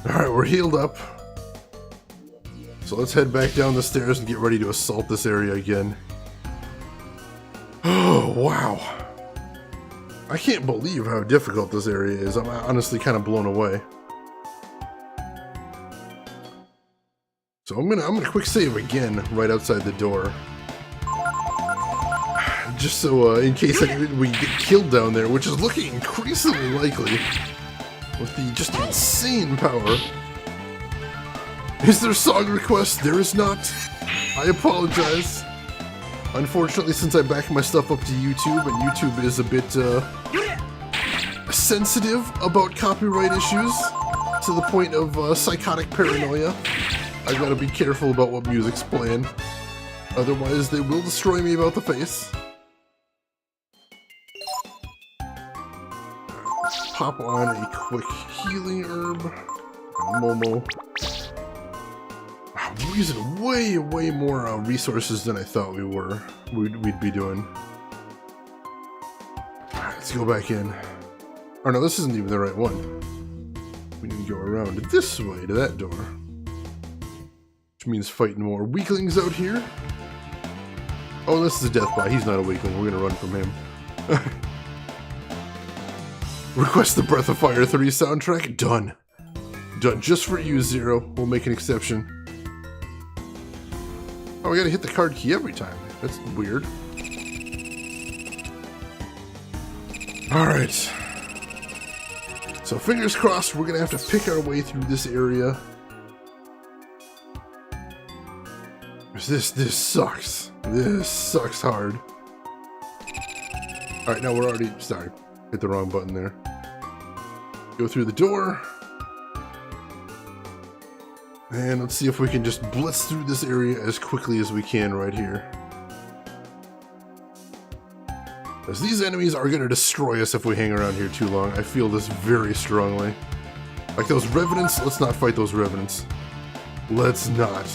Alright, we're healed up. So So let's head back down the stairs and get ready to assault this area again. Oh, wow. I can't believe how difficult this area is. I'm honestly kind of blown away. So I'm gonna quick save again right outside the door. Just so in case we get killed down there, which is looking increasingly likely with the just insane power. Is there a song request? There is not. I apologize. Unfortunately, since I back my stuff up to YouTube, and YouTube is a bit sensitive about copyright issues to the point of psychotic paranoia, I gotta be careful about what music's playing. Otherwise, they will destroy me about the face. Pop on a quick healing herb. Momo. Wow, we're using way more resources than I thought we'd be doing. Alright, let's go back in. Oh no, this isn't even the right one. We need to go around this way to that door. Which means fighting more weaklings out here. Oh, this is a Deathbot. He's not a weakling. We're gonna run from him. Request the Breath of Fire 3 soundtrack. Done. Done just for you, Zero. We'll make an exception. Oh, we gotta hit the card key every time. That's weird. Alright. So fingers crossed, we're gonna have to pick our way through this area. This sucks. This sucks hard. Alright, now we're already... Sorry. Hit the wrong button there. Go through the door. And let's see if we can just blitz through this area as quickly as we can right here. As these enemies are going to destroy us if we hang around here too long. I feel this very strongly. Like those revenants, let's not fight those revenants. Let's not.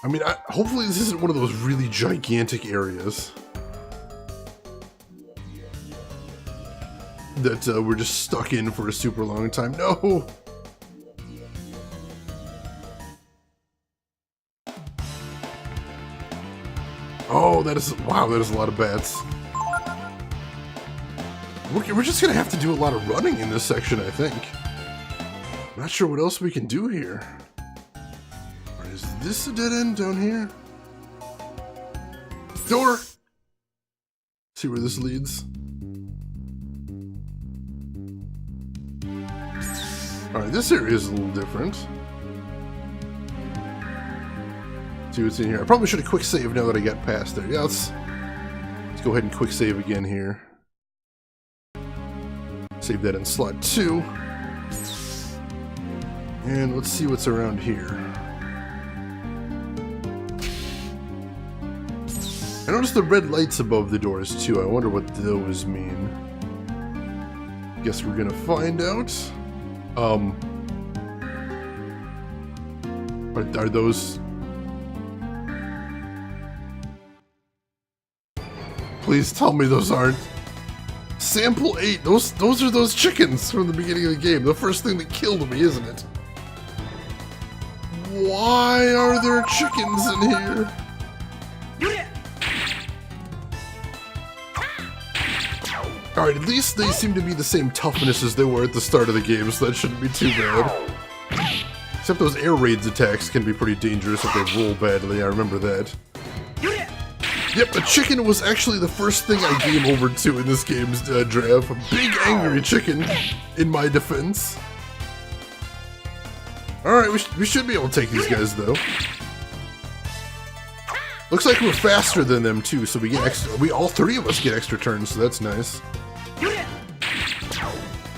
I mean, hopefully this isn't one of those really gigantic areas that we're just stuck in for a super long time. No! Oh, that is... Wow, that is a lot of bats. We're just gonna have to do a lot of running in this section, I think. I'm not sure what else we can do here. Is this a dead end down here? Door! See where this leads. Alright, this area is a little different. See what's in here. I probably should have quick saved now that I got past there. Yeah, let's go ahead and quick save again here. Save that in slot 2. And let's see what's around here. I noticed the red lights above the doors too. I wonder what those mean. Guess we're gonna find out. Are those... Please tell me those aren't... Sample 8! Those are those chickens from the beginning of the game. The first thing that killed me, isn't it? Why are there chickens in here? Alright, at least they seem to be the same toughness as they were at the start of the game, so that shouldn't be too bad. Except those air raids attacks can be pretty dangerous if they roll badly, I remember that. Yep, a chicken was actually the first thing I game over to in this game's draft. A big angry chicken, in my defense. Alright, we should be able to take these guys, though. Looks like we're faster than them, too, so we get extra... all three of us get extra turns, so that's nice.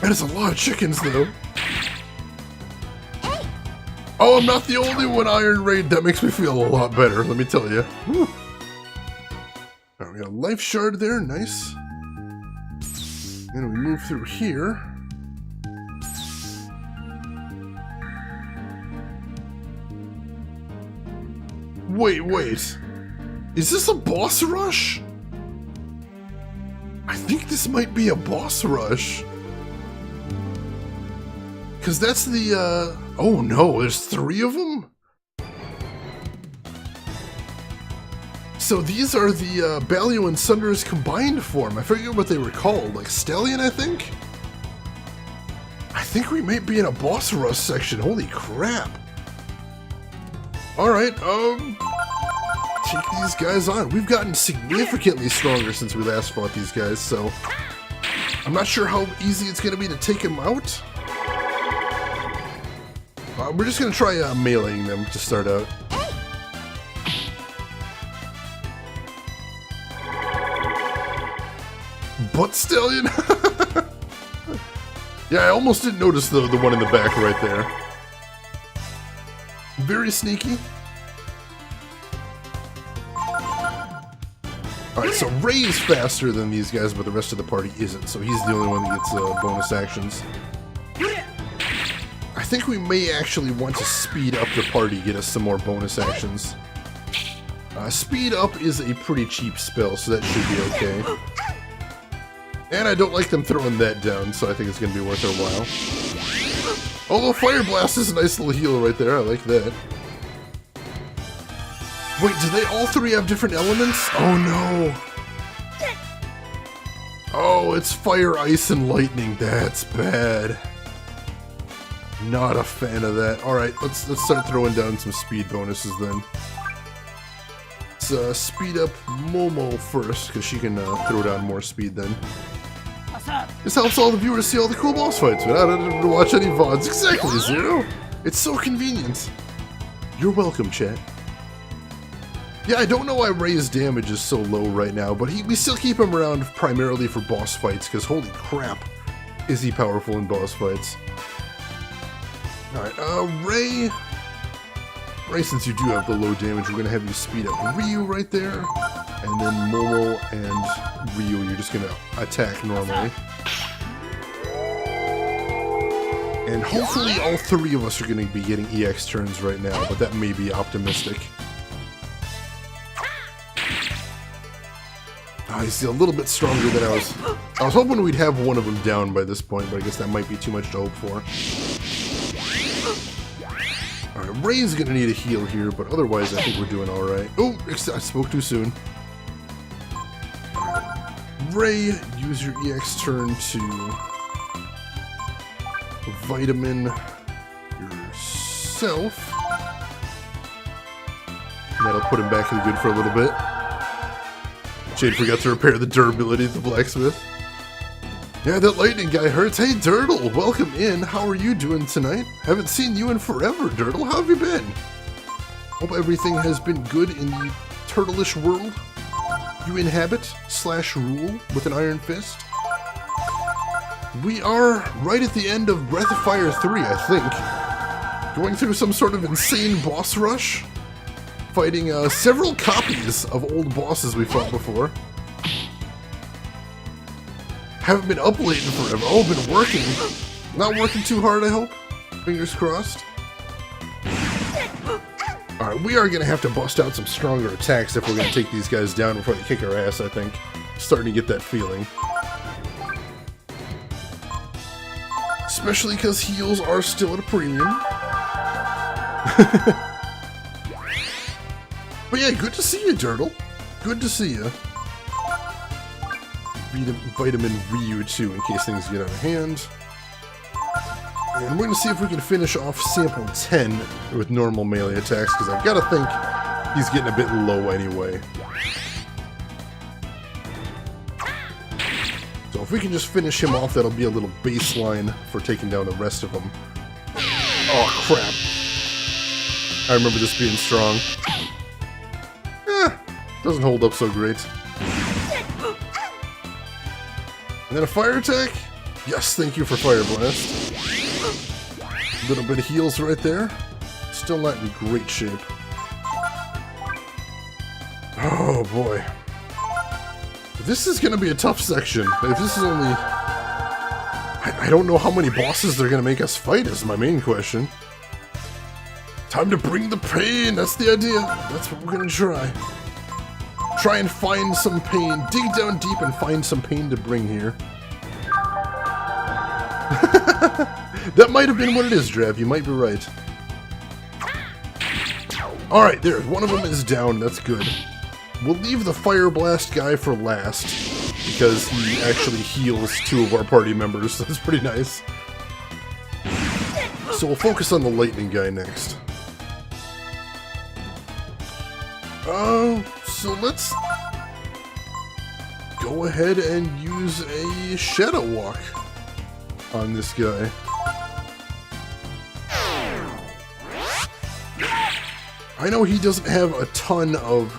That is a lot of chickens, though. Oh, I'm not the only one, Iron Raid. That makes me feel a lot better, let me tell you. Whew. Alright, we got a life shard there, nice. And we move through here. Wait. Is this a boss rush? I think this might be a boss rush. Because that's the, oh no, there's 3 of them? So these are the Balio and Sunder's combined form. I forget what they were called, like Stallion, I think? I think we might be in a boss rush section, holy crap. Alright, take these guys on. We've gotten significantly stronger since we last fought these guys, so I'm not sure how easy it's going to be to take them out. We're just going to try meleeing them to start out. Butt Stallion? Yeah, I almost didn't notice the one in the back right there. Very sneaky. Alright, so Ray is faster than these guys, but the rest of the party isn't, so he's the only one that gets bonus actions. I think we may actually want to speed up the party, get us some more bonus actions. Speed up is a pretty cheap spell, so that should be okay. And I don't like them throwing that down, so I think it's going to be worth their while. Although Fire Blast is a nice little heal right there, I like that. Wait, do they all 3 have different elements? Oh no! Oh, it's Fire, Ice, and Lightning. That's bad. Not a fan of that. Alright, let's start throwing down some speed bonuses then. Let's speed up Momo first, because she can throw down more speed then. This helps all the viewers see all the cool boss fights without having to watch any VODs. Exactly, Zero! It's so convenient. You're welcome, chat. Yeah, I don't know why Ray's damage is so low right now, but we still keep him around primarily for boss fights, because holy crap, is he powerful in boss fights. Alright, Ray, since you do have the low damage, we're going to have you speed up Ryu right there. And then Momo and Ryu, you're just going to attack normally. And hopefully all 3 of us are going to be getting EX turns right now, but that may be optimistic. He's a little bit stronger than I was hoping we'd have one of them down by this point, but I guess that might be too much to hope for. Alright, Ray's gonna need a heal here, but otherwise I think we're doing alright. Oh, I spoke too soon. Ray, use your EX turn to vitamin yourself. That'll put him back in the good for a little bit. Jade forgot to repair the durability of the blacksmith. Yeah, that lightning guy hurts. Hey, Durdle, welcome in. How are you doing tonight? Haven't seen you in forever, Durdle. How have you been? Hope everything has been good in the turtleish world you inhabit/rule with an iron fist. We are right at the end of Breath of Fire 3, I think. Going through some sort of insane boss rush. Fighting several copies of old bosses we fought before. Haven't been uploading forever. Oh, been working. Not working too hard, I hope. Fingers crossed. Alright, we are going to have to bust out some stronger attacks if we're going to take these guys down before they kick our ass, I think. Starting to get that feeling. Especially because heals are still at a premium. But yeah, good to see you, Durdle. Good to see you. Vitamin Ryu, too, in case things get out of hand. And we're going to see if we can finish off Sample 10 with normal melee attacks, because I've got to think he's getting a bit low anyway. So if we can just finish him off, that'll be a little baseline for taking down the rest of them. Oh, crap. I remember this being strong. Doesn't hold up so great. And then a fire attack? Yes, thank you for Fire Blast. A little bit of heals right there. Still not in great shape. Oh boy. This is gonna be a tough section. If this is only... I don't know how many bosses they're gonna make us fight is my main question. Time to bring the pain, that's the idea. That's what we're gonna try. Try and find some pain. Dig down deep and find some pain to bring here. That might have been what it is, Drav. You might be right. Alright, there. One of them is down. That's good. We'll leave the Fire Blast guy for last, because he actually heals 2 of our party members. That's pretty nice. So we'll focus on the Lightning guy next. So let's go ahead and use a Shadow Walk on this guy. I know he doesn't have a ton of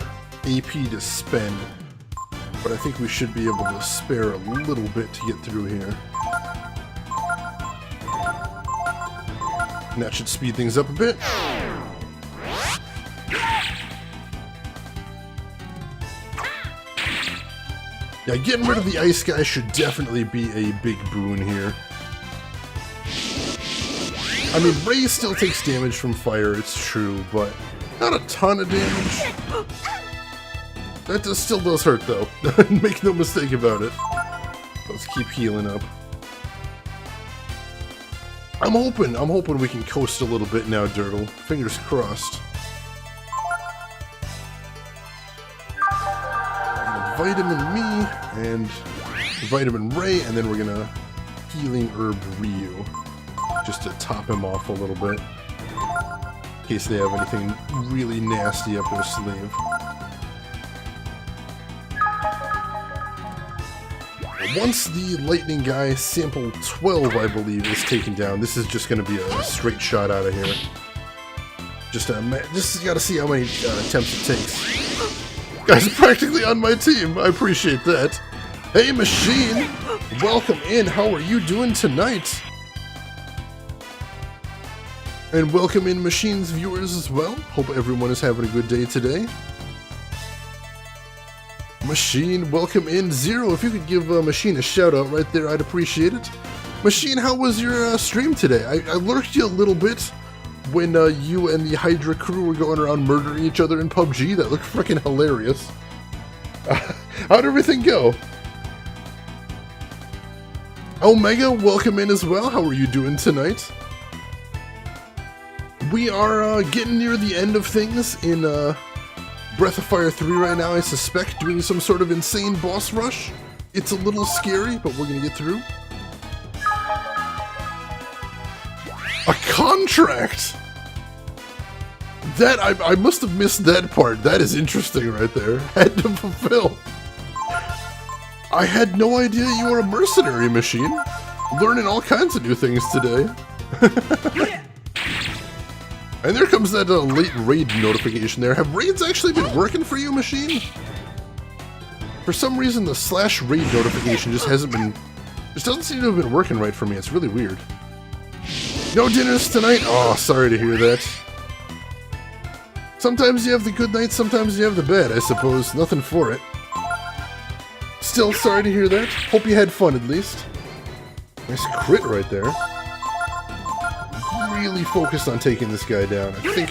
AP to spend, but I think we should be able to spare a little bit to get through here. And that should speed things up a bit. Yeah, getting rid of the ice guy should definitely be a big boon here. I mean, Ray still takes damage from fire, it's true, but not a ton of damage. That still does hurt, though. Make no mistake about it. Let's keep healing up. I'm hoping we can coast a little bit now, Dirtle. Fingers crossed. Vitamin Me and Vitamin Ray, and then we're gonna Healing Herb Ryu, just to top him off a little bit, in case they have anything really nasty up their sleeve. Once the Lightning guy, sample 12, I believe, is taken down, this is just going to be a straight shot out of here. Just gotta see how many attempts it takes. Guys are practically on my team. I appreciate that. Hey, Machine! Welcome in. How are you doing tonight? And welcome in Machine's viewers as well. Hope everyone is having a good day today. Machine, welcome in. Zero, if you could give Machine a shout out right there, I'd appreciate it. Machine, how was your stream today? I lurked you a little bit when you and the Hydra crew were going around murdering each other in PUBG. That looked freaking hilarious. How'd everything go? Omega, welcome in as well. How are you doing tonight? We are getting near the end of things in Breath of Fire 3 right now, I suspect, doing some sort of insane boss rush. It's a little scary, but we're gonna get through. A contract! That, I must have missed that part. That is interesting right there. Had to fulfill. I had no idea you were a mercenary, Machine. Learning all kinds of new things today. And there comes that late raid notification there. Have raids actually been working for you, Machine? For some reason, the /raid notification just doesn't seem to have been working right for me. It's really weird. No dinners tonight? Oh, sorry to hear that. Sometimes you have the good nights, sometimes you have the bad, I suppose. Nothing for it. Still sorry to hear that. Hope you had fun, at least. Nice crit right there. Really focused on taking this guy down. I think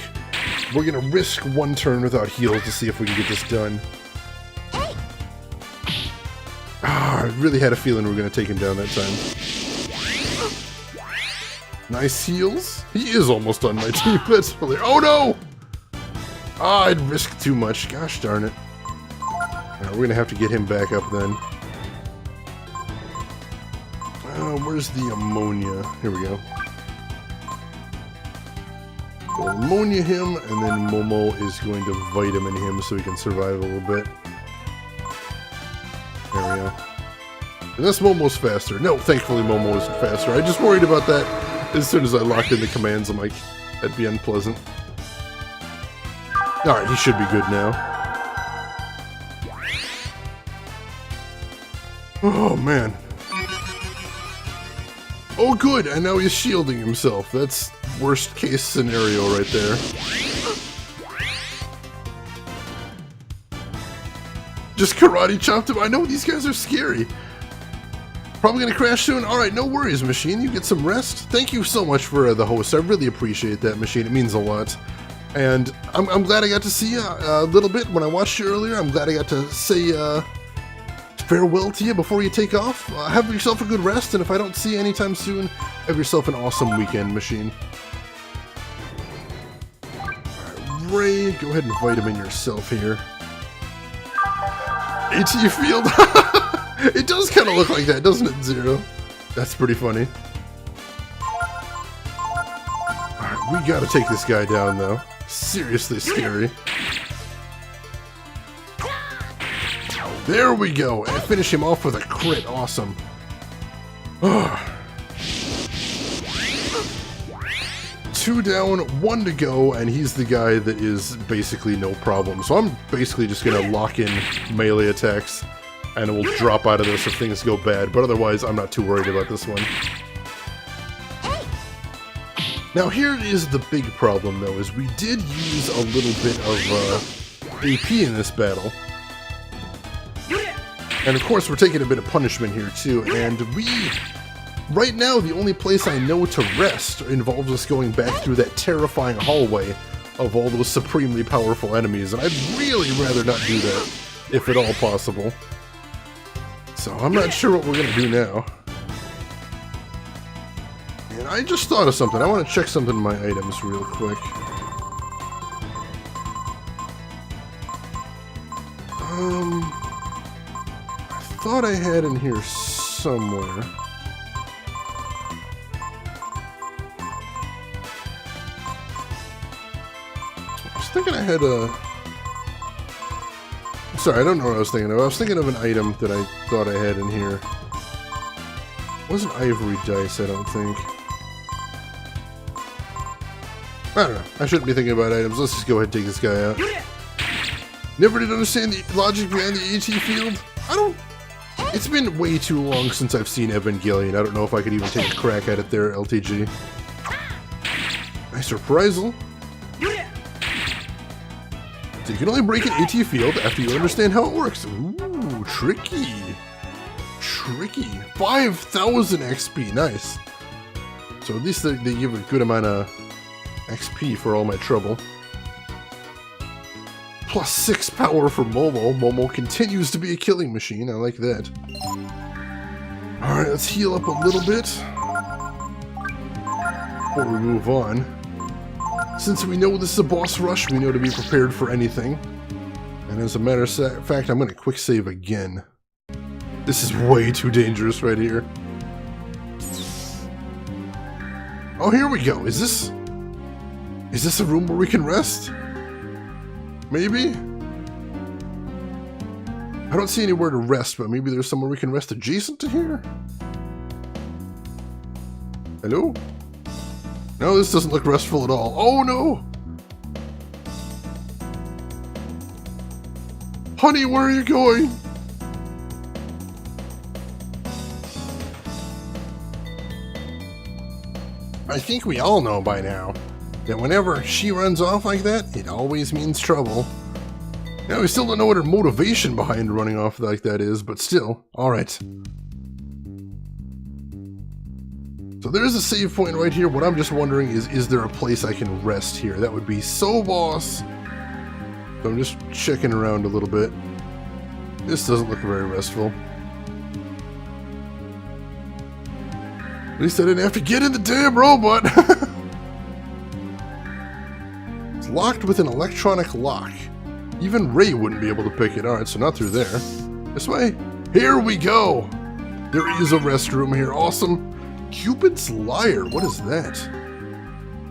we're gonna risk one turn without heals to see if we can get this done. I really had a feeling we were gonna take him down that time. Nice heals. He is almost on my team. That's really... Oh no! Ah, I'd risk too much. Gosh darn it. Right, we're gonna have to get him back up then. Where's the ammonia? Here we go. We'll ammonia him, and then Momo is going to vitamin him so he can survive a little bit. There we go. Unless Momo's faster. No, thankfully Momo isn't faster. I just worried about that as soon as I locked in the commands. I'm like, that'd be unpleasant. Alright, he should be good now. Oh, man. Oh, good, and now he's shielding himself. That's worst case scenario right there. Just karate chopped him. I know these guys are scary. Probably gonna crash soon. Alright, no worries, Machine. You get some rest. Thank you so much for the host. I really appreciate that, Machine. It means a lot. And I'm glad I got to see you a little bit when I watched you earlier. I'm glad I got to say farewell to you before you take off. Have yourself a good rest, and if I don't see you anytime soon, have yourself an awesome weekend, Machine. Alright, Ray, go ahead and vitamin yourself here. AT Field! It does kind of look like that, doesn't it, Zero? That's pretty funny. Alright, we gotta take this guy down, though. Seriously scary. There we go, and finish him off with a crit. Awesome. 2 down, 1 to go, and he's the guy that is basically no problem. So I'm basically just gonna lock in melee attacks, and it will drop out of this if things go bad, but otherwise I'm not too worried about this one. Now here is the big problem though, is we did use a little bit of AP in this battle. And of course we're taking a bit of punishment here too, and right now the only place I know to rest involves us going back through that terrifying hallway of all those supremely powerful enemies, and I'd really rather not do that, if at all possible. So I'm not sure what we're gonna do now. And I just thought of something. I want to check something in my items real quick. I thought I had in here somewhere. I was thinking I had a... Sorry, I don't know what I was thinking of. I was thinking of an item that I thought I had in here. It wasn't ivory dice, I don't think. I don't know. I shouldn't be thinking about items. Let's just go ahead and take this guy out. Never did understand the logic behind the AT Field. It's been way too long since I've seen Evangelion. I don't know if I could even take a crack at it there, LTG. Nice reprisal. So you can only break an AT Field after you understand how it works. Ooh, tricky. Tricky. 5,000 XP. Nice. So at least they give a good amount of XP for all my trouble. Plus 6 power for Momo. Momo continues to be a killing machine. I like that. Alright, let's heal up a little bit before we move on. Since we know this is a boss rush, we know to be prepared for anything. And as a matter of fact, I'm going to quick save again. This is way too dangerous right here. Oh, here we go. Is this a room where we can rest? Maybe? I don't see anywhere to rest, but maybe there's somewhere we can rest adjacent to here? Hello? No, this doesn't look restful at all. Oh no! Honey, where are you going? I think we all know by now that whenever she runs off like that, it always means trouble. Now, we still don't know what her motivation behind running off like that is, but still. Alright. So there's a save point right here. What I'm just wondering is there a place I can rest here? That would be so boss. So I'm just checking around a little bit. This doesn't look very restful. At least I didn't have to get in the damn robot! It's locked with an electronic lock. Even Ray wouldn't be able to pick it. Alright, so not through there. This way. Here we go! There is a restroom here. Awesome. Cupid's Lyre. What is that?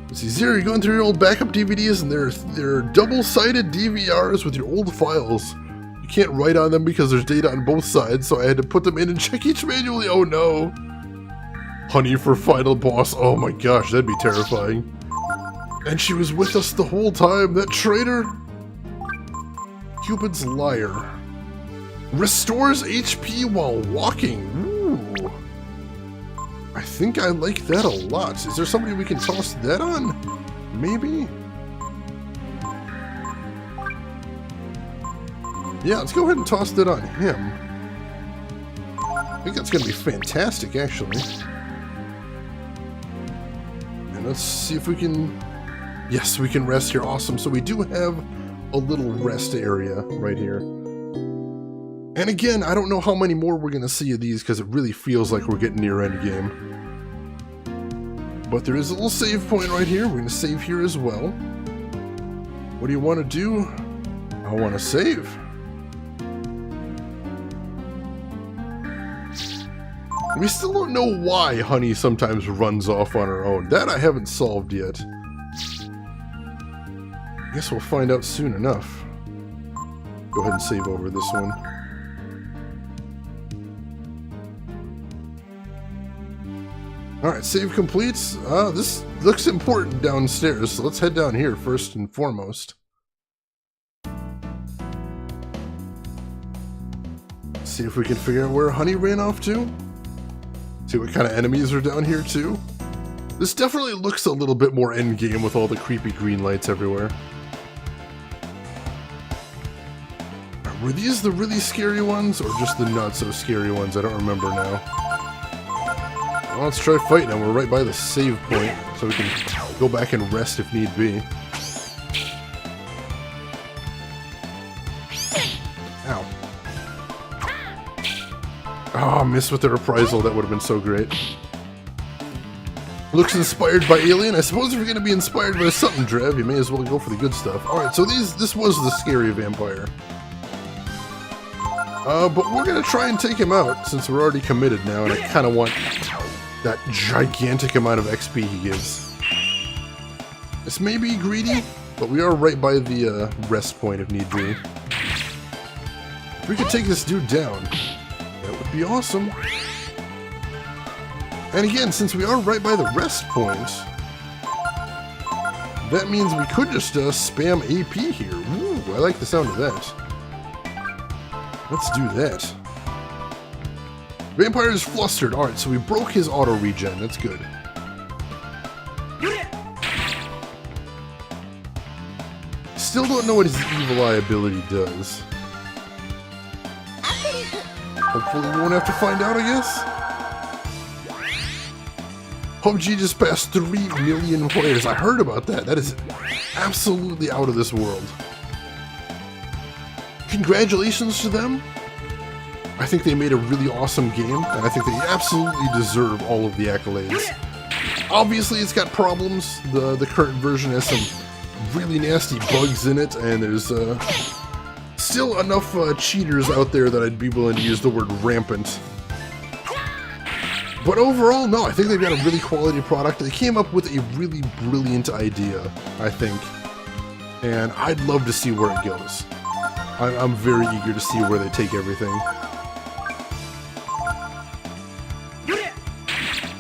Let's see, Zero, you're going through your old backup DVDs, and they're double-sided DVRs with your old files. You can't write on them because there's data on both sides, so I had to put them in and check each manually. Oh no! Honey for final boss. Oh my gosh, that'd be terrifying. And she was with us the whole time, that traitor. Cupid's Lyre. Restores HP while walking. Ooh. I think I like that a lot. Is there somebody we can toss that on? Maybe? Yeah, let's go ahead and toss that on him. I think that's going to be fantastic, actually. And let's see if we can... Yes, we can rest here. Awesome. So we do have a little rest area right here. And again, I don't know how many more we're going to see of these because it really feels like we're getting near endgame. But there is a little save point right here. We're going to save here as well. What do you want to do? I want to save. We still don't know why Honey sometimes runs off on her own. That I haven't solved yet. Guess we'll find out soon enough. Go ahead and save over this one. Alright, save completes. This looks important downstairs, so let's head down here first and foremost. See if we can figure out where Honey ran off to. See what kind of enemies are down here too. This definitely looks a little bit more endgame with all the creepy green lights everywhere. Were these the really scary ones or just the not so scary ones? I don't remember now. Well, let's try fighting them. We're right by the save point, so we can go back and rest if need be. Ow. Oh, missed with the reprisal. That would have been so great. Looks inspired by Alien. I suppose if you're going to be inspired by something, Drev, you may as well go for the good stuff. Alright, so this was the scary vampire. But we're going to try and take him out, since we're already committed now, and I kind of want that gigantic amount of XP he gives. This may be greedy, but we are right by the rest point if need be. If we could take this dude down, that would be awesome. And again, since we are right by the rest point, that means we could just spam AP here. Ooh, I like the sound of that. Let's do that. Vampire is flustered. Alright, so we broke his auto regen. That's good. Still don't know what his evil eye ability does. Hopefully we won't have to find out, I guess. PUBG just passed 3 million players. I heard about that. That is absolutely out of this world. Congratulations to them. I think they made a really awesome game, and I think they absolutely deserve all of the accolades. Obviously, it's got problems. The current version has some really nasty bugs in it, and there's still enough cheaters out there that I'd be willing to use the word rampant. But overall, no, I think they've got a really quality product. They came up with a really brilliant idea, I think, and I'd love to see where it goes. I'm very eager to see where they take everything.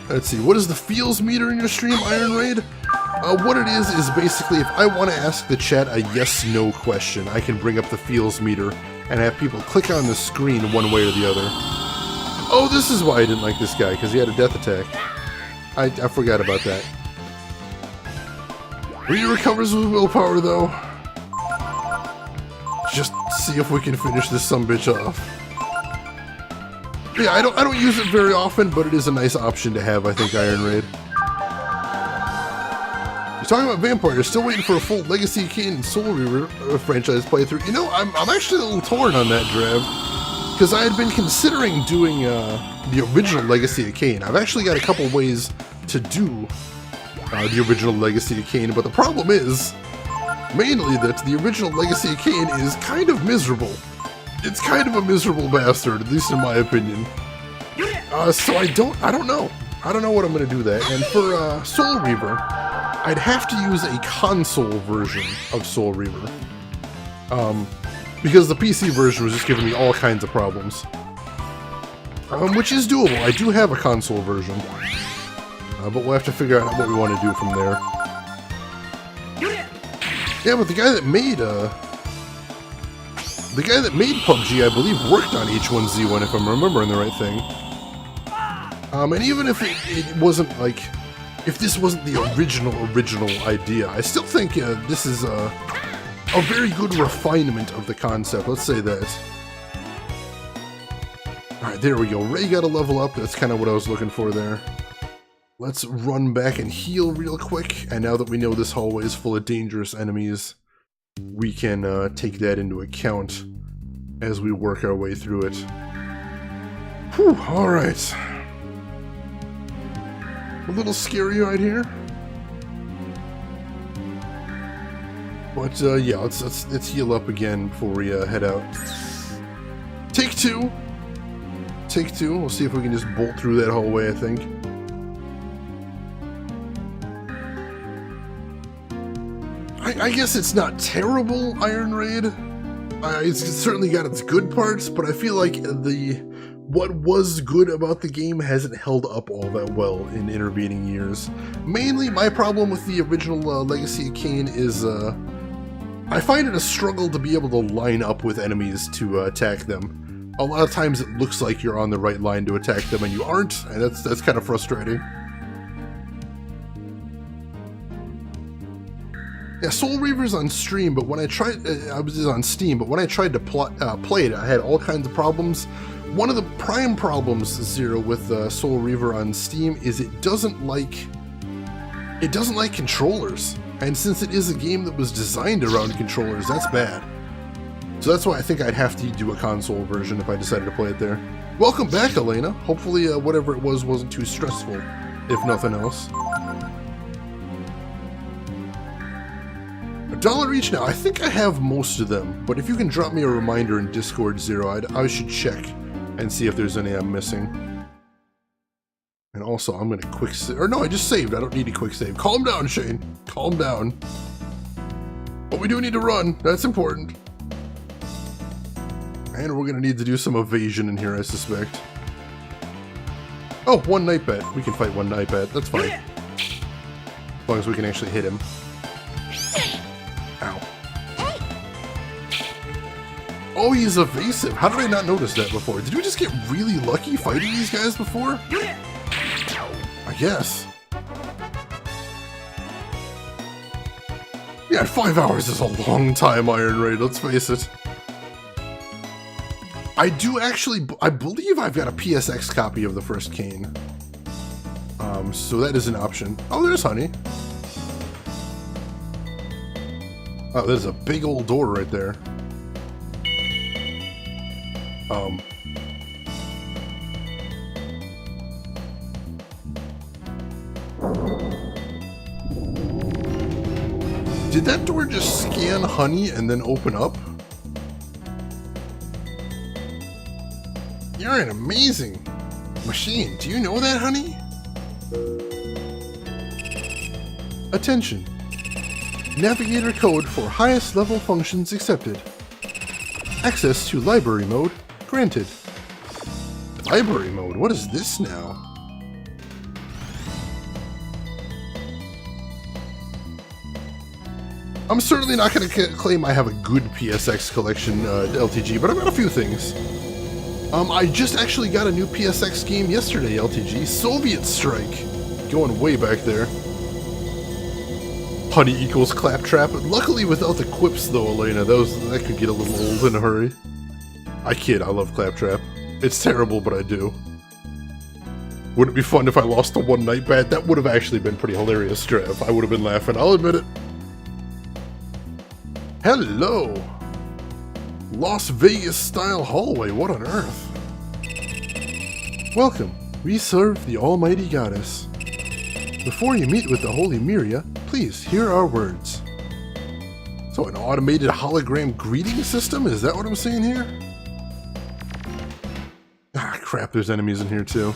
Let's see, what is the feels meter in your stream, Iron Raid? What it is basically if I want to ask the chat a yes-no question, I can bring up the feels meter and have people click on the screen one way or the other. Oh, this is why I didn't like this guy, because he had a death attack. I forgot about that. He recovers with willpower, though. Just see if we can finish this sumbitch off. Yeah, I don't use it very often, but it is a nice option to have, I think, Iron Raid. You're talking about Vampire, you're still waiting for a full Legacy of Kain and Soul Reaver franchise playthrough. You know, I'm actually a little torn on that, Drav. Because I had been considering doing the original Legacy of Kain. I've actually got a couple ways to do the original Legacy of Kain, but the problem is, mainly that the original Legacy of Kain is kind of miserable. It's kind of a miserable bastard, at least in my opinion. So I don't know. I don't know what I'm going to do that. And for Soul Reaver, I'd have to use a console version of Soul Reaver. Because the PC version was just giving me all kinds of problems. Which is doable. I do have a console version. But we'll have to figure out what we want to do from there. Yeah, but the guy that made PUBG, I believe, worked on H1Z1, if I'm remembering the right thing. And even if it wasn't like, if this wasn't the original idea, I still think this is a very good refinement of the concept. Let's say that. All right, there we go. Ray got a level up. That's kind of what I was looking for there. Let's run back and heal real quick. And now that we know this hallway is full of dangerous enemies, we can take that into account. as we work our way through it. Whew, alright. A little scary right here. But yeah, let's heal up again before we head out. Take two. Take two. We'll see if we can just bolt through that hallway, I think. I guess it's not terrible, Iron Raid. It's certainly got its good parts, but I feel like what was good about the game hasn't held up all that well in intervening years. Mainly, my problem with the original Legacy of Kain is I find it a struggle to be able to line up with enemies to attack them. A lot of times it looks like you're on the right line to attack them and you aren't, and that's kind of frustrating. Yeah, Soul Reaver's on stream, but when I tried, I was on Steam, but when I tried to play it, I had all kinds of problems. One of the prime problems, Zero, with Soul Reaver on Steam is it doesn't like controllers. And since it is a game that was designed around controllers, that's bad. So that's why I think I'd have to do a console version if I decided to play it there. Welcome back, Elena. Hopefully whatever it was wasn't too stressful, if nothing else. $1 each now. I think I have most of them, but if you can drop me a reminder in Discord, Zero, I should check and see if there's any I'm missing. And also, I'm gonna quick save. Or no, I just saved. I don't need a quick save. Calm down, Shane. Calm down. But we do need to run. That's important. And we're gonna need to do some evasion in here, I suspect. Oh, one night bat. We can fight one night bat. That's fine. As long as we can actually hit him. Ow. Oh, he's evasive. How did I not notice that before? Did we just get really lucky fighting these guys before? I guess. Yeah, 5 hours is a long time, Iron Raid, let's face it. I believe I've got a PSX copy of the first Kain. So that is an option. Oh, there's Honey. Oh, there's a big old door right there. Did that door just scan Honey and then open up? You're an amazing machine. Do you know that, Honey? Attention. Navigator code for highest level functions accepted. Access to library mode granted. Library mode? What is this now? I'm certainly not going to claim I have a good PSX collection, LTG, but I've got a few things. I just actually got a new PSX game yesterday, LTG. Soviet Strike. Going way back there. Honey equals Claptrap. Luckily without the quips though, Elena. That could get a little old in a hurry. I kid, I love Claptrap. It's terrible, but I do. Wouldn't it be fun if I lost to one night bat? That would have actually been pretty hilarious, Strav. I would have been laughing, I'll admit it. Hello! Las Vegas style hallway, what on earth? Welcome. We serve the almighty goddess. Before you meet with the Holy Miria, please hear our words. So an automated hologram greeting system? Is that what I'm seeing here? Ah, crap, there's enemies in here too.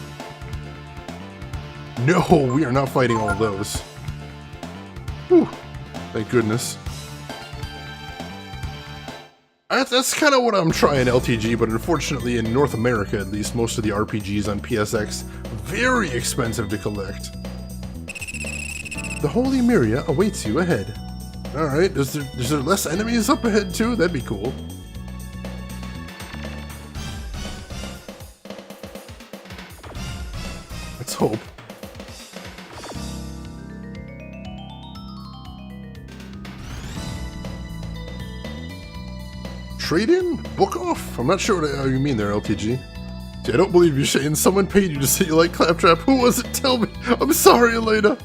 No, we are not fighting all of those. Whew, thank goodness. That's kind of what I'm trying, LTG, but unfortunately in North America, at least, most of the RPGs on PSX, very expensive to collect. The Holy Miria awaits you ahead. Alright, is there less enemies up ahead too? That'd be cool. Let's hope. Trade-in? Book off? I'm not sure what you mean there, LTG. See, I don't believe you, Shane. Someone paid you to say you like Claptrap. Who was it? Tell me. I'm sorry, Elena.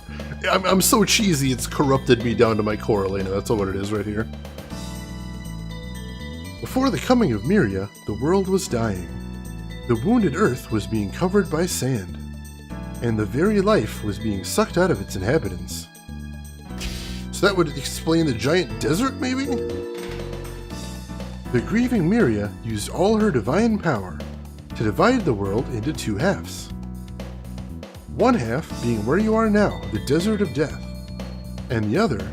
I'm so cheesy, it's corrupted me down to my core, Elena. That's all what it is right here. Before the coming of Miria, the world was dying. The wounded earth was being covered by sand, and the very life was being sucked out of its inhabitants. So that would explain the giant desert, maybe? The grieving Miria used all her divine power to divide the world into two halves. One half being where you are now, the desert of death, and the other,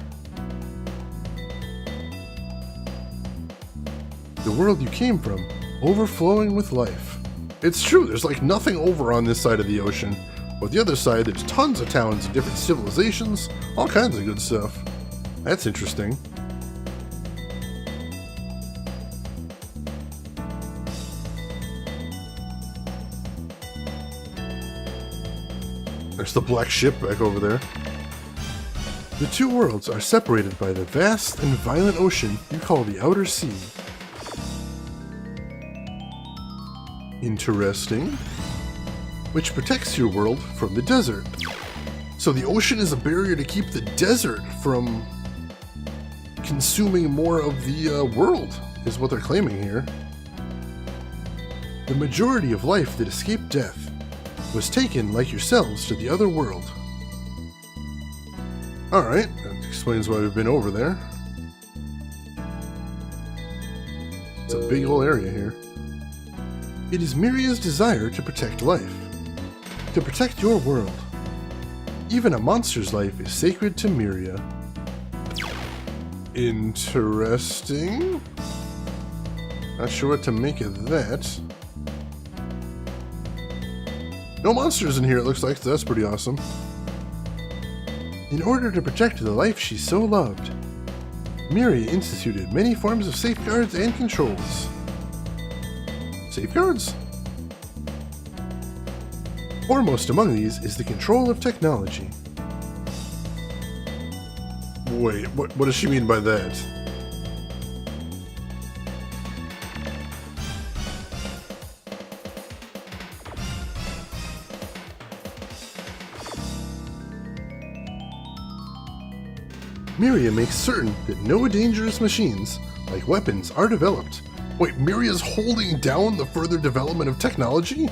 the world you came from, overflowing with life. It's true, there's like nothing over on this side of the ocean, but the other side, there's tons of towns and different civilizations, all kinds of good stuff. That's interesting. There's the black ship back over there. The two worlds are separated by the vast and violent ocean you call the Outer Sea. Interesting. Which protects your world from the desert. So the ocean is a barrier to keep the desert from consuming more of the world, is what they're claiming here. The majority of life that escaped death was taken, like yourselves, to the other world. Alright, that explains why we've been over there. It's a big old area here. It is Miria's desire to protect life. To protect your world. Even a monster's life is sacred to Miria. Interesting. Not sure what to make of that. No monsters in here, it looks like, so that's pretty awesome. In order to protect the life she so loved, Miria instituted many forms of safeguards and controls. Safeguards? Foremost among these is the control of technology. Wait, what does she mean by that? Miria makes certain that no dangerous machines, like weapons, are developed. Wait, Miria's holding down the further development of technology?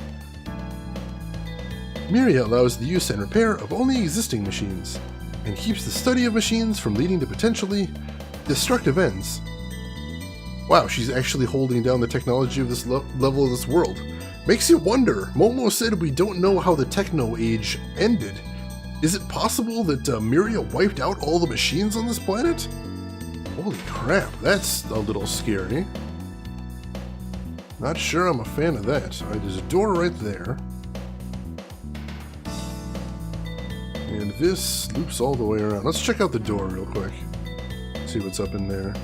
Miria allows the use and repair of only existing machines, and keeps the study of machines from leading to potentially destructive ends. Wow, she's actually holding down the technology of this level of this world. Makes you wonder. Momo said we don't know how the techno age ended. Is it possible that Miria wiped out all the machines on this planet? Holy crap, that's a little scary. Not sure I'm a fan of that. Alright, there's a door right there. And this loops all the way around. Let's check out the door real quick. See what's up in there.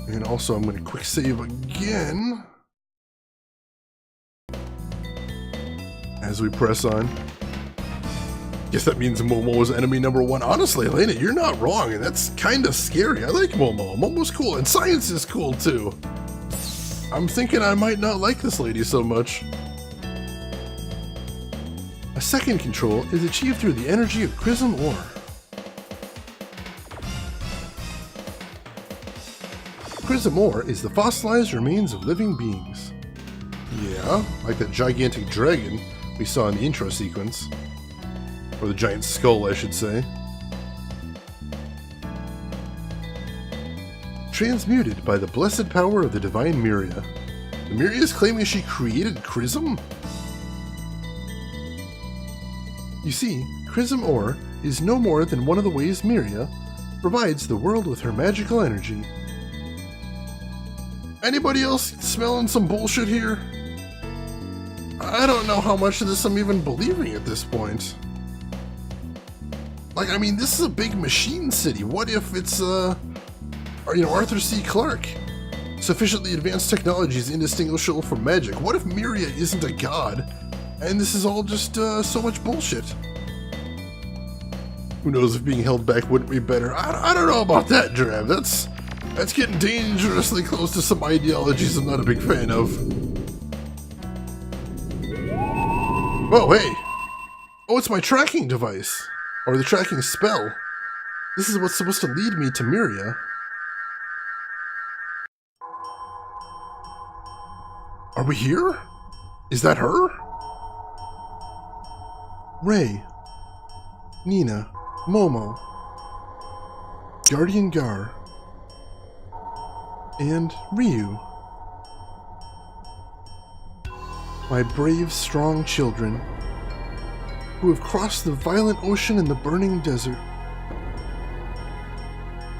And also I'm going to quick save again. As we press on. Guess that means Momo is enemy number one. Honestly, Elena, you're not wrong, and that's kind of scary. I like Momo. Momo's cool, and science is cool too. I'm thinking I might not like this lady so much. A second control is achieved through the energy of Chrism ore. Chrism ore is the fossilized remains of living beings. Yeah, like that gigantic dragon we saw in the intro sequence. Or the giant skull, I should say. Transmuted by the blessed power of the divine Miria. Miria is claiming she created Chrism? You see, Chrism ore is no more than one of the ways Miria provides the world with her magical energy. Anybody else smelling some bullshit here? I don't know how much of this I'm even believing at this point. Like, I mean, this is a big machine city. What if it's, Arthur C. Clarke? Sufficiently advanced technology is indistinguishable from magic. What if Miria isn't a god, and this is all just, so much bullshit? Who knows if being held back wouldn't be better? I don't know about that, Drab. That's getting dangerously close to some ideologies I'm not a big fan of. Oh, hey! Oh, it's my tracking device. Or the tracking spell. This is what's supposed to lead me to Miria. we here? Is that her? Ray, Nina, Momo, Guardian Gar, and Ryu. My brave, strong children, who have crossed the violent ocean and the burning desert.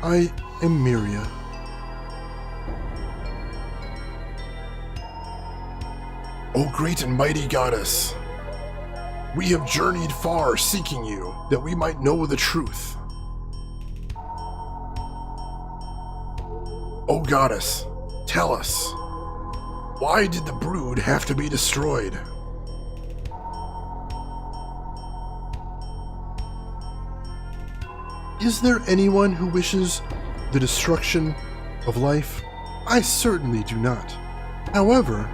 I am Miria. O great and mighty goddess, we have journeyed far seeking you, that we might know the truth. O goddess, tell us, why did the brood have to be destroyed? Is there anyone who wishes the destruction of life? I certainly do not. However,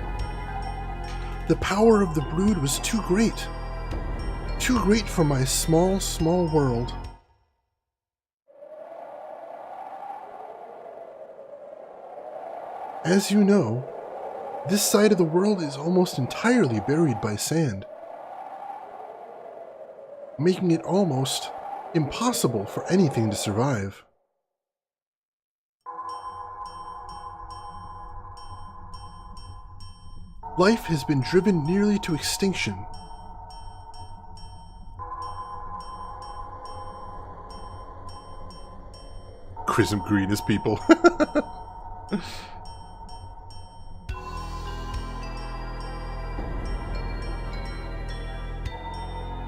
the power of the brood was too great. Too great for my small, small world. As you know, this side of the world is almost entirely buried by sand, making it almost impossible for anything to survive. Life has been driven nearly to extinction. Chrism Green is people.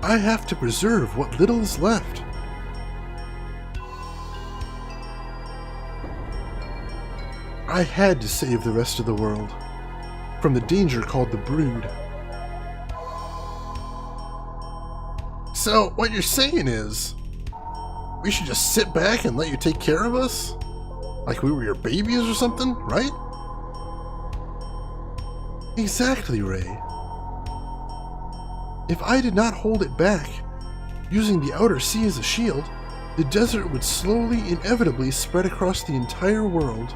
I have to preserve what little is left. I had to save the rest of the world from the danger called the brood. So, what you're saying is, we should just sit back and let you take care of us? Like we were your babies or something, right? Exactly, Ray. If I did not hold it back, using the outer sea as a shield, the desert would slowly, inevitably spread across the entire world.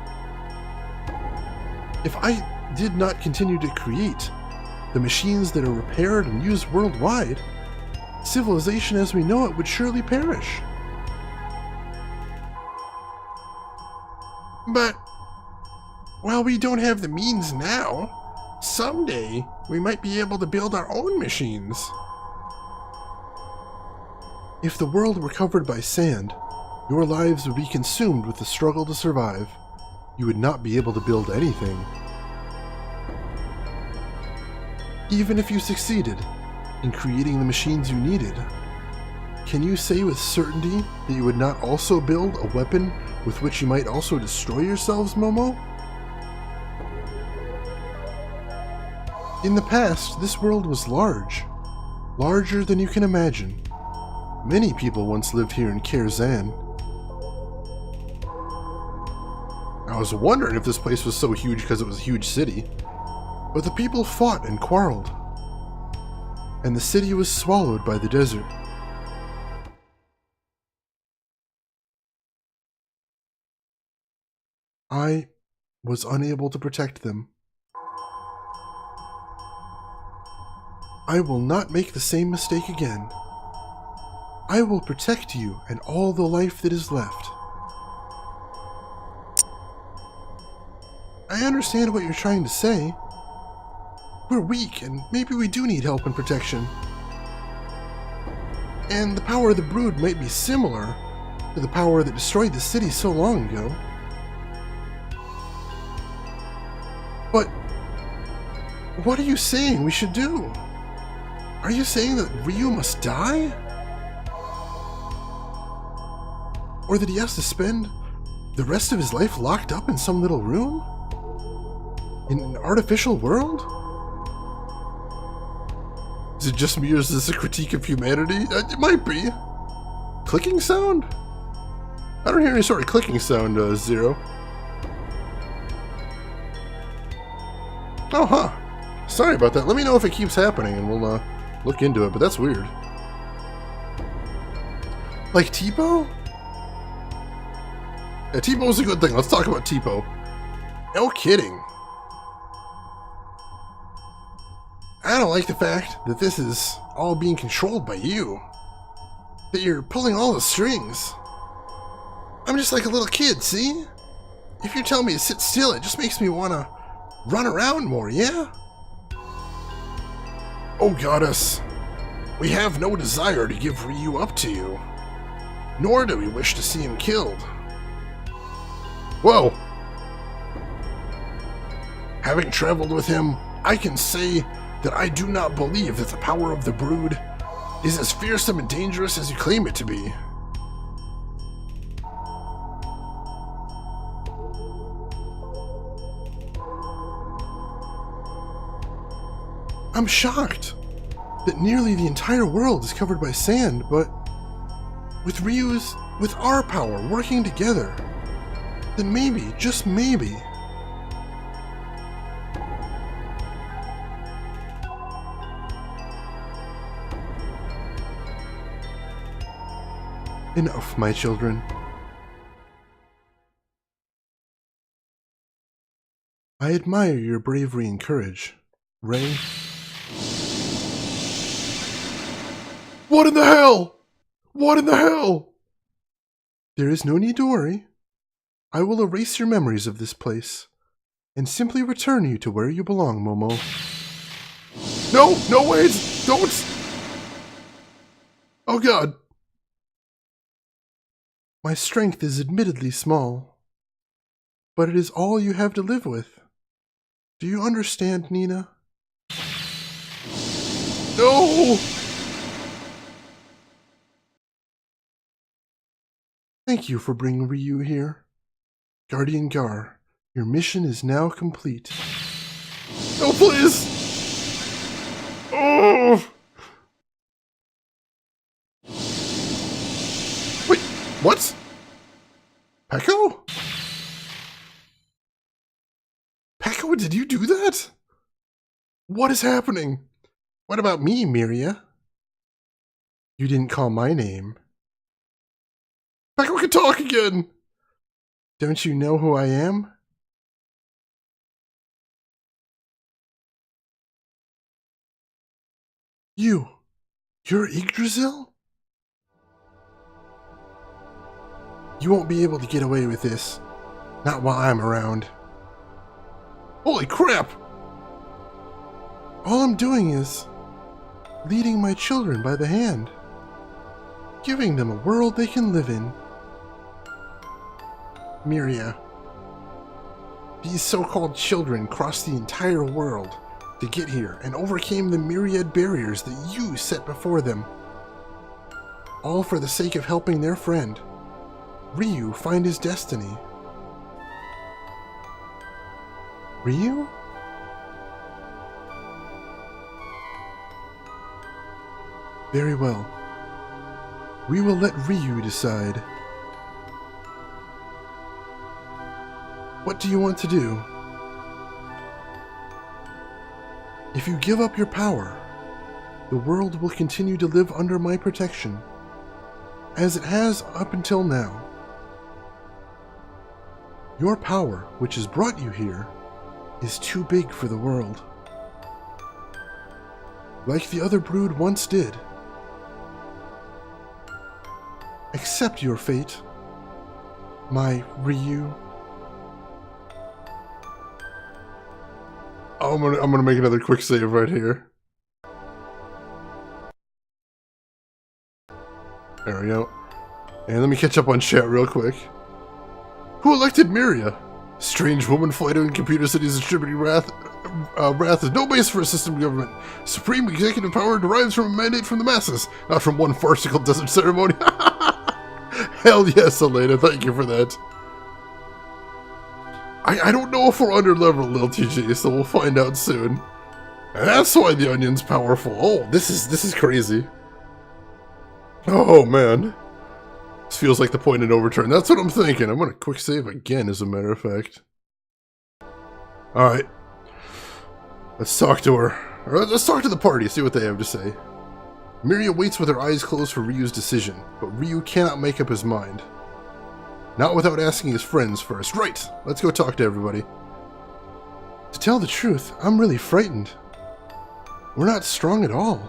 If I did not continue to create the machines that are repaired and used worldwide, civilization as we know it would surely perish. But while we don't have the means now, someday we might be able to build our own machines. If the world were covered by sand, your lives would be consumed with the struggle to survive. You would not be able to build anything. Even if you succeeded in creating the machines you needed, can you say with certainty that you would not also build a weapon with which you might also destroy yourselves, Momo? In the past, this world was large. Larger than you can imagine. Many people once lived here in Kerzan. I was wondering if this place was so huge because it was a huge city. But the people fought and quarreled, and the city was swallowed by the desert. I was unable to protect them. I will not make the same mistake again. I will protect you and all the life that is left. I understand what you're trying to say. We're weak, and maybe we do need help and protection. And the power of the brood might be similar to the power that destroyed the city so long ago. But what are you saying we should do? Are you saying that Ryu must die? Or that he has to spend the rest of his life locked up in some little room? In an artificial world? Is it just me, or is this a critique of humanity? It might be. Clicking sound? I don't hear any sort of clicking sound, Zero. Oh, huh. Sorry about that. Let me know if it keeps happening, and we'll look into it, but that's weird. Like Tipo? Yeah, Tipo is a good thing. Let's talk about Tipo. No kidding. I don't like the fact that this is all being controlled by you. That you're pulling all the strings. I'm just like a little kid, see? If you tell me to sit still, it just makes me want to run around more, yeah? Oh, goddess. We have no desire to give Ryu up to you. Nor do we wish to see him killed. Whoa! Having traveled with him, I can say that I do not believe that the power of the Brood is as fearsome and dangerous as you claim it to be. I'm shocked that nearly the entire world is covered by sand, but with our power working together, then maybe, just maybe, enough, my children. I admire your bravery and courage, Ray. What in the hell? What in the hell? There is no need to worry. I will erase your memories of this place and simply return you to where you belong, Momo. No, no, wait, don't! Oh God. My strength is admittedly small, but it is all you have to live with. Do you understand, Nina? No! Thank you for bringing Ryu here. Guardian Gar, your mission is now complete. No, please! Oh! Wait, what? Peko? Peko, did you do that? What is happening? What about me, Miria? You didn't call my name. Peko can talk again! Don't you know who I am? You're Yggdrasil? You won't be able to get away with this. Not while I'm around. Holy crap! All I'm doing is leading my children by the hand. Giving them a world they can live in. Miria. These so-called children crossed the entire world to get here and overcame the myriad barriers that you set before them. All for the sake of helping their friend, Ryu, find his destiny. Ryu? Very well. We will let Ryu decide. What do you want to do? If you give up your power, the world will continue to live under my protection, as it has up until now. Your power, which has brought you here, is too big for the world. Like the other Brood once did. Accept your fate, my Ryu. I'm gonna make another quick save right here. There we go. And let me catch up on chat real quick. Who elected Miria? Strange woman flighting in computer cities distributing wrath. Wrath is no base for a system government. Supreme executive power derives from a mandate from the masses, not from one farcical desert ceremony. Hell yes, Elena, thank you for that. I don't know if we're under level, Lil TG, so we'll find out soon. And that's why the Onion's powerful. Oh, this is crazy. Oh man. This feels like the point of no return. That's what I'm thinking. I'm gonna quick save again, as a matter of fact. Alright. Let's talk to her. Or let's talk to the party, see what they have to say. Miria waits with her eyes closed for Ryu's decision, but Ryu cannot make up his mind. Not without asking his friends first. Right, let's go talk to everybody. To tell the truth, I'm really frightened. We're not strong at all.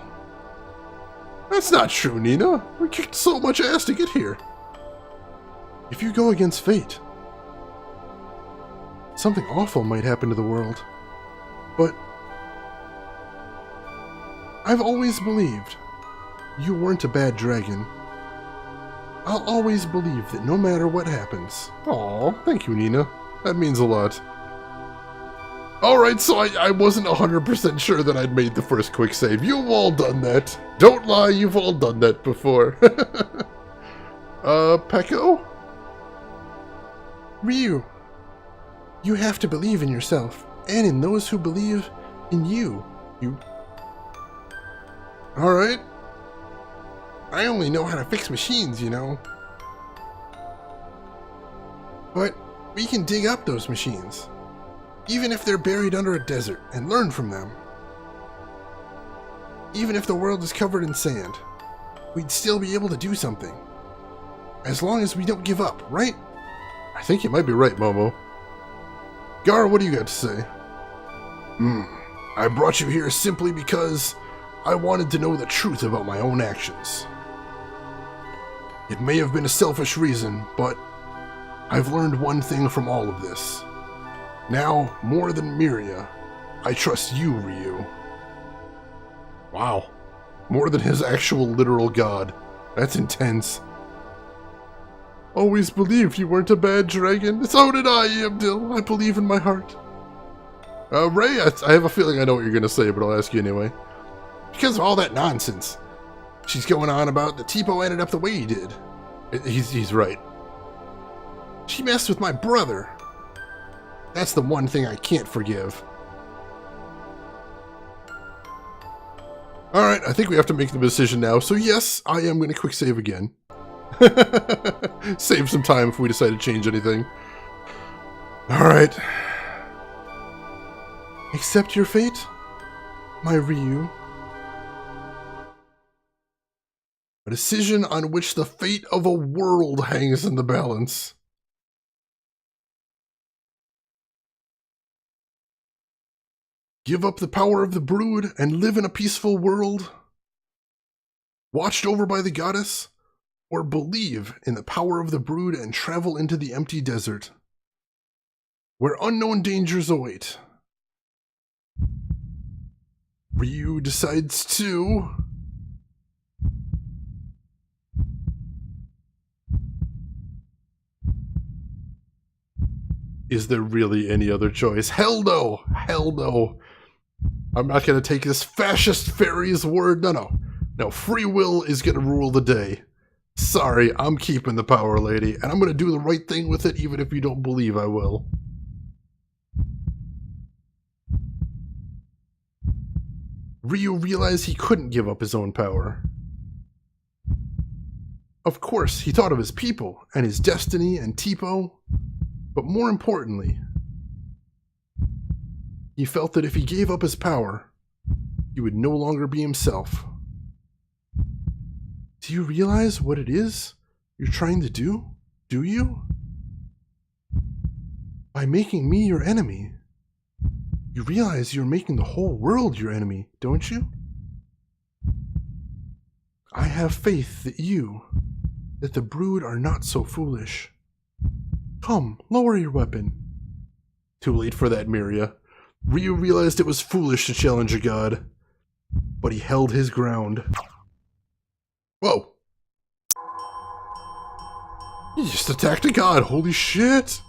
That's not true, Nina. We kicked so much ass to get here. If you go against fate, something awful might happen to the world. But I've always believed you weren't a bad dragon. I'll always believe that no matter what happens. Aw, thank you, Nina. That means a lot. Alright, so I wasn't 100% sure that I'd made the first quick save. You've all done that. Don't lie, you've all done that before. Peko? Ryu, you have to believe in yourself, and in those who believe in you. Alright. I only know how to fix machines, you know. But we can dig up those machines, even if they're buried under a desert, and learn from them. Even if the world is covered in sand, we'd still be able to do something. As long as we don't give up, right? I think you might be right, Momo. Gar, what do you got to say? I brought you here simply because I wanted to know the truth about my own actions. It may have been a selfish reason, but I've learned one thing from all of this. Now, more than Miria, I trust you, Ryu. Wow. More than his actual literal god. That's intense. Always believed you weren't a bad dragon. So did I, Abdil. I believe in my heart. Ray, I have a feeling I know what you're going to say, but I'll ask you anyway. Because of all that nonsense. She's going on about the Teepo ended up the way he did. He's right. She messed with my brother. That's the one thing I can't forgive. Alright, I think we have to make the decision now. So yes, I am going to quick save again. Save some time if we decide to change anything. Alright. Accept your fate, my Ryu. A decision on which the fate of a world hangs in the balance. Give up the power of the brood and live in a peaceful world, watched over by the goddess, or believe in the power of the brood and travel into the empty desert, where unknown dangers await. Ryu decides to... Is there really any other choice? Hell no! Hell no! I'm not gonna take this fascist fairy's word. No, free will is gonna rule the day. Sorry, I'm keeping the power, lady, and I'm gonna do the right thing with it even if you don't believe I will. Ryu realized he couldn't give up his own power. Of course, he thought of his people, and his destiny, and Teepo, but more importantly, he felt that if he gave up his power, he would no longer be himself. Do you realize what it is you're trying to do? Do you? By making me your enemy, you realize you're making the whole world your enemy, don't you? I have faith that the brood are not so foolish. Come, lower your weapon. Too late for that, Miria. Ryu realized it was foolish to challenge a god, but he held his ground. Whoa! He just attacked a god, holy shit!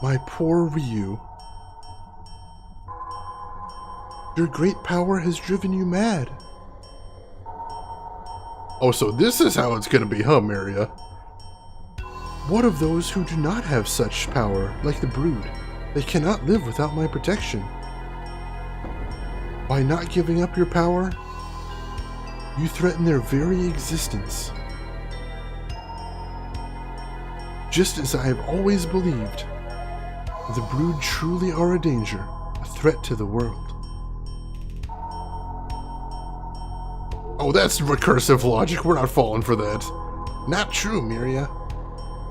My poor Ryu. Your great power has driven you mad. Oh, so this is how it's gonna be, huh, Miria? What of those who do not have such power, like the brood? They cannot live without my protection. By not giving up your power, you threaten their very existence. Just as I have always believed, the brood truly are a danger, a threat to the world. Oh, that's recursive logic. We're not falling for that. Not true, Miria.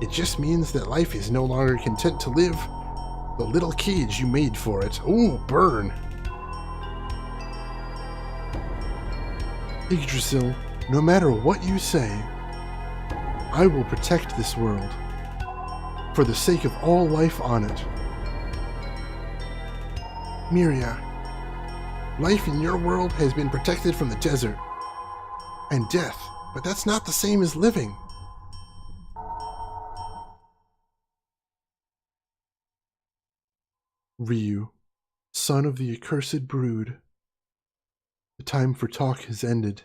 It just means that life is no longer content to live the little cage you made for it. Ooh, burn. Yggdrasil, no matter what you say, I will protect this world, for the sake of all life on it. Miria, life in your world has been protected from the desert and death, but that's not the same as living. Ryu, son of the accursed brood, the time for talk has ended.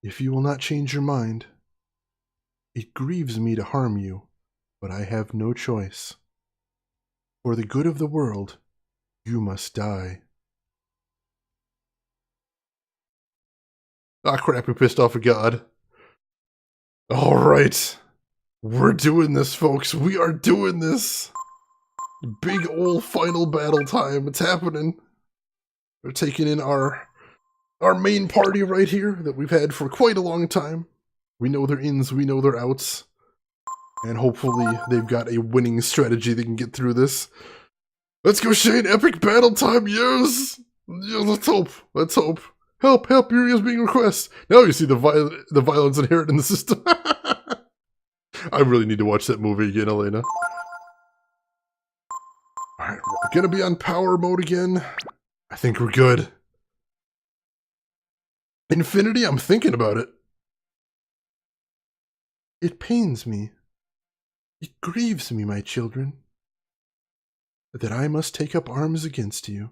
If you will not change your mind, it grieves me to harm you, but I have no choice. For the good of the world, you must die. Ah, crap, we pissed off a god. Alright. We're doing this, folks. We are doing this. Big ol' final battle time. It's happening. We're taking in our main party right here that we've had for quite a long time. We know their ins, we know their outs. And hopefully they've got a winning strategy they can get through this. Let's go, Shane! Epic battle time, yes! Yeah, let's hope. Let's hope. Help! Help! Miria's being requested. Now you see the violence inherent in the system. I really need to watch that movie again, Elena. Alright, we're gonna be on power mode again. I think we're good. Infinity, I'm thinking about it. It pains me. It grieves me, my children, that I must take up arms against you,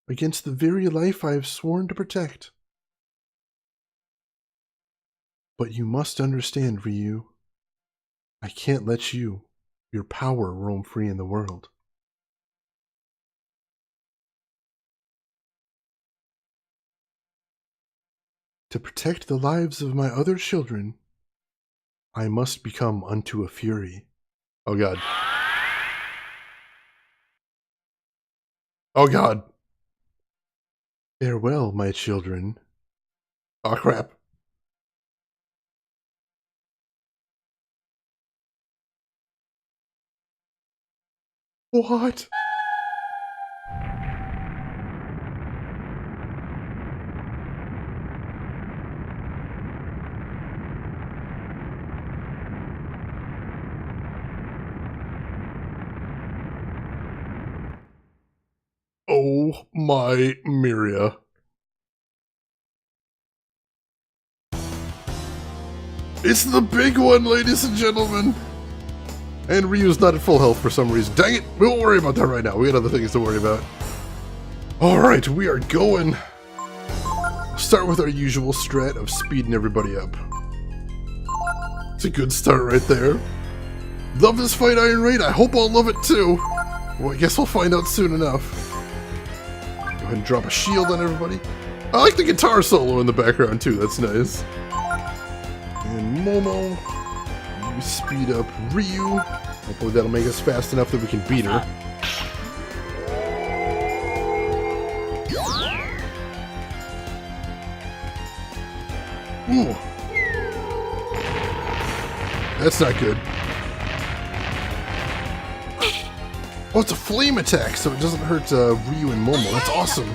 against the very life I have sworn to protect. But you must understand, Ryu, I can't let you, your power, roam free in the world. To protect the lives of my other children, I must become unto a fury. Oh god. Oh god. Farewell, my children. Oh crap. What? Oh my Miria. It's the big one, ladies and gentlemen! And Ryu's not at full health for some reason. Dang it! We won't worry about that right now. We got other things to worry about. Alright, we are going. Start with our usual strat of speeding everybody up. It's a good start right there. Love this fight, Iron Raid. I hope I'll love it too. Well, I guess we'll find out soon enough. Go ahead and drop a shield on everybody. I like the guitar solo in the background too. That's nice. And Momo, you speed up Ryu. Hopefully that'll make us fast enough that we can beat her. Ooh. That's not good. Oh, it's a flame attack, so it doesn't hurt Ryu and Momo. That's awesome.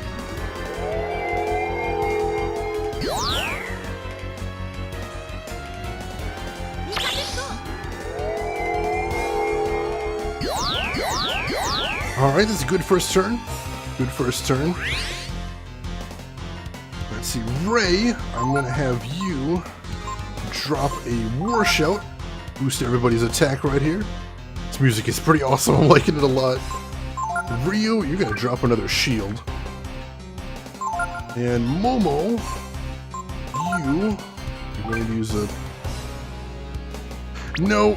Alright, that's a good first turn. Good first turn. Let's see, Ray, I'm going to have you drop a War Shout. Boost everybody's attack right here. This music is pretty awesome, I'm liking it a lot. Ryu, you're going to drop another shield. And Momo, you're going to use a... No,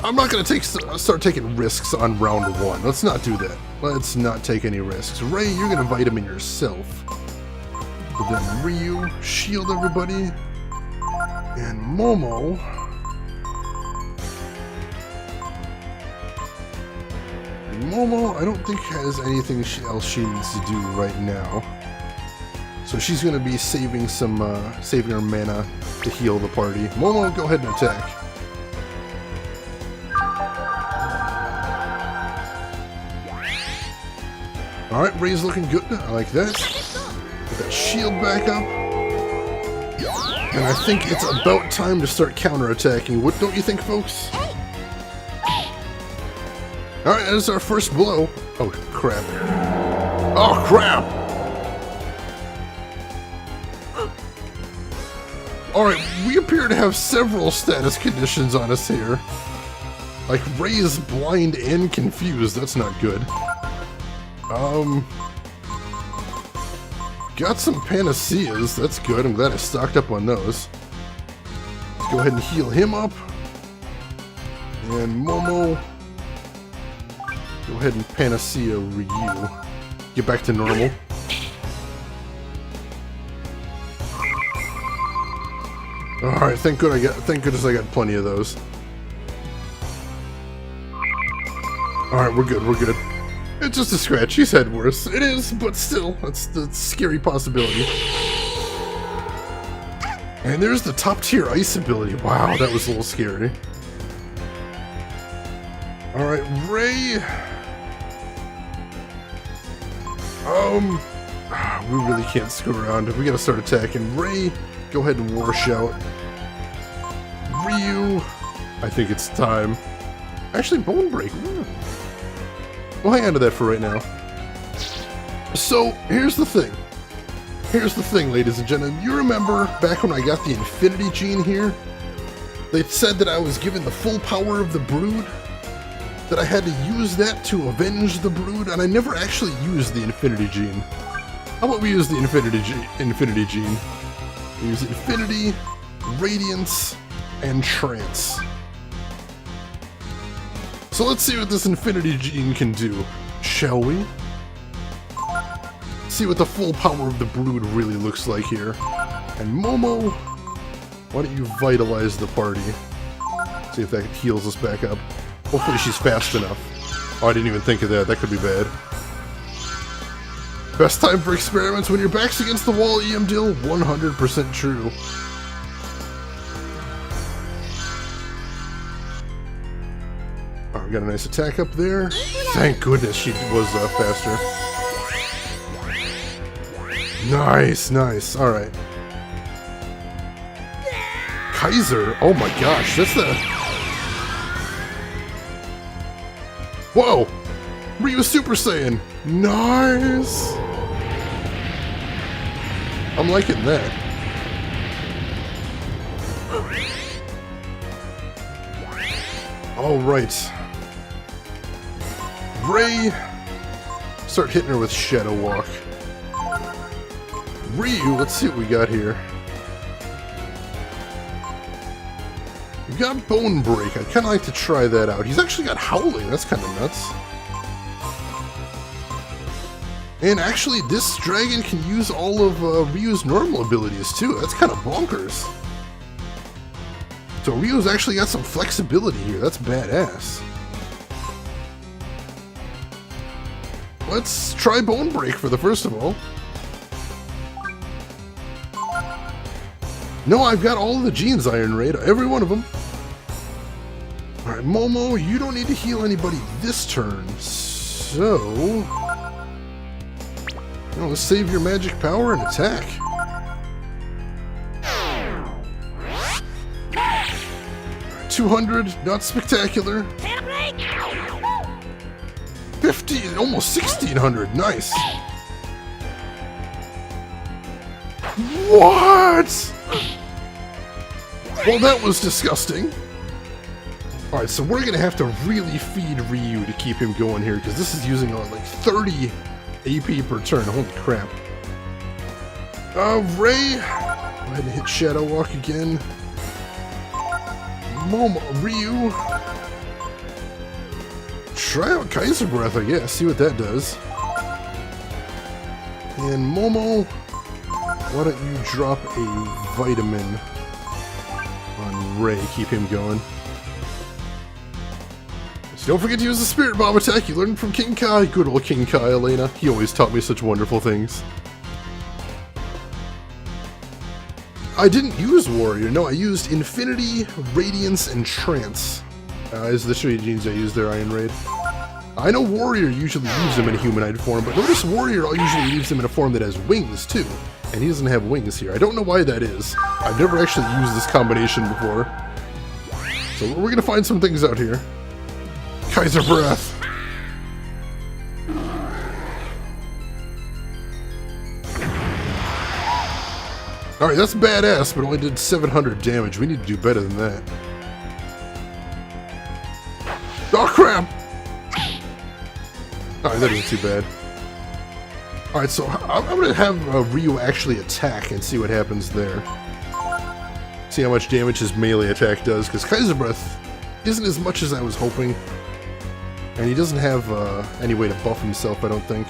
I'm not going to start taking risks on round one. Let's not do that. Let's not take any risks. Ray, you're going to vitamin yourself. But then Ryu, shield everybody. And Momo... Momo, I don't think has anything else she needs to do right now. So she's going to be saving saving her mana to heal the party. Momo, go ahead and attack. Alright, Ray's looking good. I like that. Get that shield back up. And I think it's about time to start counterattacking. What don't you think, folks? Alright, that is our first blow. Oh, crap. Oh, crap! Alright, we appear to have several status conditions on us here. Like, Ray is blind and confused. That's not good. Got some panaceas. That's good. I'm glad I stocked up on those. Let's go ahead and heal him up. And Momo. Go ahead and panacea Ryu. Get back to normal. Alright, thank goodness I got plenty of those. Alright, we're good. It's just a scratch. He's had worse. It is, but still, that's the scary possibility. And there's the top tier ice ability. Wow, that was a little scary. Alright, Ray. We really can't screw around. We gotta start attacking. Ray, go ahead and War Shout. Ryu, I think it's time. Actually, Bone Break. We'll hang on to that for right now. So, here's the thing. Ladies and gentlemen. You remember back when I got the Infinity Gene here? They said that I was given the full power of the Brood? That I had to use that to avenge the Brood? And I never actually used the Infinity Gene. How about we use the Infinity Gene? We use Infinity, Radiance, and Trance. So let's see what this Infinity Gene can do, shall we? See what the full power of the Brood really looks like here. And Momo, why don't you vitalize the party? See if that heals us back up. Hopefully she's fast enough. Oh, I didn't even think of that. That could be bad. Best time for experiments when your back's against the wall, EMDill. 100% true. Oh, we got a nice attack up there. Thank goodness she was faster. Nice. Alright. Kaiser. Oh my gosh, that's the... Whoa! Ryu Super Saiyan. Nice! I'm liking that. Alright. Ray, start hitting her with Shadow Walk. Ryu, let's see what we got here. We got Bone Break. I'd kind of like to try that out. He's actually got Howling. That's kind of nuts. And actually, this dragon can use all of Ryu's normal abilities too. That's kind of bonkers. So Ryu's actually got some flexibility here. That's badass. Let's try Bone Break for the first of all. No, I've got all of the genes, Iron Raid. Every one of them. Alright, Momo, you don't need to heal anybody this turn. So... let's save your magic power and attack. Right, 200, not spectacular. 50, almost 1600, nice. What? Well, that was disgusting. Alright, so we're gonna have to really feed Ryu to keep him going here, because this is using like 30 AP per turn. Holy crap. Ray, go ahead and hit Shadow Walk again. Momo, Ryu. Try out Kaiser Breath, I guess. See what that does. And Momo, why don't you drop a vitamin on Ray? Keep him going. So don't forget to use the Spirit Bomb attack you learned from King Kai. Good old King Kai, Elena. He always taught me such wonderful things. I didn't use Warrior. No, I used Infinity, Radiance, and Trance. Is the three genes I used there, Iron Raid. I know Warrior usually leaves him in a humanoid form, but notice Warrior usually leaves him in a form that has wings, too. And he doesn't have wings here. I don't know why that is. I've never actually used this combination before. So we're gonna find some things out here. Kaiser Breath. Alright, that's badass, but only did 700 damage. We need to do better than that. Oh crap! Alright, that isn't too bad. Alright, so I'm gonna have Ryu actually attack and see what happens there. See how much damage his melee attack does, because Kaiser Breath isn't as much as I was hoping. And he doesn't have any way to buff himself, I don't think.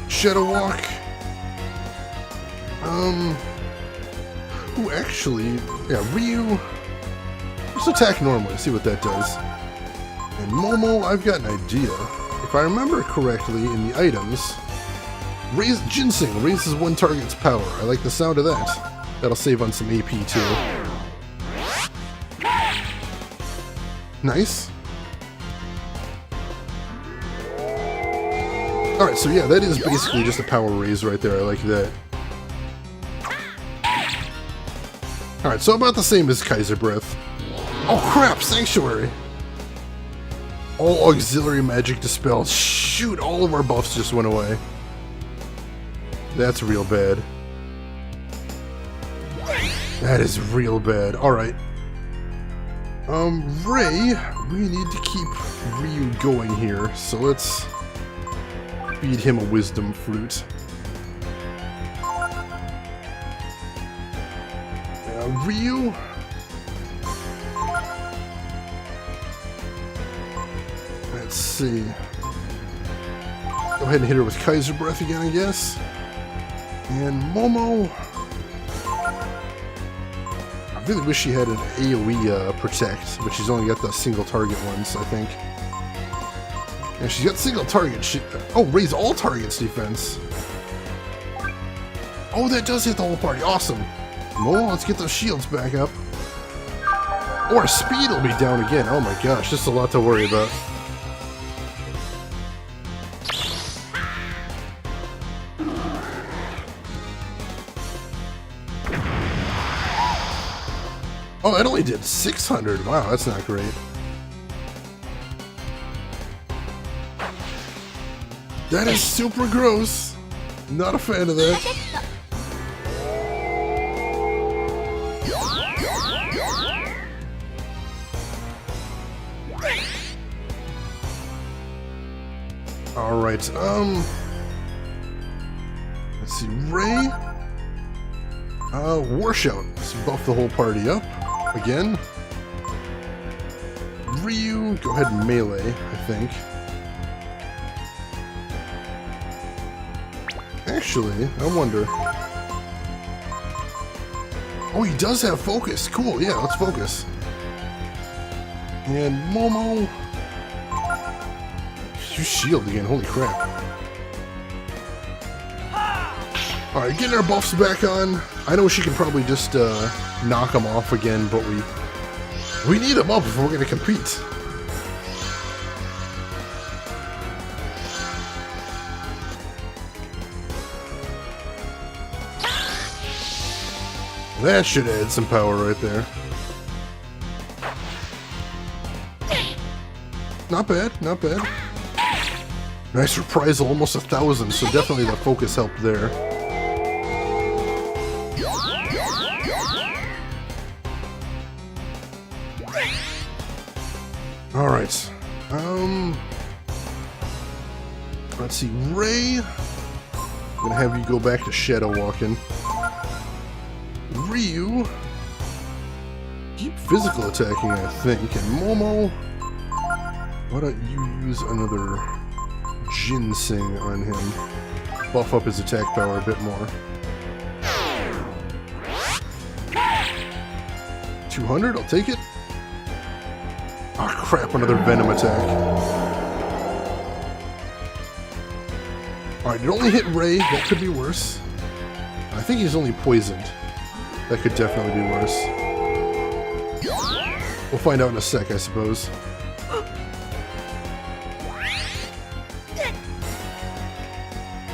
Shadow Walk. Ooh, actually, yeah, Ryu. Just attack normally, see what that does. And Momo, I've got an idea. If I remember correctly, in the items, Ginseng raises one target's power. I like the sound of that. That'll save on some AP too. Nice. Alright, so yeah, that is basically just a power raise right there. I like that. Alright, so about the same as Kaiser Breath. Oh crap, Sanctuary! All auxiliary magic dispelled. Shoot, all of our buffs just went away. That's real bad. That is real bad. Alright. Ray, we need to keep Ryu going here, so let's feed him a wisdom fruit. Ryu. Let's see. Go ahead and hit her with Kaiser Breath again, I guess. And Momo. I really wish she had an AoE protect, but she's only got the single target ones, I think. And she's got single target. Oh, raise all targets defense. Oh, that does hit the whole party. Awesome. Momo, let's get those shields back up. Or speed will be down again. Oh my gosh, just a lot to worry about. Oh, that only did 600. Wow, that's not great. That is super gross. Not a fan of that. Alright, let's see, Ray. War Shout. Let's buff the whole party up. Again. Ryu, go ahead and melee, I think. Actually, I wonder. Oh, he does have focus. Cool, yeah, let's focus. And Momo. You shield again, holy crap. Alright, getting our buffs back on. I know she can probably just knock them off again, but we need them up if we're going to compete. That should add some power right there. Not bad, not bad. Nice reprisal, almost 1,000, so definitely the focus helped there. Alright. Let's see, Ray. I'm gonna have you go back to Shadow Walking. Ryu. Keep physical attacking, I think. And Momo. Why don't you use another Ginseng on him? Buff up his attack power a bit more. 200, I'll take it. Ah, oh, crap, another Venom attack. Alright, it only hit Ray. That could be worse. I think he's only poisoned. That could definitely be worse. We'll find out in a sec, I suppose.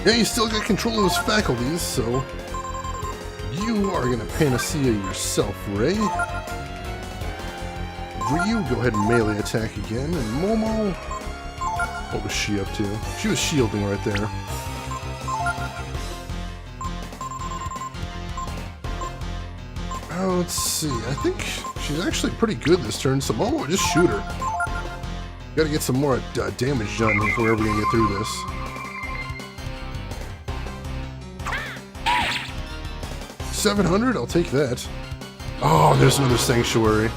Yeah, you still got control of his faculties, so you are gonna panacea yourself, Ray. Ryu, go ahead and melee attack again, and Momo, what was she up to? She was shielding right there. Let's see, I think she's actually pretty good this turn, so Momo, just shoot her. Gotta get some more damage done if we're ever gonna get through this. $700, I'll take that. Oh, there's another Sanctuary.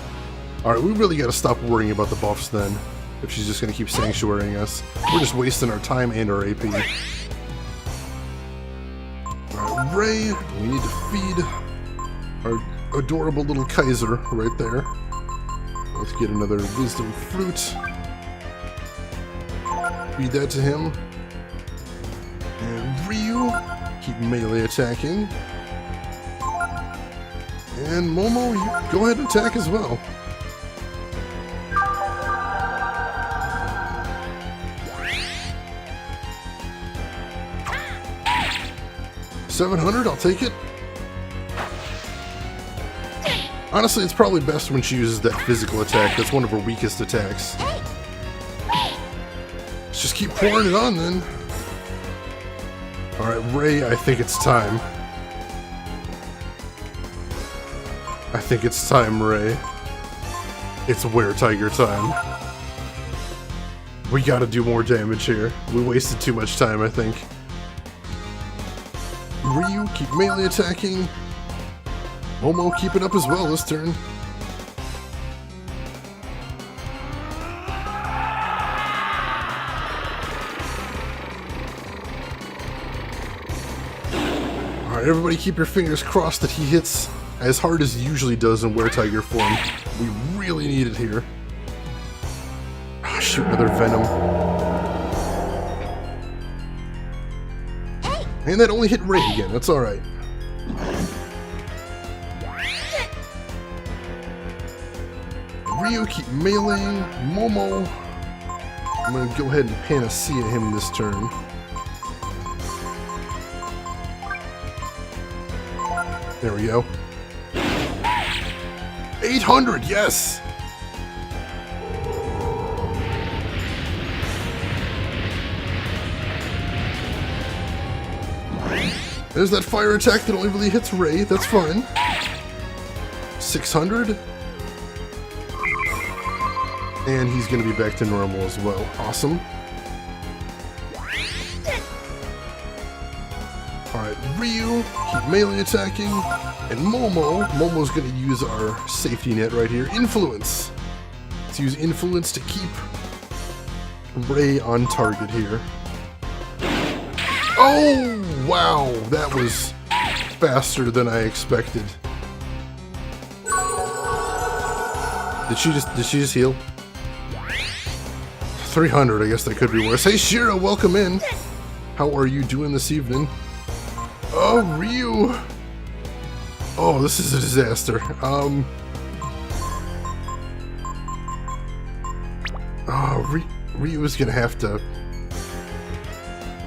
Alright, we really gotta stop worrying about the buffs then, if she's just gonna keep Sanctuarying us. We're just wasting our time and our AP. Alright, Ray, we need to feed our adorable little Kaiser right there. Let's get another Wisdom Fruit. Feed that to him. And Ryu, keep melee attacking. And Momo, you go ahead and attack as well. $700, I'll take it. Honestly, it's probably best when she uses that physical attack. That's one of her weakest attacks. Let's just keep pouring it on then. Alright, Ray, I think it's time. I think it's time, Ray. It's Were-Tiger time. We gotta do more damage here. We wasted too much time, I think. Ryu, keep melee attacking. Momo, keep it up as well this turn. Alright, everybody keep your fingers crossed that he hits as hard as he usually does in Were-Tiger form. We really need it here. Ah, shoot, another Venom. And that only hit Ray again, that's alright. Ryu, keep meleeing. Momo, I'm gonna go ahead and panacea him this turn. There we go. 800, yes! There's that fire attack that only really hits Ray, that's fine. 600. And he's going to be back to normal as well. Awesome. Alright, Ryu, keep melee attacking. And Momo's going to use our safety net right here. Influence. Let's use Influence to keep Ray on target here. Oh, wow. That was faster than I expected. Did she just heal? 300, I guess that could be worse. Hey Shira, welcome in. How are you doing this evening? Oh, Ryu. Oh, this is a disaster. Ryu is gonna have to...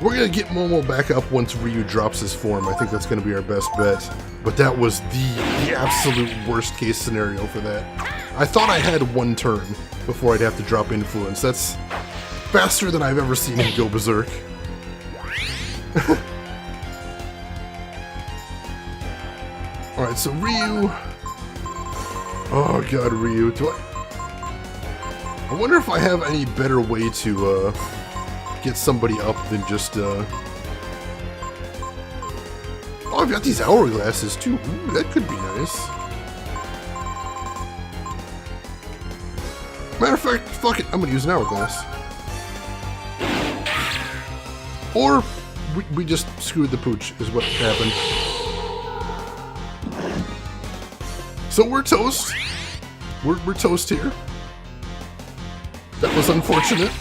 We're gonna get Momo back up once Ryu drops his form. I think that's gonna be our best bet. But that was the absolute worst case scenario for that. I thought I had one turn before I'd have to drop Influence. That's faster than I've ever seen him go berserk. Alright, so Ryu... Oh god, Ryu. I wonder if I have any better way to get somebody up than just... Oh, I've got these hourglasses too. Ooh, that could be nice. Matter of fact, fuck it, I'm gonna use an hourglass. Or we just screwed the pooch, is what happened. So we're toast. We're toast here. That was unfortunate.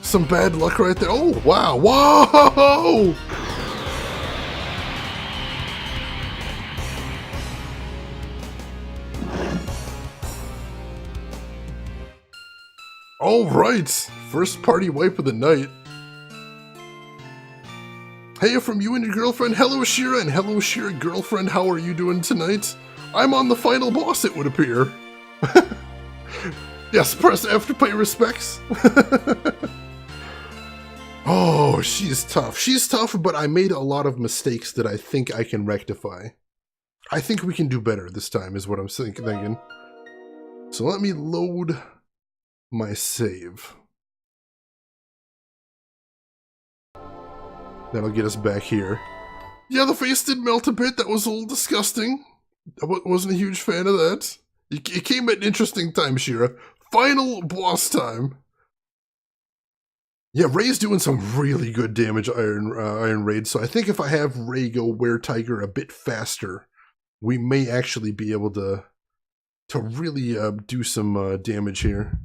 Some bad luck right there. Oh, wow. Whoa! All right. First party wipe of the night. Hey, from you and your girlfriend, hello Shira, and hello Shira girlfriend, how are you doing tonight? I'm on the final boss, it would appear. Yes, press F to pay respects. Oh, she's tough. She's tough, but I made a lot of mistakes that I think I can rectify. I think we can do better this time, is what I'm thinking. So let me load my save. That'll get us back here. Yeah, the face did melt a bit. That was a little disgusting. I wasn't a huge fan of that. It came at an interesting time, Shira. Final boss time. Yeah, Ray's doing some really good damage, Iron Raid, so I think if I have Ray go Were-Tiger a bit faster, we may actually be able to really do some damage here.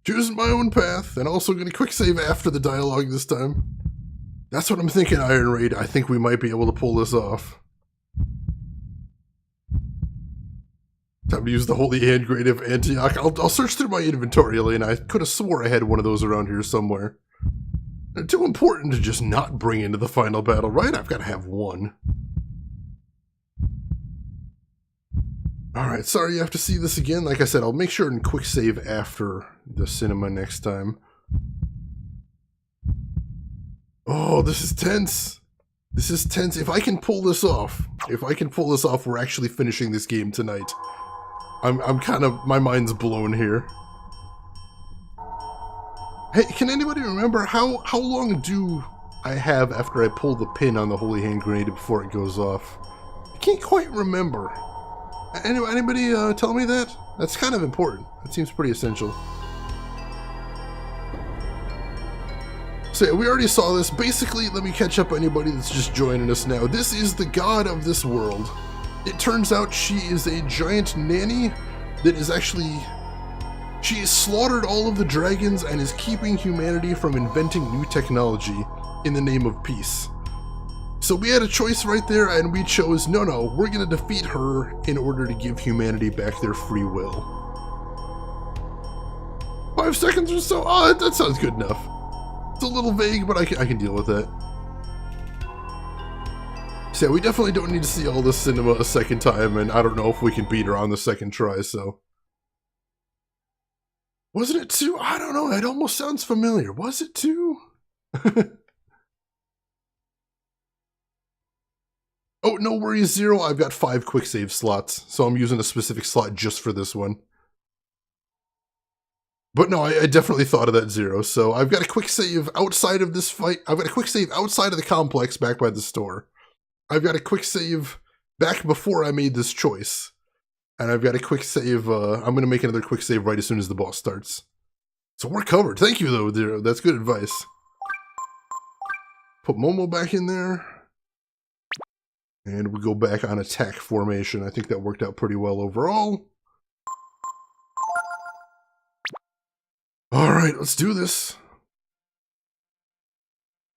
Choosing my own path, and also going to quick save after the dialogue this time. That's what I'm thinking, Iron Raid. I think we might be able to pull this off. Time to use the Holy Hand Grade of Antioch. I'll search through my inventory, Elena. I could have swore I had one of those around here somewhere. They're too important to just not bring into the final battle, right? I've got to have one. Alright, sorry you have to see this again. Like I said, I'll make sure and quick save after the cinema next time. Oh, this is tense. This is tense. If I can pull this off, we're actually finishing this game tonight. I'm kind of, my mind's blown here. Hey, can anybody remember how long do I have after I pull the pin on the Holy Hand Grenade before it goes off? I can't quite remember. Anybody tell me that? That's kind of important. That seems pretty essential. So yeah, we already saw this. Basically, let me catch up anybody that's just joining us now. This is the god of this world. It turns out she is a giant nanny that is actually... She slaughtered all of the dragons and is keeping humanity from inventing new technology in the name of peace. So we had a choice right there, and we chose, no, we're going to defeat her in order to give humanity back their free will. 5 seconds or so? Oh, that sounds good enough. It's a little vague, but I can deal with that. So yeah, we definitely don't need to see all this cinema a second time, and I don't know if we can beat her on the second try, so... Wasn't it 2? I don't know, that almost sounds familiar. Was it 2? Oh, no worries, 0. I've got 5 quick save slots, so I'm using a specific slot just for this one. But no, I definitely thought of that 0, so I've got a quick save outside of this fight. I've got a quick save outside of the complex back by the store. I've got a quick save back before I made this choice. And I've got a quick save, I'm going to make another quick save right as soon as the boss starts. So we're covered. Thank you, though, dear. That's good advice. Put Momo back in there. And we go back on attack formation. I think that worked out pretty well overall. Alright, let's do this.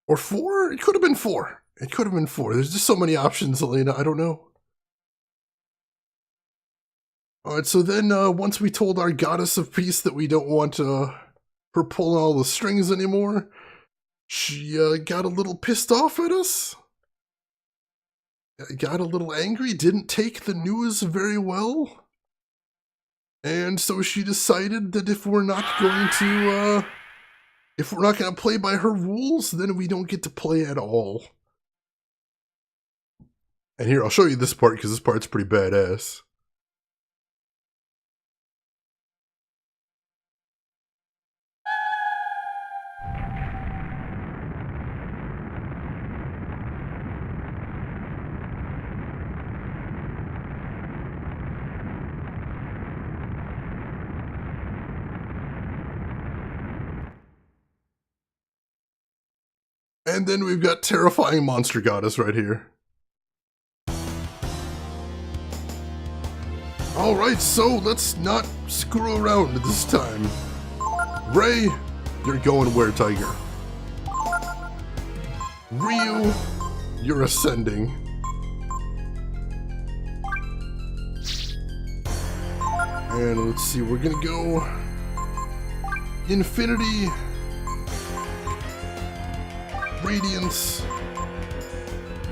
Or 4? It could have been 4. It could have been 4. There's just so many options, Elena. I don't know. Alright, so then once we told our goddess of peace that we don't want her pulling all the strings anymore, she got a little pissed off at us. Got a little angry, didn't take the news very well. And so she decided that if we're not going to play by her rules, then we don't get to play at all. And here, I'll show you this part, because this part's pretty badass. And then we've got terrifying monster goddess right here. Alright, so let's not screw around this time. Ray, you're going Were-Tiger. Ryu, you're ascending. And let's see, we're gonna go Infinity Radiance.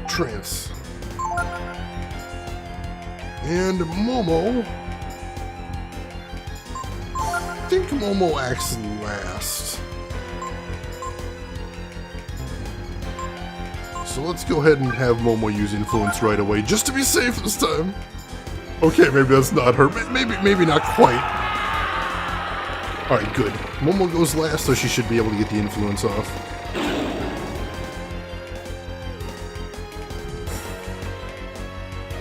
Trance. And Momo. I think Momo acts last. So let's go ahead and have Momo use Influence right away, just to be safe this time. Okay, maybe that's not her. Maybe not quite. Alright, good. Momo goes last, so she should be able to get the Influence off.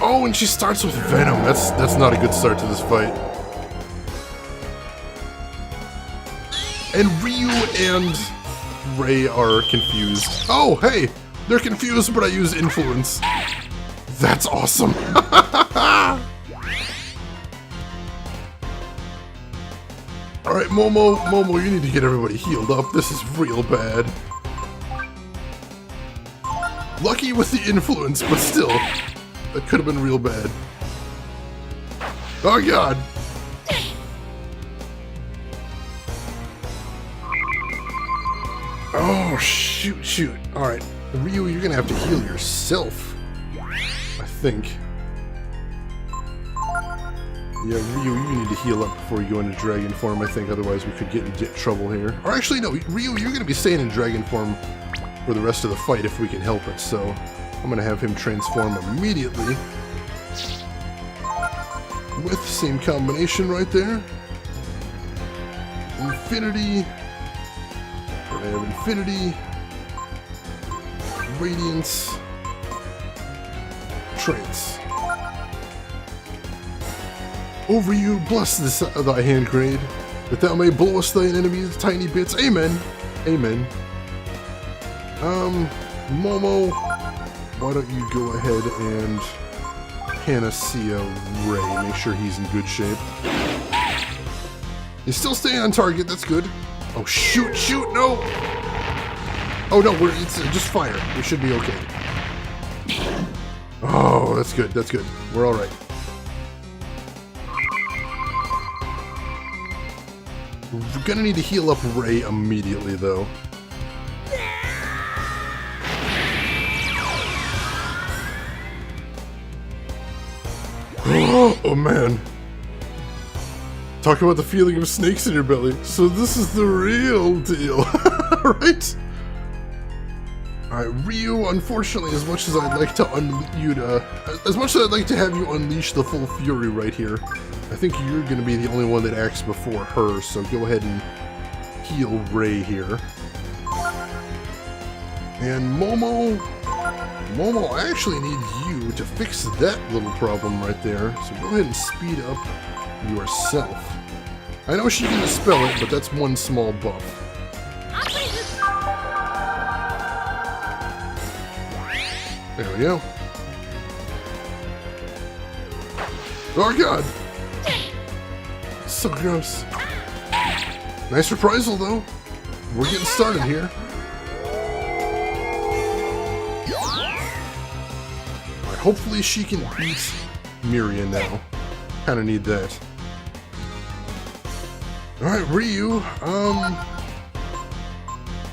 Oh, and she starts with Venom. That's not a good start to this fight. And Ryu and Ray are confused. Oh, hey! They're confused, but I use Influence. That's awesome. Alright, Momo, you need to get everybody healed up. This is real bad. Lucky with the Influence, but still. That could have been real bad. Oh god! Oh, shoot. Alright, Ryu, you're gonna have to heal yourself. I think. Yeah, Ryu, you need to heal up before you go into Dragon form, I think, otherwise we could get in trouble here. Or actually, no, Ryu, you're gonna be staying in Dragon form for the rest of the fight if we can help it, so I'm gonna have him transform immediately. With the same combination right there. Infinity. I have Infinity. Radiance. Trance. Over you, bless this thy hand grenade, that thou may blow us thine enemies tiny bits. Amen. Amen. Momo, why don't you go ahead and Panacea Ray, make sure he's in good shape. He's still staying on target, that's good. Oh, shoot, no! Oh no, it's just fire. We should be okay. Oh, that's good, We're alright. We're gonna need to heal up Ray immediately, though. Oh man. Talk about the feeling of snakes in your belly. So this is the real deal, right? Alright, Ryu, unfortunately, as much as I'd like to as much as I'd like to have you unleash the full fury right here, I think you're gonna be the only one that acts before her, so go ahead and heal Ray here. And Momo, I actually need you to fix that little problem right there, so go ahead and speed up yourself. I know she can dispel it, but that's one small buff. There we go. Oh god! So gross. Nice reprisal though. We're getting started here. Alright, hopefully she can beat Miriam now. Kinda need that. Alright, Ryu,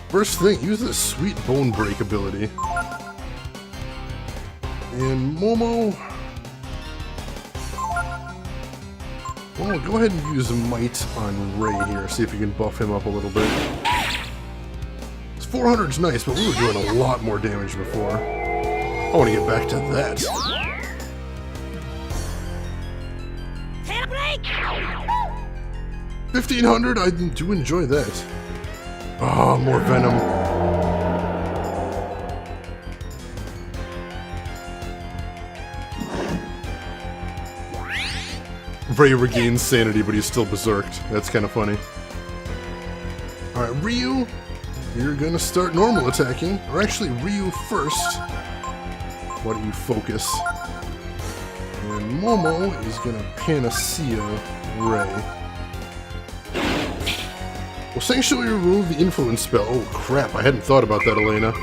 first thing, use this sweet Bone Break ability. And Momo, well, go ahead and use Might on Ray here, see if you can buff him up a little bit. This 400's nice, but we were doing a lot more damage before. I want to get back to that. 1500, I do enjoy that. Oh, more Venom. Ray regains sanity, but he's still berserked. That's kind of funny. Alright, Ryu, you're gonna start normal attacking. Or actually, Ryu first. Why don't you focus? And Momo is gonna Panacea Ray. Will Sanctuary remove the influence spell? Oh crap, I hadn't thought about that, Elena.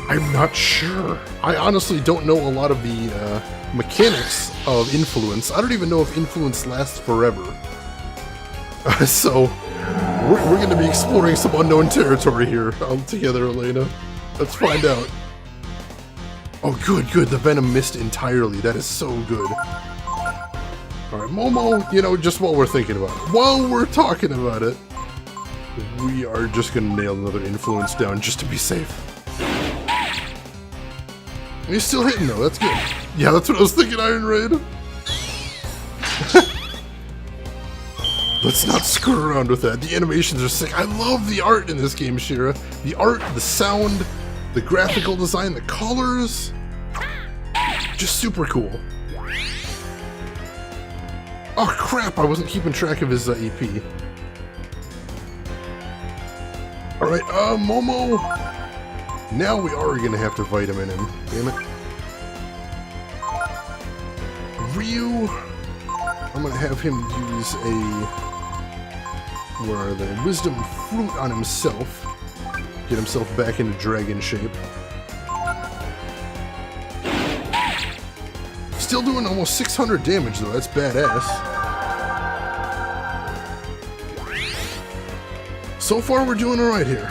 I'm not sure. I honestly don't know a lot of the mechanics of influence. I don't even know if influence lasts forever. So, we're going to be exploring some unknown territory here all together, Elena. Let's find out. Oh, good, good. The Venom missed entirely. That is so good. Alright, Momo, you know, just while we're thinking about it, while we're talking about it, we are just gonna nail another influence down just to be safe. He's still hitting though, that's good. Yeah, that's what I was thinking, Iron Raid. Let's not screw around with that. The animations are sick. I love the art in this game, Shira. The art, the sound, the graphical design, the colors. Just super cool. Oh crap, I wasn't keeping track of his EP. Alright, Momo. Now we are gonna have to vitamin him. Damn it. Ryu. I'm gonna have him use a... Where are they? Wisdom Fruit on himself. Get himself back into dragon shape. Still doing almost 600 damage though, that's badass. So far we're doing alright here.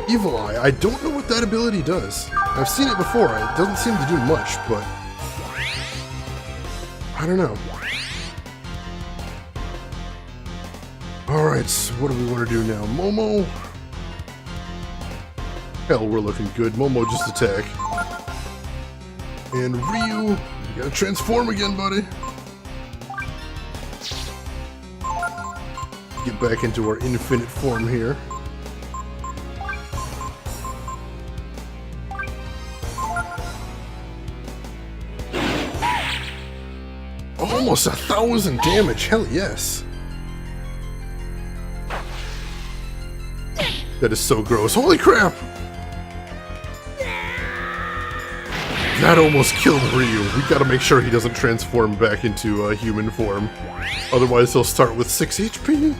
Evil Eye, I don't know what that ability does. I've seen it before, it doesn't seem to do much, but... I don't know. Alright, so what do we want to do now? Momo? Hell, we're looking good. Momo just attack. And Ryu, you gotta transform again, buddy. Get back into our infinite form here. Almost 1,000 damage, hell yes. That is so gross, holy crap! That almost killed Ryu. We gotta make sure he doesn't transform back into human form. Otherwise he'll start with 6 HP.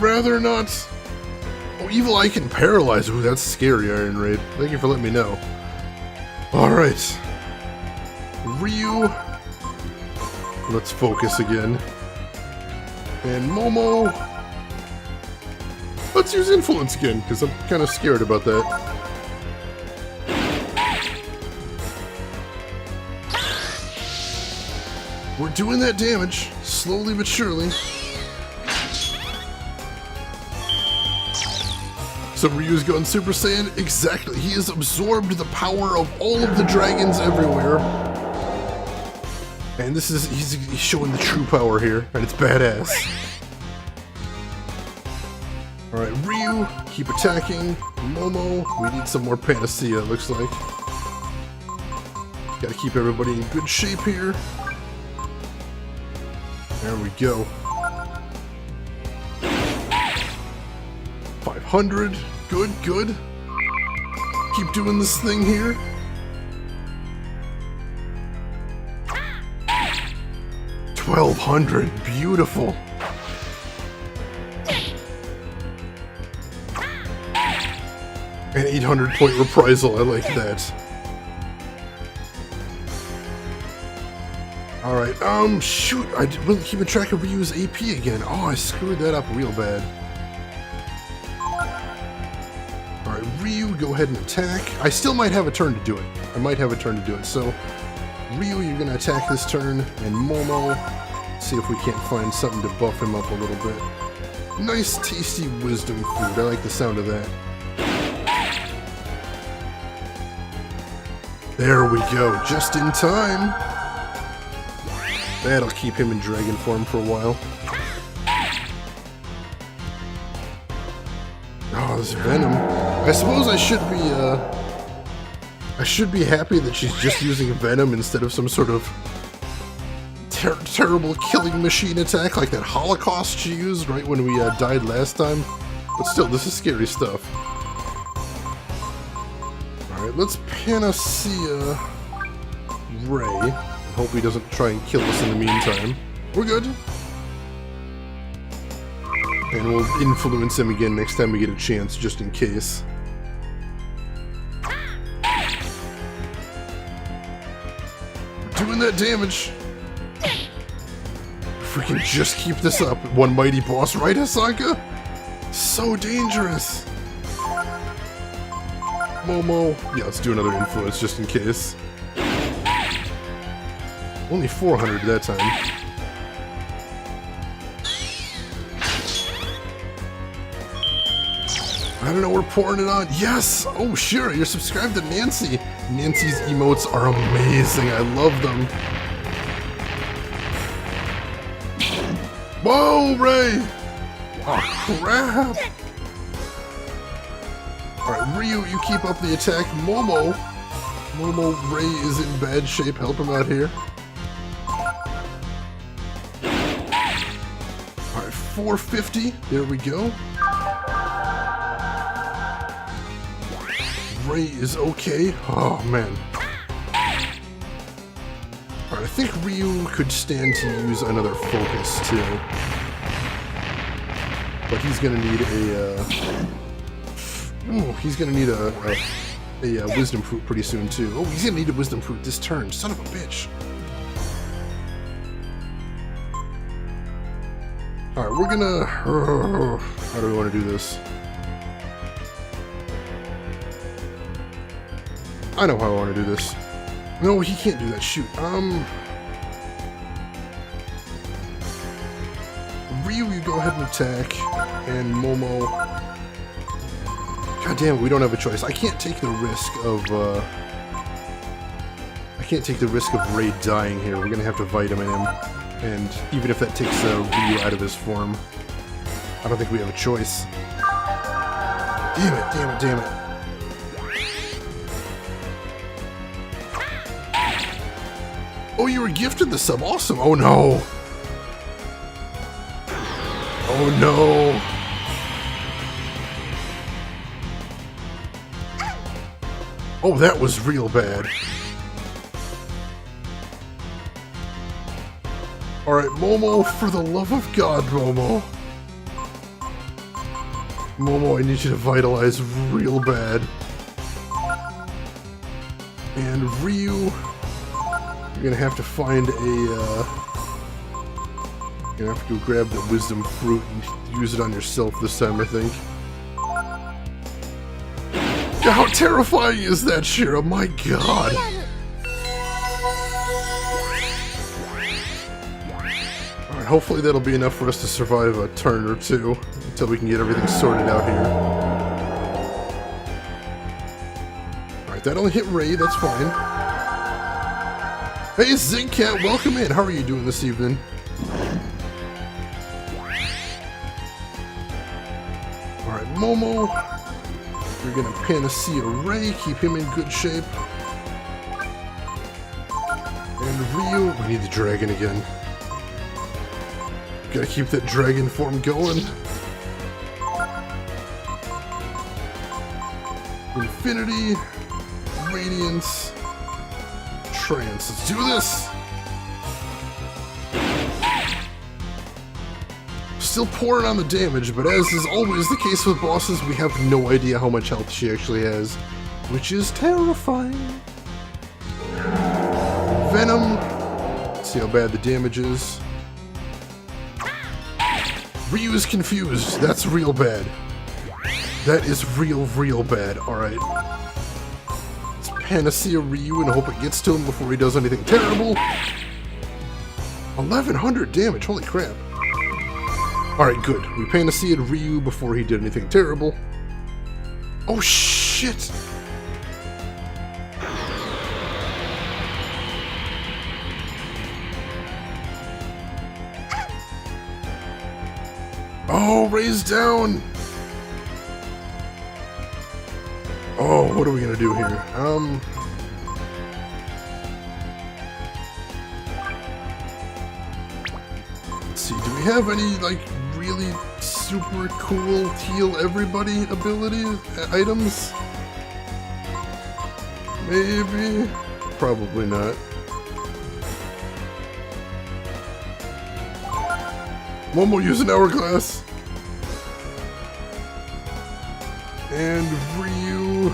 Rather not. Oh, Evil Eye can paralyze. Ooh, that's scary, Iron Raid. Thank you for letting me know. Alright. Ryu. Let's focus again. And Momo. Let's use Influence again, because I'm kind of scared about that. We're doing that damage, slowly but surely. So Ryu's going Super Saiyan? Exactly, he has absorbed the power of all of the dragons everywhere. And this is, he's showing the true power here, and it's badass. Alright, Ryu, keep attacking. Momo, we need some more Panacea, it looks like. Gotta keep everybody in good shape here. There we go. 500. Good, good. Keep doing this thing here. $1,200. Beautiful. An 800-point reprisal. I like that. Alright, shoot, I wasn't keeping track of Ryu's AP again. Oh, I screwed that up real bad. Alright, Ryu, go ahead and attack. I still might have a turn to do it. I might have a turn to do it. So, Ryu, you're going to attack this turn, and Momo, see if we can't find something to buff him up a little bit. Nice, tasty wisdom food. I like the sound of that. There we go, just in time. That'll keep him in dragon form for a while. Oh, this Venom. I suppose I should be happy that she's just using Venom instead of some sort of terrible killing machine attack like that Holocaust she used right when we died last time. But still, this is scary stuff. Alright, let's Panacea Ray. Hope he doesn't try and kill us in the meantime. We're good. And we'll influence him again next time we get a chance, just in case. We're doing that damage. If we can just keep this up. One mighty boss, right, Hasanka? So dangerous. Momo. Yeah, let's do another influence just in case. Only 400 that time. I don't know, we're pouring it on. Yes! Oh, sure, you're subscribed to Nancy. Nancy's emotes are amazing. I love them. Whoa, Ray! Oh, crap! Alright, Ryu, you keep up the attack. Momo, Ray is in bad shape. Help him out here. Alright, 450. There we go. Ray is okay. Oh, man. Alright, I think Ryu could stand to use another focus, too. But he's gonna need he's gonna need a wisdom fruit pretty soon, too. Oh, he's gonna need a wisdom fruit this turn. Son of a bitch. Alright, we're gonna... how do we want to do this? I know how I want to do this. No, he can't do that. Shoot. Ryu, you go ahead and attack. And Momo... God damn it, we don't have a choice. I can't take the risk of, I can't take the risk of Ray dying here. We're gonna have to vitamin him. And even if that takes Ryu out of his form, I don't think we have a choice. Damn it, damn it, damn it. Oh, you were gifted the sub. Awesome. Oh, no. Oh, no. Oh, that was real bad. Alright, Momo, for the love of God, Momo. Momo, I need you to vitalize real bad. And Ryu... You're gonna have to find a, you're gonna have to go grab the wisdom fruit and use it on yourself this time, I think. How terrifying is that, Shira? My God! Alright, hopefully that'll be enough for us to survive a turn or two, until we can get everything sorted out here. Alright, that only hit Ray, that's fine. Hey, Zigcat, welcome in. How are you doing this evening? Alright, Momo. You're gonna Panacea Ray, keep him in good shape. And Ryu, we need the dragon again. Gotta keep that dragon form going. Infinity, Radiance, Trance. Let's do this! Still pouring on the damage, but as is always the case with bosses, we have no idea how much health she actually has, which is terrifying. Venom. Let's see how bad the damage is. Ryu is confused. That's real bad. That is real bad. Alright. Let's Panacea Ryu and hope it gets to him before he does anything terrible. 1100 damage. Holy crap. Alright, good. We Panacea'd Ryu before he did anything terrible. Oh, shit! Oh, Ray's down! Oh, what are we gonna do here? Let's see, do we have any, like, really super cool heal everybody ability items? Maybe? Probably not. Momo using Hourglass. And Ryu.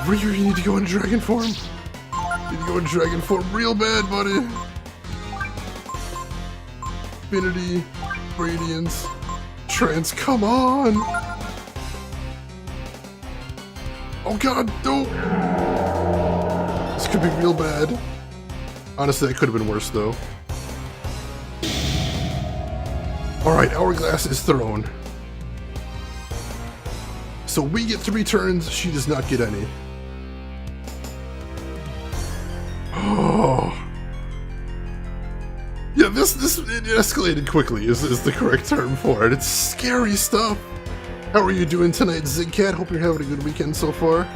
Ryu, you need to go in dragon form. You need to go in dragon form real bad, buddy. Infinity, Radiance, Trance, come on! Oh god, no! This could be real bad. Honestly, that could have been worse, though. Alright, Hourglass is thrown. So we get 3 turns, she does not get any. Oh. Yeah, this it escalated quickly is the correct term for it. It's scary stuff. How are you doing tonight, Zigcat? Hope you're having a good weekend so far.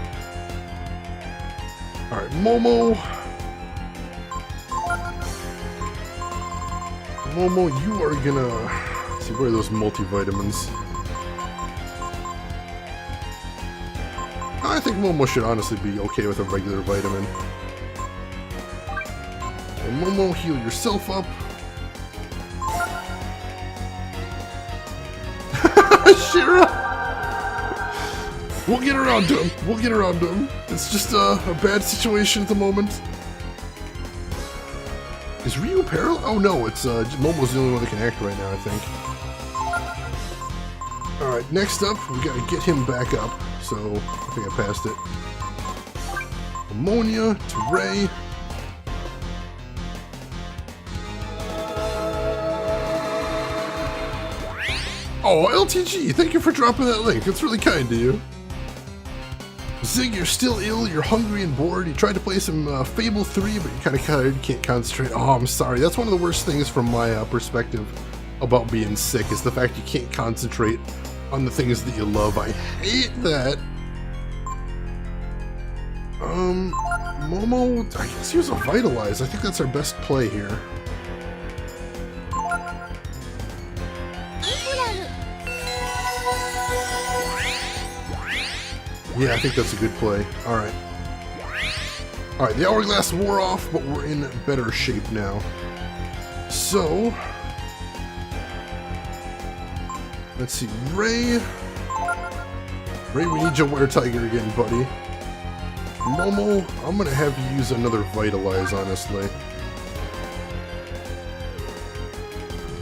Alright, Momo. Momo, you are gonna... Let's see, where are those multivitamins? I think Momo should honestly be okay with a regular vitamin. And Momo, heal yourself up. Shira! We'll get around to him. We'll get around to him. It's just a bad situation at the moment. Is Ryu parallel? Oh no, it's Momo's the only one that can act right now, I think. Alright, next up, we gotta get him back up. So, I think I passed it. Ammonia to Ray. Oh, LTG, thank you for dropping that link. It's really kind of you. Zig, you're still ill, you're hungry and bored. You tried to play some Fable 3, but you're kind of tired, can't concentrate. Oh, I'm sorry. That's one of the worst things from my perspective about being sick, is the fact you can't concentrate on the things that you love. I hate that. Momo, I guess use a Vitalize. I think that's our best play here. Yeah, I think that's a good play. Alright. Alright, the Hourglass wore off, but we're in better shape now. So... let's see, Ray... Ray, we need you to wear Tiger again, buddy. Momo, I'm gonna have you use another Vitalize, honestly.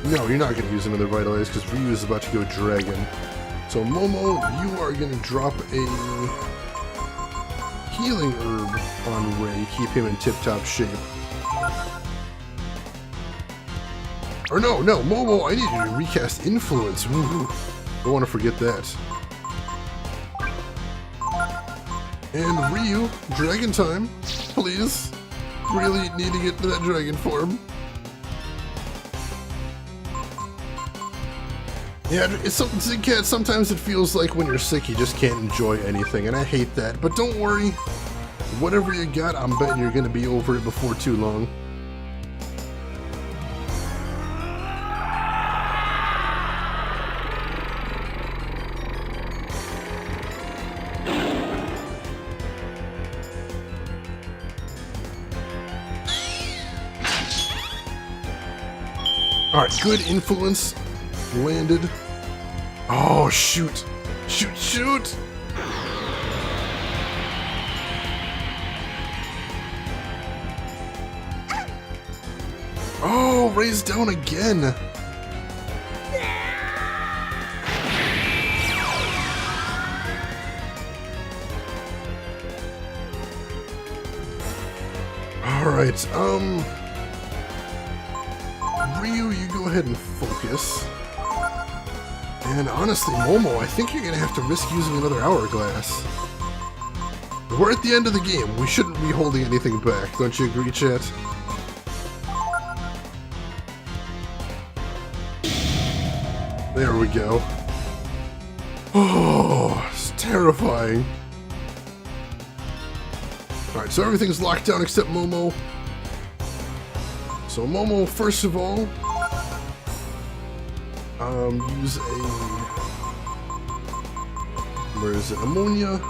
No, you're not gonna use another Vitalize, because Ryu is about to go Dragon. So Momo, you are going to drop a healing herb on Ray, keep him in tip-top shape. Or no, Momo, I need you to recast Influence. Woo-hoo. Don't want to forget that. And Ryu, Dragon time, please. Really need to get to that Dragon form. Yeah, it's something, Zigcat, sometimes it feels like when you're sick you just can't enjoy anything, and I hate that. But don't worry, whatever you got, I'm betting you're going to be over it before too long. Alright, good influence landed. Oh, shoot. Shoot! Oh, Ray's down again. Alright, Ryu, you go ahead and focus. And honestly, Momo, I think you're gonna have to risk using another Hourglass. We're at the end of the game. We shouldn't be holding anything back. Don't you agree, chat? There we go. Oh, it's terrifying. Alright, so everything's locked down except Momo. So Momo, first of all, use a... where is it? Ammonia.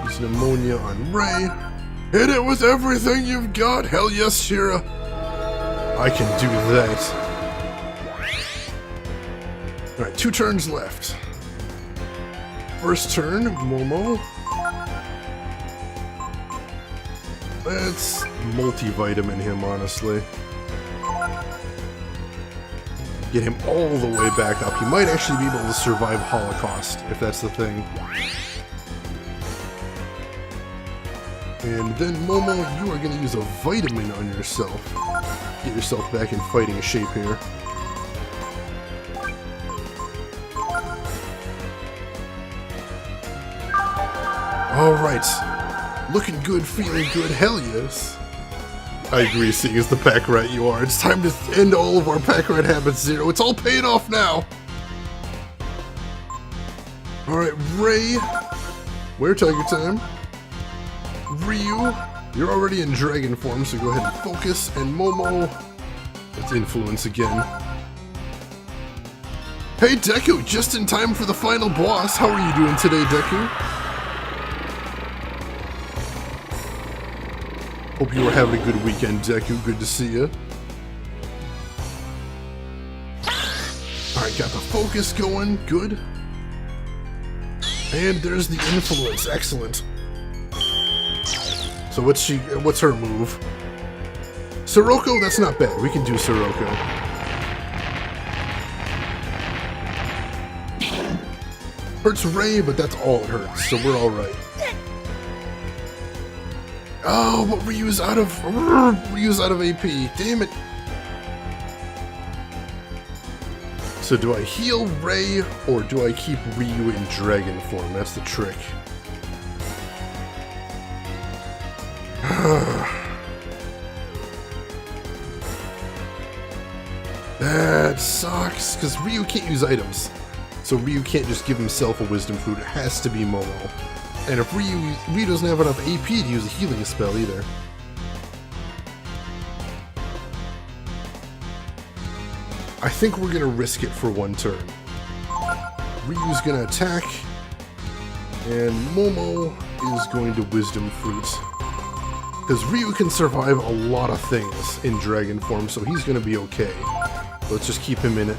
Use an ammonia on Ray. Hit it with everything you've got! Hell yes, Shira! I can do that. Alright, 2 turns left. First turn, Momo. Let's multivitamin him, honestly. Get him all the way back up. He might actually be able to survive Holocaust, if that's the thing. And then, Momo, you are going to use a vitamin on yourself. Get yourself back in fighting shape here. Alright. Looking good, feeling good, hell yes. I agree, seeing as the pack rat you are. It's time to end all of our pack rat habits, Zero. It's all paid off now. Alright, Ray. Wear Tiger time. Ryu, you're already in dragon form, so go ahead and focus. And Momo, let's influence again. Hey Deku, just in time for the final boss. How are you doing today, Deku? Hope you were having a good weekend, Deku. Good to see you. Alright, got the focus going. Good. And there's the influence. Excellent. So what's her move? Sirocco? That's not bad. We can do Sirocco. Hurts Ray, but that's all it hurts, so we're alright. Oh, but Ryu's out of AP. Damn it. So do I heal Ray, or do I keep Ryu in dragon form? That's the trick. That sucks, because Ryu can't use items. So Ryu can't just give himself a wisdom fruit. It has to be Momo. And if Ryu doesn't have enough AP to use a healing spell either. I think we're gonna risk it for one turn. Ryu's gonna attack, and Momo is going to wisdom fruit. Because Ryu can survive a lot of things in dragon form, so he's gonna be okay. Let's just keep him in it.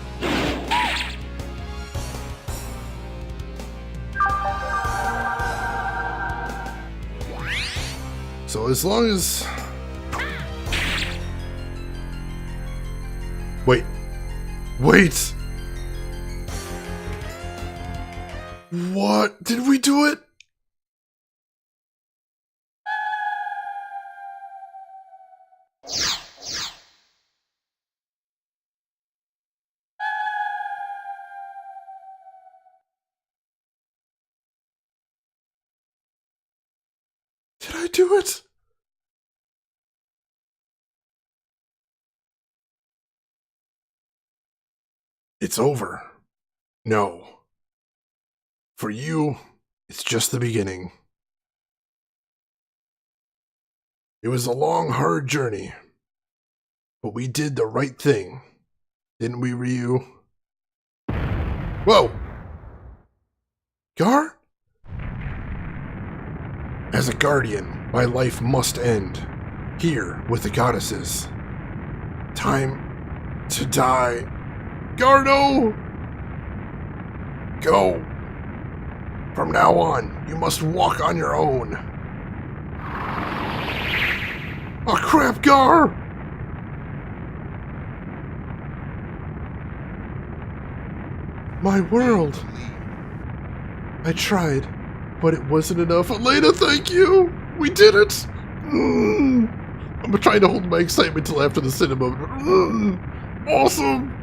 So as long as... Wait. Wait! What? Did we do it? Did I do it? It's over. No. For you, it's just the beginning. It was a long, hard journey. But we did the right thing. Didn't we, Ryu? Whoa! Gar? As a guardian, my life must end. Here, with the goddesses. Time to die. Gardo! Go! From now on, you must walk on your own. Oh crap, Gar! My world. I tried, but it wasn't enough. Elena, thank you! We did it! I'm trying to hold my excitement till after the cinema. Awesome!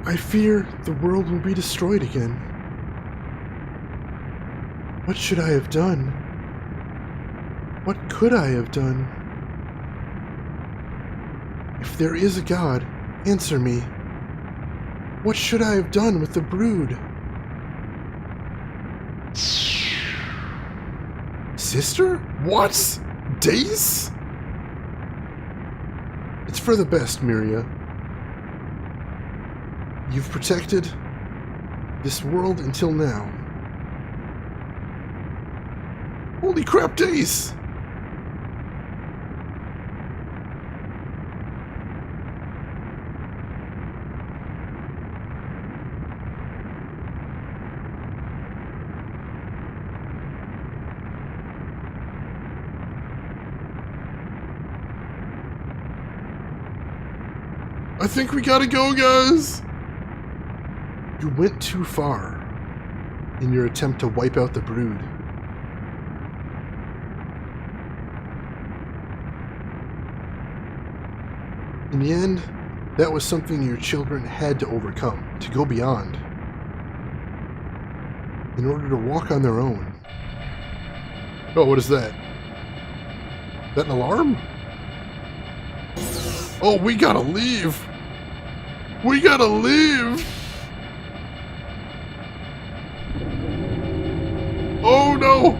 I fear the world will be destroyed again. What should I have done? What could I have done? If there is a God, answer me. What should I have done with the brood? Sister? What? Days? It's for the best, Miria. You've protected this world until now. Holy crap, Days! I think we gotta go, guys! You went too far in your attempt to wipe out the brood. In the end, that was something your children had to overcome, to go beyond, in order to walk on their own. Oh, what is that? Is that an alarm? Oh, we gotta leave! We gotta leave! Oh no!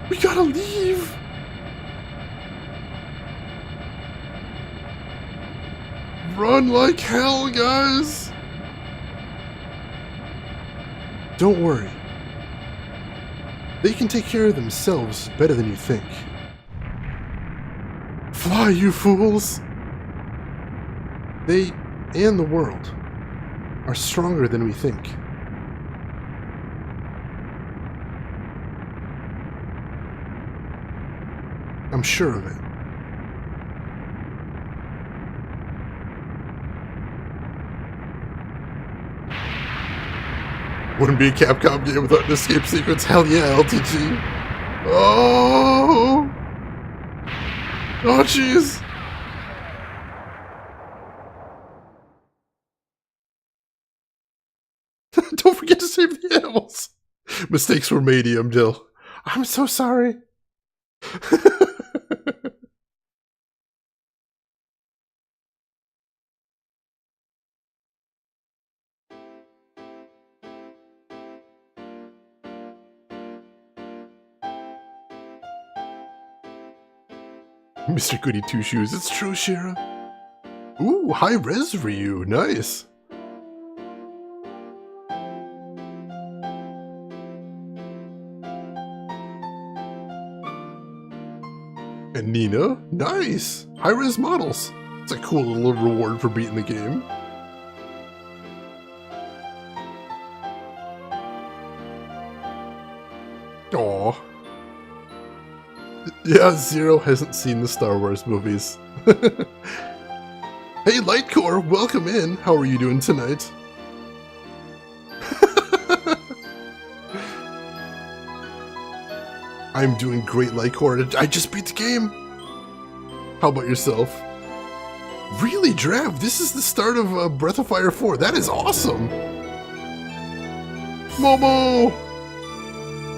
We gotta leave! Run like hell, guys! Don't worry. They can take care of themselves better than you think. Fly, you fools! They, and the world, are stronger than we think. I'm sure of it. Wouldn't be a Capcom game without an escape sequence. Hell yeah, LTG. Oh! Oh, jeez! Don't forget to save the animals! Mistakes were made, Dill. I'm so sorry. Mr. Goody Two Shoes, it's true, Shira. Ooh, high res Ryu, nice. And Nina, nice. High res models. It's a cool little reward for beating the game. Aww. Yeah, Zero hasn't seen the Star Wars movies. Hey, Lightcore, welcome in. How are you doing tonight? I'm doing great, Lightcore. I just beat the game. How about yourself? Really, Drav? This is the start of Breath of Fire 4. That is awesome. Momo!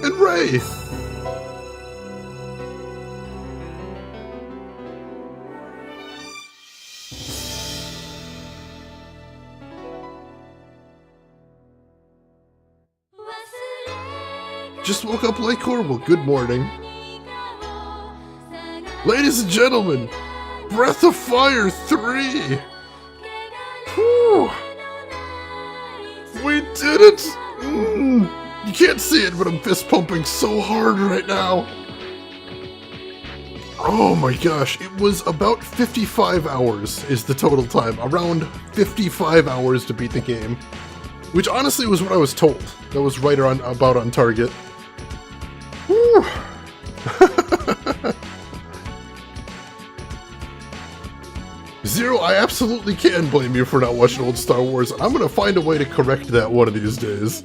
And Ray! Just woke up Lightcore? Well, good morning. Ladies and gentlemen, Breath of Fire 3! Whew! We did it! You can't see it, but I'm fist pumping so hard right now. Oh my gosh, it was about 55 hours is the total time. Around 55 hours to beat the game. Which honestly was what I was told. That was right around about on target. Whew. Zero, I absolutely can blame you for not watching old Star Wars. I'm gonna find a way to correct that one of these days.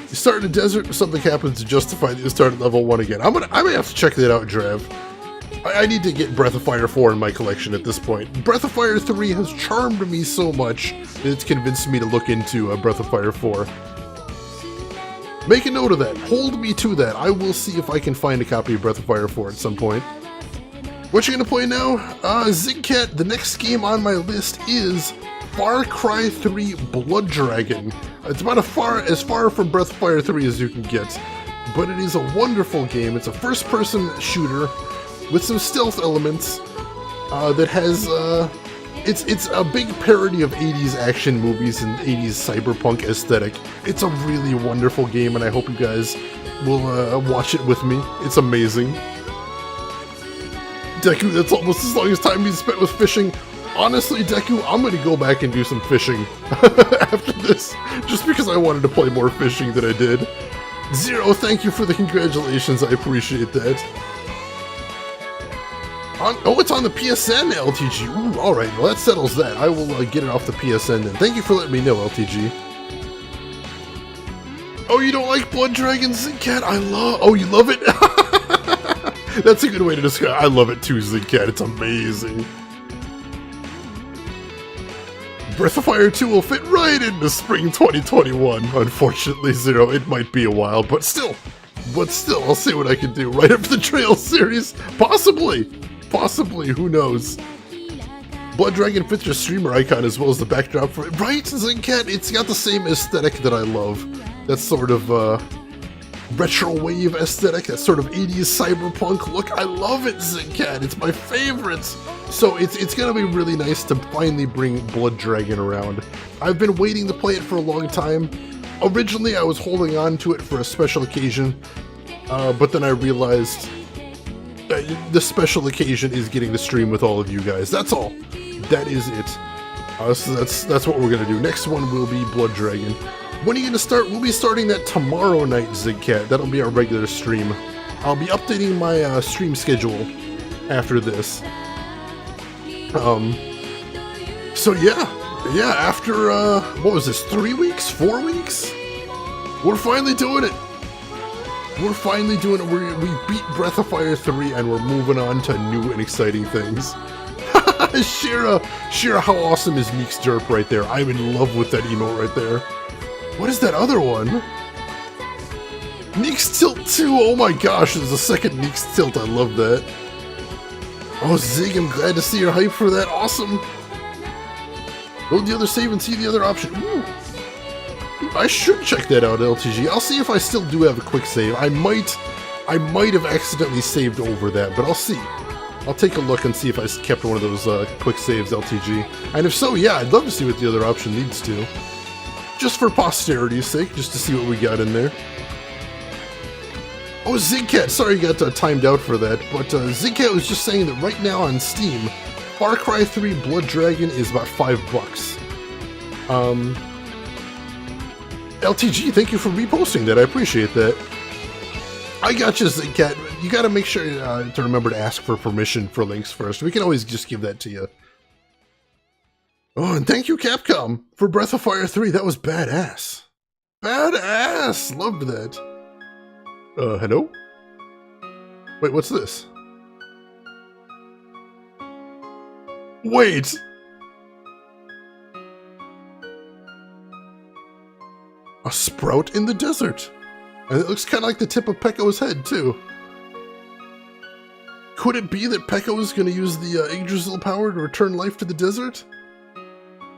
You start in a desert, something happens to justify that you start at level 1 again. I may have to check that out, Drav. I need to get Breath of Fire 4 in my collection at this point. Breath of Fire 3 has charmed me so much that it's convinced me to look into Breath of Fire 4. Make a note of that. Hold me to that. I will see if I can find a copy of Breath of Fire 4 at some point. What you gonna play now? Zigcat, the next game on my list is Far Cry 3 Blood Dragon. It's about as far from Breath of Fire 3 as you can get, but it is a wonderful game. It's a first-person shooter with some stealth elements that has, it's a big parody of 80s action movies and 80s cyberpunk aesthetic. It's a really wonderful game, and I hope you guys will watch it with me. It's amazing. Deku, that's almost as long as time being spent with fishing. Honestly, Deku, I'm gonna go back and do some fishing after this, just because I wanted to play more fishing than I did. Zero, thank you for the congratulations, I appreciate that. Oh, it's on the PSN, LTG. Ooh, alright, well that settles that. I will get it off the PSN then. Thank you for letting me know, LTG. Oh, you don't like Blood Dragon Zigcat? Oh, you love it? That's a good way to describe. I love it too, Zigcat. It's amazing. Breath of Fire 2 will fit right into spring 2021. Unfortunately, Zero, it might be a while, but still, I'll see what I can do. Right after the Trails series, possibly, who knows? Blood Dragon fits your streamer icon as well as the backdrop for it. Right, Zigcat? It's got the same aesthetic that I love. That sort of, retro wave aesthetic, that sort of 80s cyberpunk look. I love it, Zigcat. It's my favorite. So it's gonna be really nice to finally bring Blood Dragon around. I've been waiting to play it for a long time. Originally, I was holding on to it for a special occasion, but then I realized the special occasion is getting to stream with all of you guys. That's all. That is it. So that's what we're gonna do. Next one will be Blood Dragon. When are you gonna start? We'll be starting that tomorrow night, Zigcat. That'll be our regular stream. I'll be updating my stream schedule after this. So yeah, after, what was this, 3 weeks? 4 weeks? We're finally doing it! We beat Breath of Fire 3 and we're moving on to new and exciting things. Shira, how awesome is Neek's Derp right there? I'm in love with that emote right there. What is that other one? Neek's Tilt 2, oh my gosh, there's a second Neek's Tilt, I love that. Oh Zig, I'm glad to see you're hyped for that, awesome. Load the other save and see the other option. Ooh. I should check that out, LTG. I'll see if I still do have a quick save. I might have accidentally saved over that, but I'll see. I'll take a look and see if I kept one of those quick saves, LTG. And if so, yeah, I'd love to see what the other option leads to. Just for posterity's sake, just to see what we got in there. Oh, Zigcat, sorry you got timed out for that, but Zigcat was just saying that right now on Steam, Far Cry 3 Blood Dragon is about $5. LTG, thank you for reposting that, I appreciate that. I got you, Zigcat. You gotta make sure to remember to ask for permission for links first. We can always just give that to you. Oh, and thank you, Capcom, for Breath of Fire 3. That was badass. Badass! Loved that. Hello? Wait, what's this? Wait! A sprout in the desert. And it looks kind of like the tip of Pecco's head, too. Could it be that Pecco is going to use the Yggdrasil power to return life to the desert?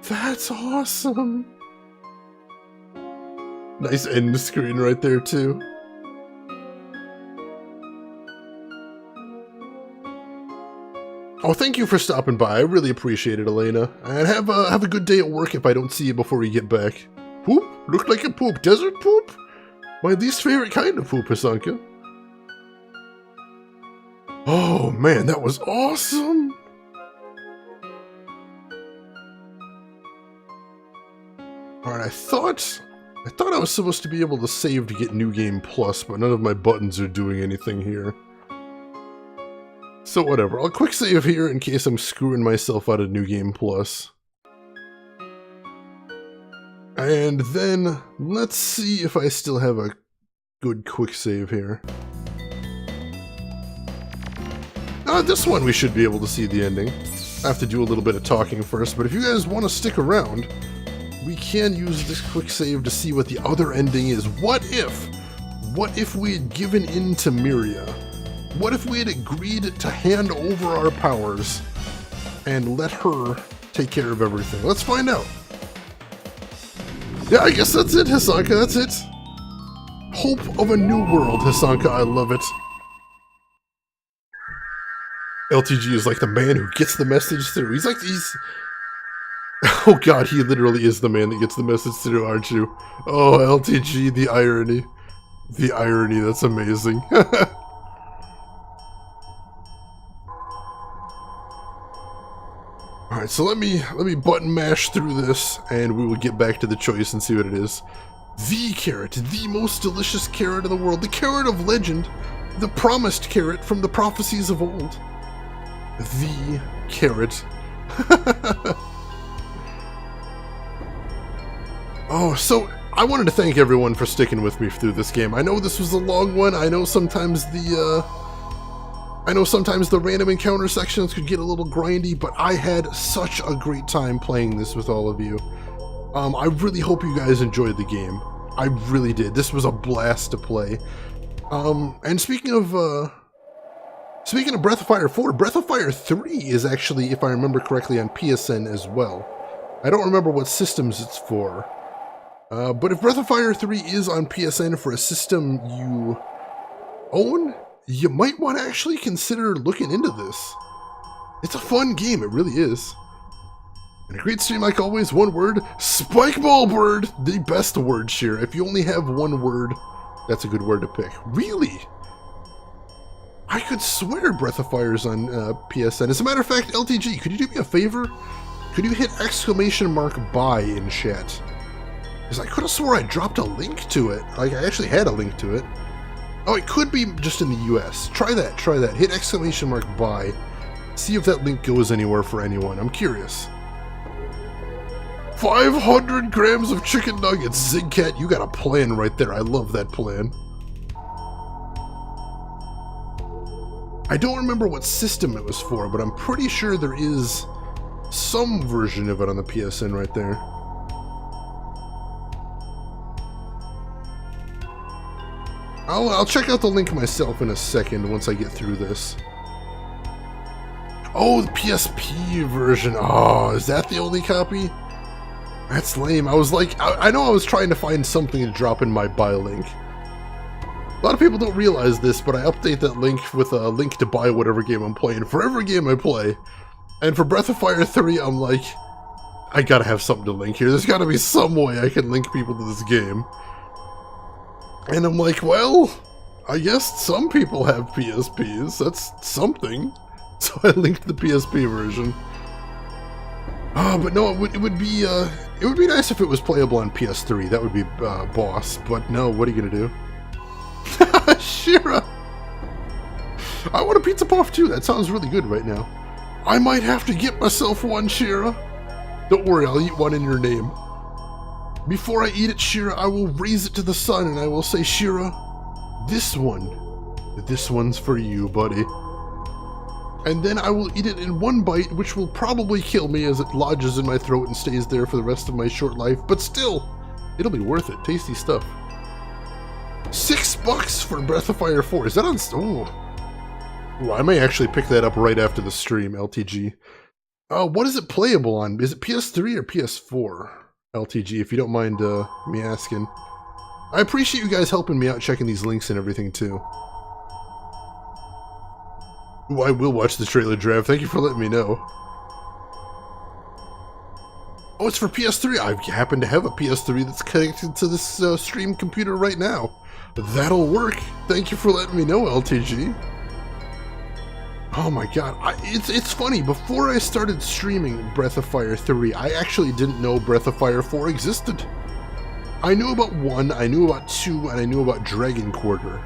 That's awesome! Nice end screen right there, too. Oh, thank you for stopping by. I really appreciate it, Elena. And have a good day at work if I don't see you before you get back. Poop? Looked like a poop. Desert poop? My least favorite kind of poop, Hasanka. Oh, man, that was awesome! Alright, I thought I was supposed to be able to save to get New Game Plus, but none of my buttons are doing anything here. So whatever, I'll quick save here in case I'm screwing myself out of New Game Plus. And then, let's see if I still have a good quick save here. This one we should be able to see the ending. I have to do a little bit of talking first, but if you guys want to stick around, we can use this quick save to see what the other ending is. What if we had given in to Miria? What if we had agreed to hand over our powers and let her take care of everything? Let's find out. Yeah, I guess that's it, Hasanka, that's it. Hope of a new world, Hasanka, I love it. LTG is like the man who gets the message through. He's... Oh god, he literally is the man that gets the message through, aren't you? Oh, LTG, the irony. The irony, that's amazing. Alright, so let me button mash through this, and we will get back to the choice and see what it is. The carrot, the most delicious carrot in the world, the carrot of legend, the promised carrot from the prophecies of old. The carrot. Oh, so I wanted to thank everyone for sticking with me through this game. I know this was a long one. I know sometimes the I know sometimes the random encounter sections could get a little grindy, but I had such a great time playing this with all of you. I really hope you guys enjoyed the game. I really did. This was a blast to play. And speaking of Breath of Fire 4, Breath of Fire 3 is actually, if I remember correctly, on PSN as well. I don't remember what systems it's for. But if Breath of Fire 3 is on PSN for a system you own, you might want to actually consider looking into this. It's a fun game, it really is. And a great stream like always, one word, Spikeball Bird! The best word, Shira. If you only have one word, that's a good word to pick. Really? I could swear Breath of Fire's on PSN. As a matter of fact, LTG, could you do me a favor? Could you hit !buy in chat? Because I could have swore I dropped a link to it. Like, I actually had a link to it. Oh, it could be just in the US. Try that, try that. Hit !buy. See if that link goes anywhere for anyone. I'm curious. 500 grams of chicken nuggets. Zigcat, you got a plan right there. I love that plan. I don't remember what system it was for, but I'm pretty sure there is some version of it on the PSN right there. I'll check out the link myself in a second once I get through this. Oh, the PSP version. Oh, is that the only copy? That's lame. I was like, I know I was trying to find something to drop in my buy link. A lot of people don't realize this, but I update that link with a link to buy whatever game I'm playing for every game I play. And for Breath of Fire 3, I'm like, I gotta have something to link here. There's gotta be some way I can link people to this game. And I'm like, well, I guess some people have PSPs. That's something. So I linked the PSP version. But no, it would be nice if it was playable on PS3. That would be boss. But no, what are you gonna do? Shira! I want a pizza puff too. That sounds really good right now. I might have to get myself one, Shira. Don't worry, I'll eat one in your name. Before I eat it, Shira, I will raise it to the sun and I will say, Shira, this one's for you, buddy. And then I will eat it in one bite, which will probably kill me as it lodges in my throat and stays there for the rest of my short life, but still, it'll be worth it. Tasty stuff. $6 for Breath of Fire 4. Is that on... Ooh, I may actually pick that up right after the stream, LTG. What is it playable on? Is it PS3 or PS4? LTG, if you don't mind me asking. I appreciate you guys helping me out checking these links and everything, too. Ooh, I will watch the trailer draft. Thank you for letting me know. Oh, it's for PS3. I happen to have a PS3 that's connected to this stream computer right now. That'll work. Thank you for letting me know, LTG. Oh my god, it's funny, before I started streaming Breath of Fire 3, I actually didn't know Breath of Fire 4 existed. I knew about 1, I knew about 2, and I knew about Dragon Quarter.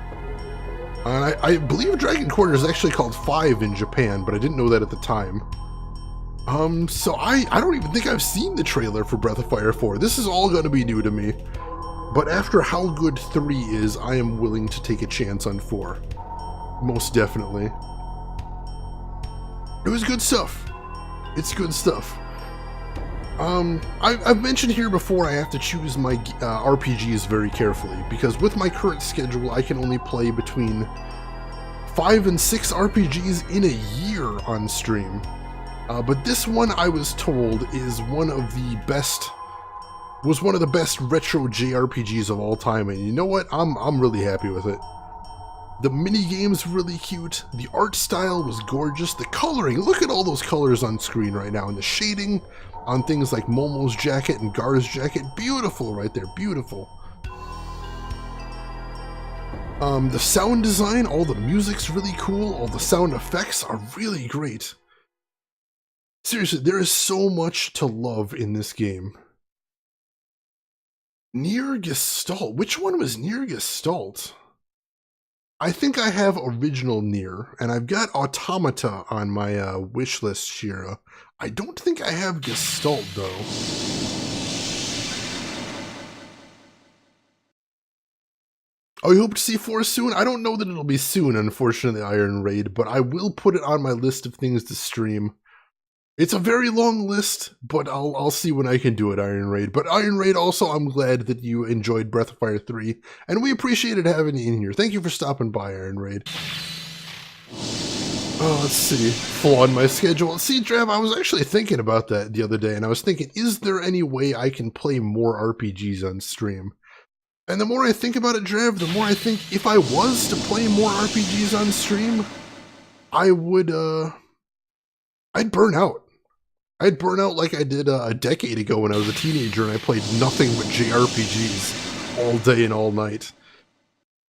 And I believe Dragon Quarter is actually called 5 in Japan, but I didn't know that at the time. So I don't even think I've seen the trailer for Breath of Fire 4. This is all gonna be new to me. But after how good 3 is, I am willing to take a chance on 4. Most definitely. It was good stuff. It's good stuff. I've mentioned here before I have to choose my RPGs very carefully, because with my current schedule I can only play between 5 and 6 RPGs in a year on stream. But this one, I was told, is one of the best retro JRPGs of all time, and you know what? I'm really happy with it. The minigame's really cute, the art style was gorgeous, the coloring, look at all those colors on screen right now, and the shading on things like Momo's jacket and Gar's jacket, beautiful right there, beautiful. The sound design, all the music's really cool, all the sound effects are really great. Seriously, there is so much to love in this game. Nier Gestalt, which one was Nier Gestalt? I think I have original Nier, and I've got Automata on my wish list, Shira. I don't think I have Gestalt, though. I hope to see 4 soon. I don't know that it'll be soon, unfortunately, Iron Raid, but I will put it on my list of things to stream. It's a very long list, but I'll see when I can do it, Iron Raid. But Iron Raid, also, I'm glad that you enjoyed Breath of Fire 3, and we appreciated having you in here. Thank you for stopping by, Iron Raid. Oh, let's see. Flaw in my schedule. See, Drav, I was actually thinking about that the other day, and I was thinking, is there any way I can play more RPGs on stream? And the more I think about it, Drav, the more I think if I was to play more RPGs on stream, I would, I'd burn out. I'd burn out like I did a decade ago when I was a teenager and I played nothing but JRPGs all day and all night.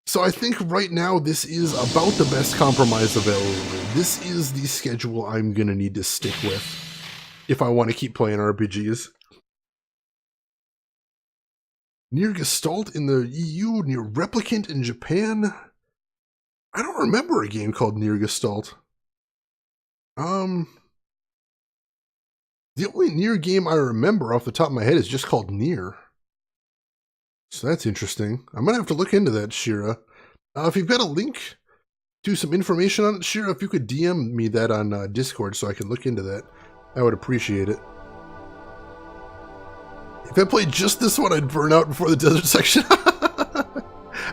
So I think right now this is about the best compromise available. This is the schedule I'm gonna need to stick with if I want to keep playing RPGs. Near Gestalt in the EU, Near Replicant in Japan? I don't remember a game called Near Gestalt. The only Nier game I remember off the top of my head is just called Nier. So that's interesting. I'm gonna have to look into that, Shira. If you've got a link to some information on it, Shira, if you could DM me that on Discord so I can look into that, I would appreciate it. If I played just this one, I'd burn out before the desert section.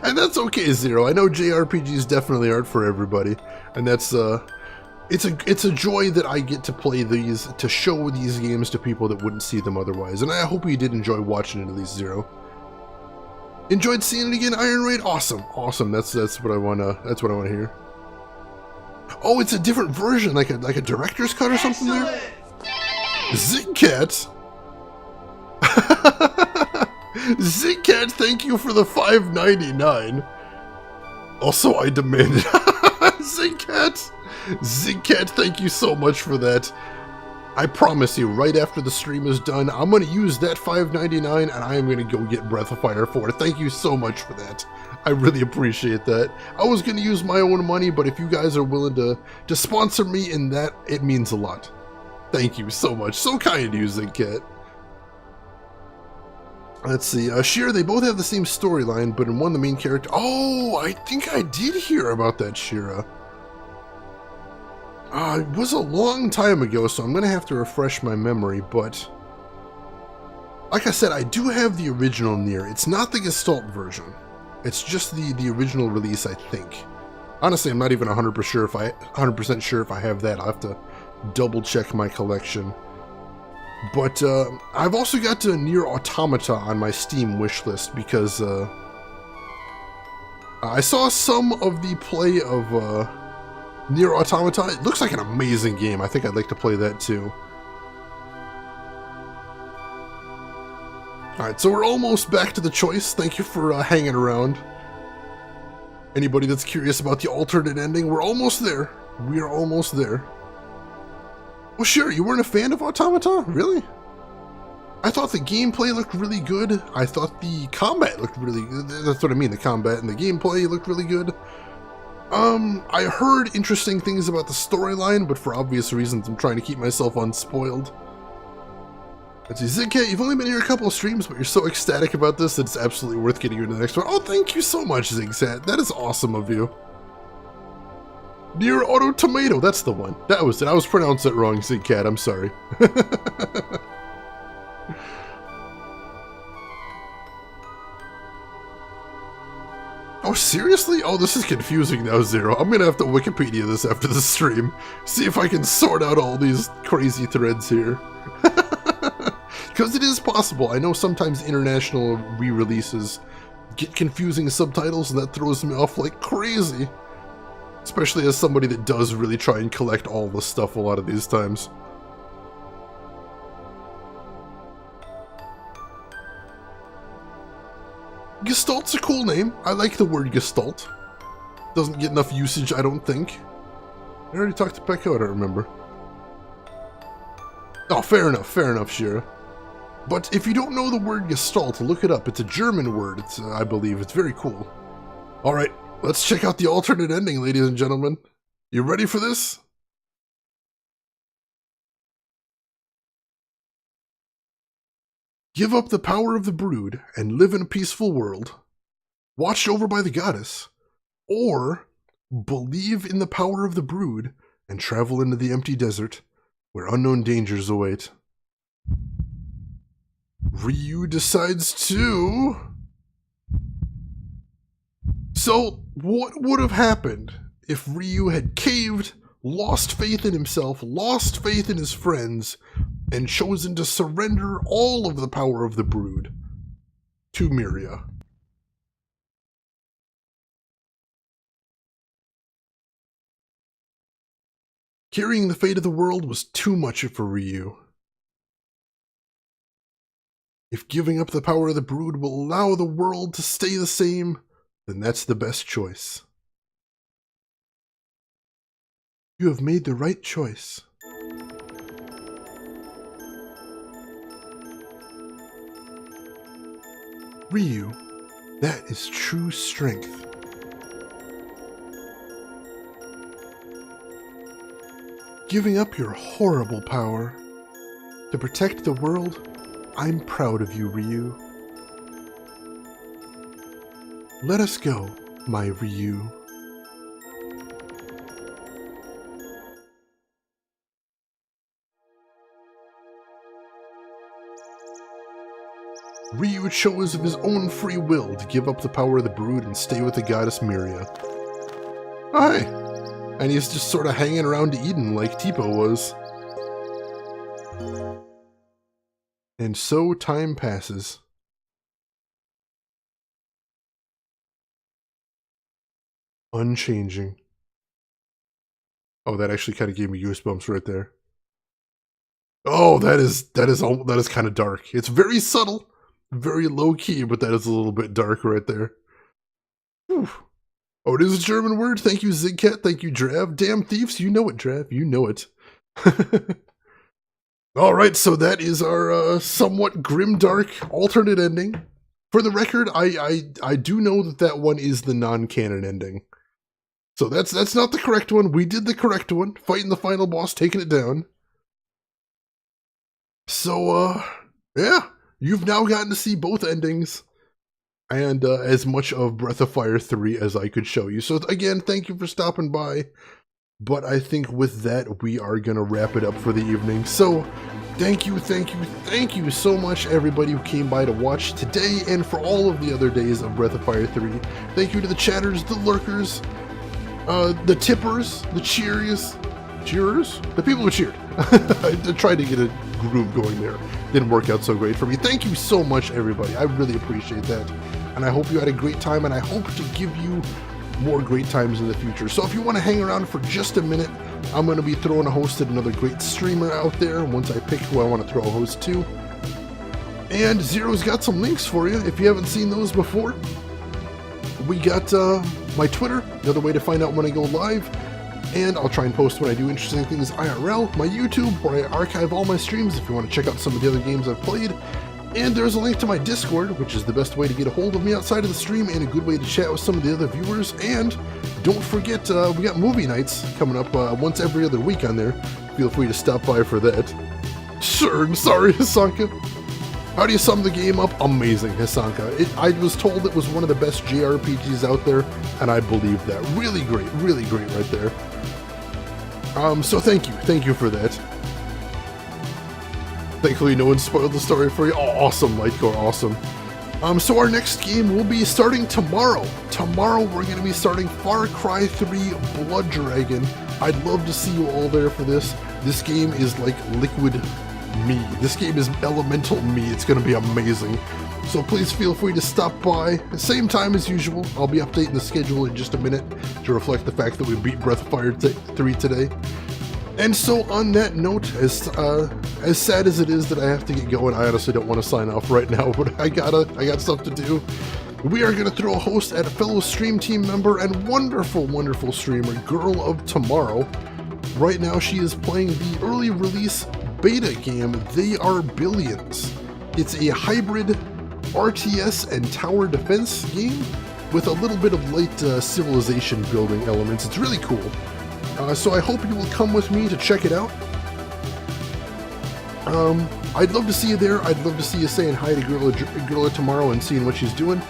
And that's okay, Zero. I know JRPGs definitely aren't for everybody, and that's it's a joy that I get to play these, to show these games to people that wouldn't see them otherwise, and I hope you did enjoy watching it at least, Zero. Enjoyed seeing it again, Iron Raid? Awesome, awesome. That's what I wanna hear. Oh, it's a different version, like a director's cut or something there? Zigcat? Zigcat, thank you for the $5.99. Also, I demanded. Zigcat, thank you so much for that. I promise you, right after the stream is done, I'm going to use that $5.99 and I am going to go get Breath of Fire 4. Thank you so much for that. I really appreciate that. I was going to use my own money, but if you guys are willing to sponsor me in that, it means a lot. Thank you so much. So kind of you, Zigcat. Let's see, Shira, they both have the same storyline, but in one the main character... Oh, I think I did hear about that, Shira. It was a long time ago, so I'm going to have to refresh my memory, but... Like I said, I do have the original Nier. It's not the Gestalt version. It's just the original release, I think. Honestly, I'm not even 100% sure if I have that. I'll have to double check my collection. But I've also got to Nier Automata on my Steam wishlist because I saw some of the play of Nier Automata. It looks like an amazing game. I think I'd like to play that too. Alright, so we're almost back to the choice. Thank you for hanging around. Anybody that's curious about the alternate ending, we're almost there. We are almost there. Well, sure, you weren't a fan of Automata? Really? I thought the gameplay looked really good. I thought the combat looked really good. That's what I mean, the combat and the gameplay looked really good. I heard interesting things about the storyline, but for obvious reasons, I'm trying to keep myself unspoiled. Let's see, Zigcat, you've only been here a couple of streams, but you're so ecstatic about this that it's absolutely worth getting you into the next one. Oh, thank you so much, Zigcat. That is awesome of you. Nier Auto Tomato, that's the one. That was it. I was pronounced it wrong, Zigcat. I'm sorry. Oh, seriously? Oh, this is confusing now, Zero. I'm gonna have to Wikipedia this after the stream. See if I can sort out all these crazy threads here. Because it is possible. I know sometimes international re-releases get confusing subtitles, and that throws me off like crazy. Especially as somebody that does really try and collect all the stuff a lot of these times. Gestalt's a cool name. I like the word Gestalt. Doesn't get enough usage, I don't think. I already talked to Pekko, I don't remember. Oh, fair enough, Shira. But if you don't know the word Gestalt, look it up. It's a German word, I believe. It's very cool. Alright. Let's check out the alternate ending, ladies and gentlemen. You ready for this? Give up the power of the brood and live in a peaceful world. watched over by the goddess, or believe in the power of the brood and travel into the empty desert where unknown dangers await. Ryu decides to... So, what would have happened if Ryu had caved, lost faith in himself, lost faith in his friends, and chosen to surrender all of the power of the brood to Miria? Carrying the fate of the world was too much for Ryu. If giving up the power of the brood will allow the world to stay the same, then that's the best choice. You have made the right choice. Ryu, that is true strength. Giving up your horrible power to protect the world, I'm proud of you, Ryu. Let us go, my Ryu. Ryu chose of his own free will to give up the power of the brood and stay with the goddess Miria. Hi! And he's just sort of hanging around Eden like Teepo was. And so time passes. Unchanging. Oh, that actually kind of gave me goosebumps right there. Oh, that is kind of dark. It's very subtle, very low key, but that is a little bit dark right there. Whew. Oh, it is a German word. Thank you, Zigcat. Thank you, Drav. Damn thieves, you know it, Drav. You know it. All right, so that is our somewhat grim-dark alternate ending. For the record, I do know that that one is the non-canon ending. So that's not the correct one. We did the correct one, fighting the final boss, taking it down. So, yeah, you've now gotten to see both endings, and as much of Breath of Fire 3 as I could show you. So again, thank you for stopping by. But I think with that, we are going to wrap it up for the evening. So, thank you so much, everybody who came by to watch today and for all of the other days of Breath of Fire 3. Thank you to the chatters, the lurkers, the tippers, the cheerers, the people who cheered. I tried to get a groove going there. Didn't work out so great for me. Thank you so much, everybody. I really appreciate that. And I hope you had a great time, and I hope to give you more great times in the future. So if you want to hang around for just a minute, I'm going to be throwing a host at another great streamer out there once I pick who I want to throw a host to. And Zero's got some links for you if you haven't seen those before. We got my Twitter, another way to find out when I go live, and I'll try and post when I do interesting things IRL, my YouTube, where I archive all my streams if you want to check out some of the other games I've played. And there's a link to my Discord, which is the best way to get a hold of me outside of the stream and a good way to chat with some of the other viewers. And don't forget, we got movie nights coming up once every other week on there. Feel free to stop by for that. Sure, sorry, Hasanka. How do you sum the game up? Amazing, Hasanka. I was told it was one of the best JRPGs out there, and I believe that. Really great right there. So thank you for that. Thankfully, no one spoiled the story for you. Oh, awesome, Lightcore, awesome. So our next game will be starting tomorrow. Tomorrow, we're going to be starting Far Cry 3 Blood Dragon. I'd love to see you all there for this. This game is like liquid me. This game is elemental me. It's going to be amazing. So please feel free to stop by. Same time as usual. I'll be updating the schedule in just a minute to reflect the fact that we beat Breath of Fire 3 today. And so on that note, as sad as it is that I have to get going, I honestly don't want to sign off right now, but I got stuff to do. We are going to throw a host at a fellow stream team member and wonderful streamer, Girl of Tomorrow. Right now she is playing the early release beta game, They Are Billions. It's a hybrid RTS and tower defense game with a little bit of light civilization building elements. It's really cool. So I hope you will come with me to check it out. I'd love to see you there. I'd love to see you saying hi to Girl tomorrow and seeing what she's doing.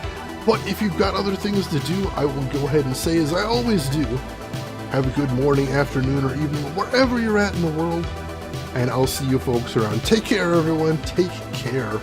But if you've got other things to do, I will go ahead and say, as I always do, have a good morning, afternoon, or evening, wherever you're at in the world. And I'll see you folks around. Take care, everyone. Take care.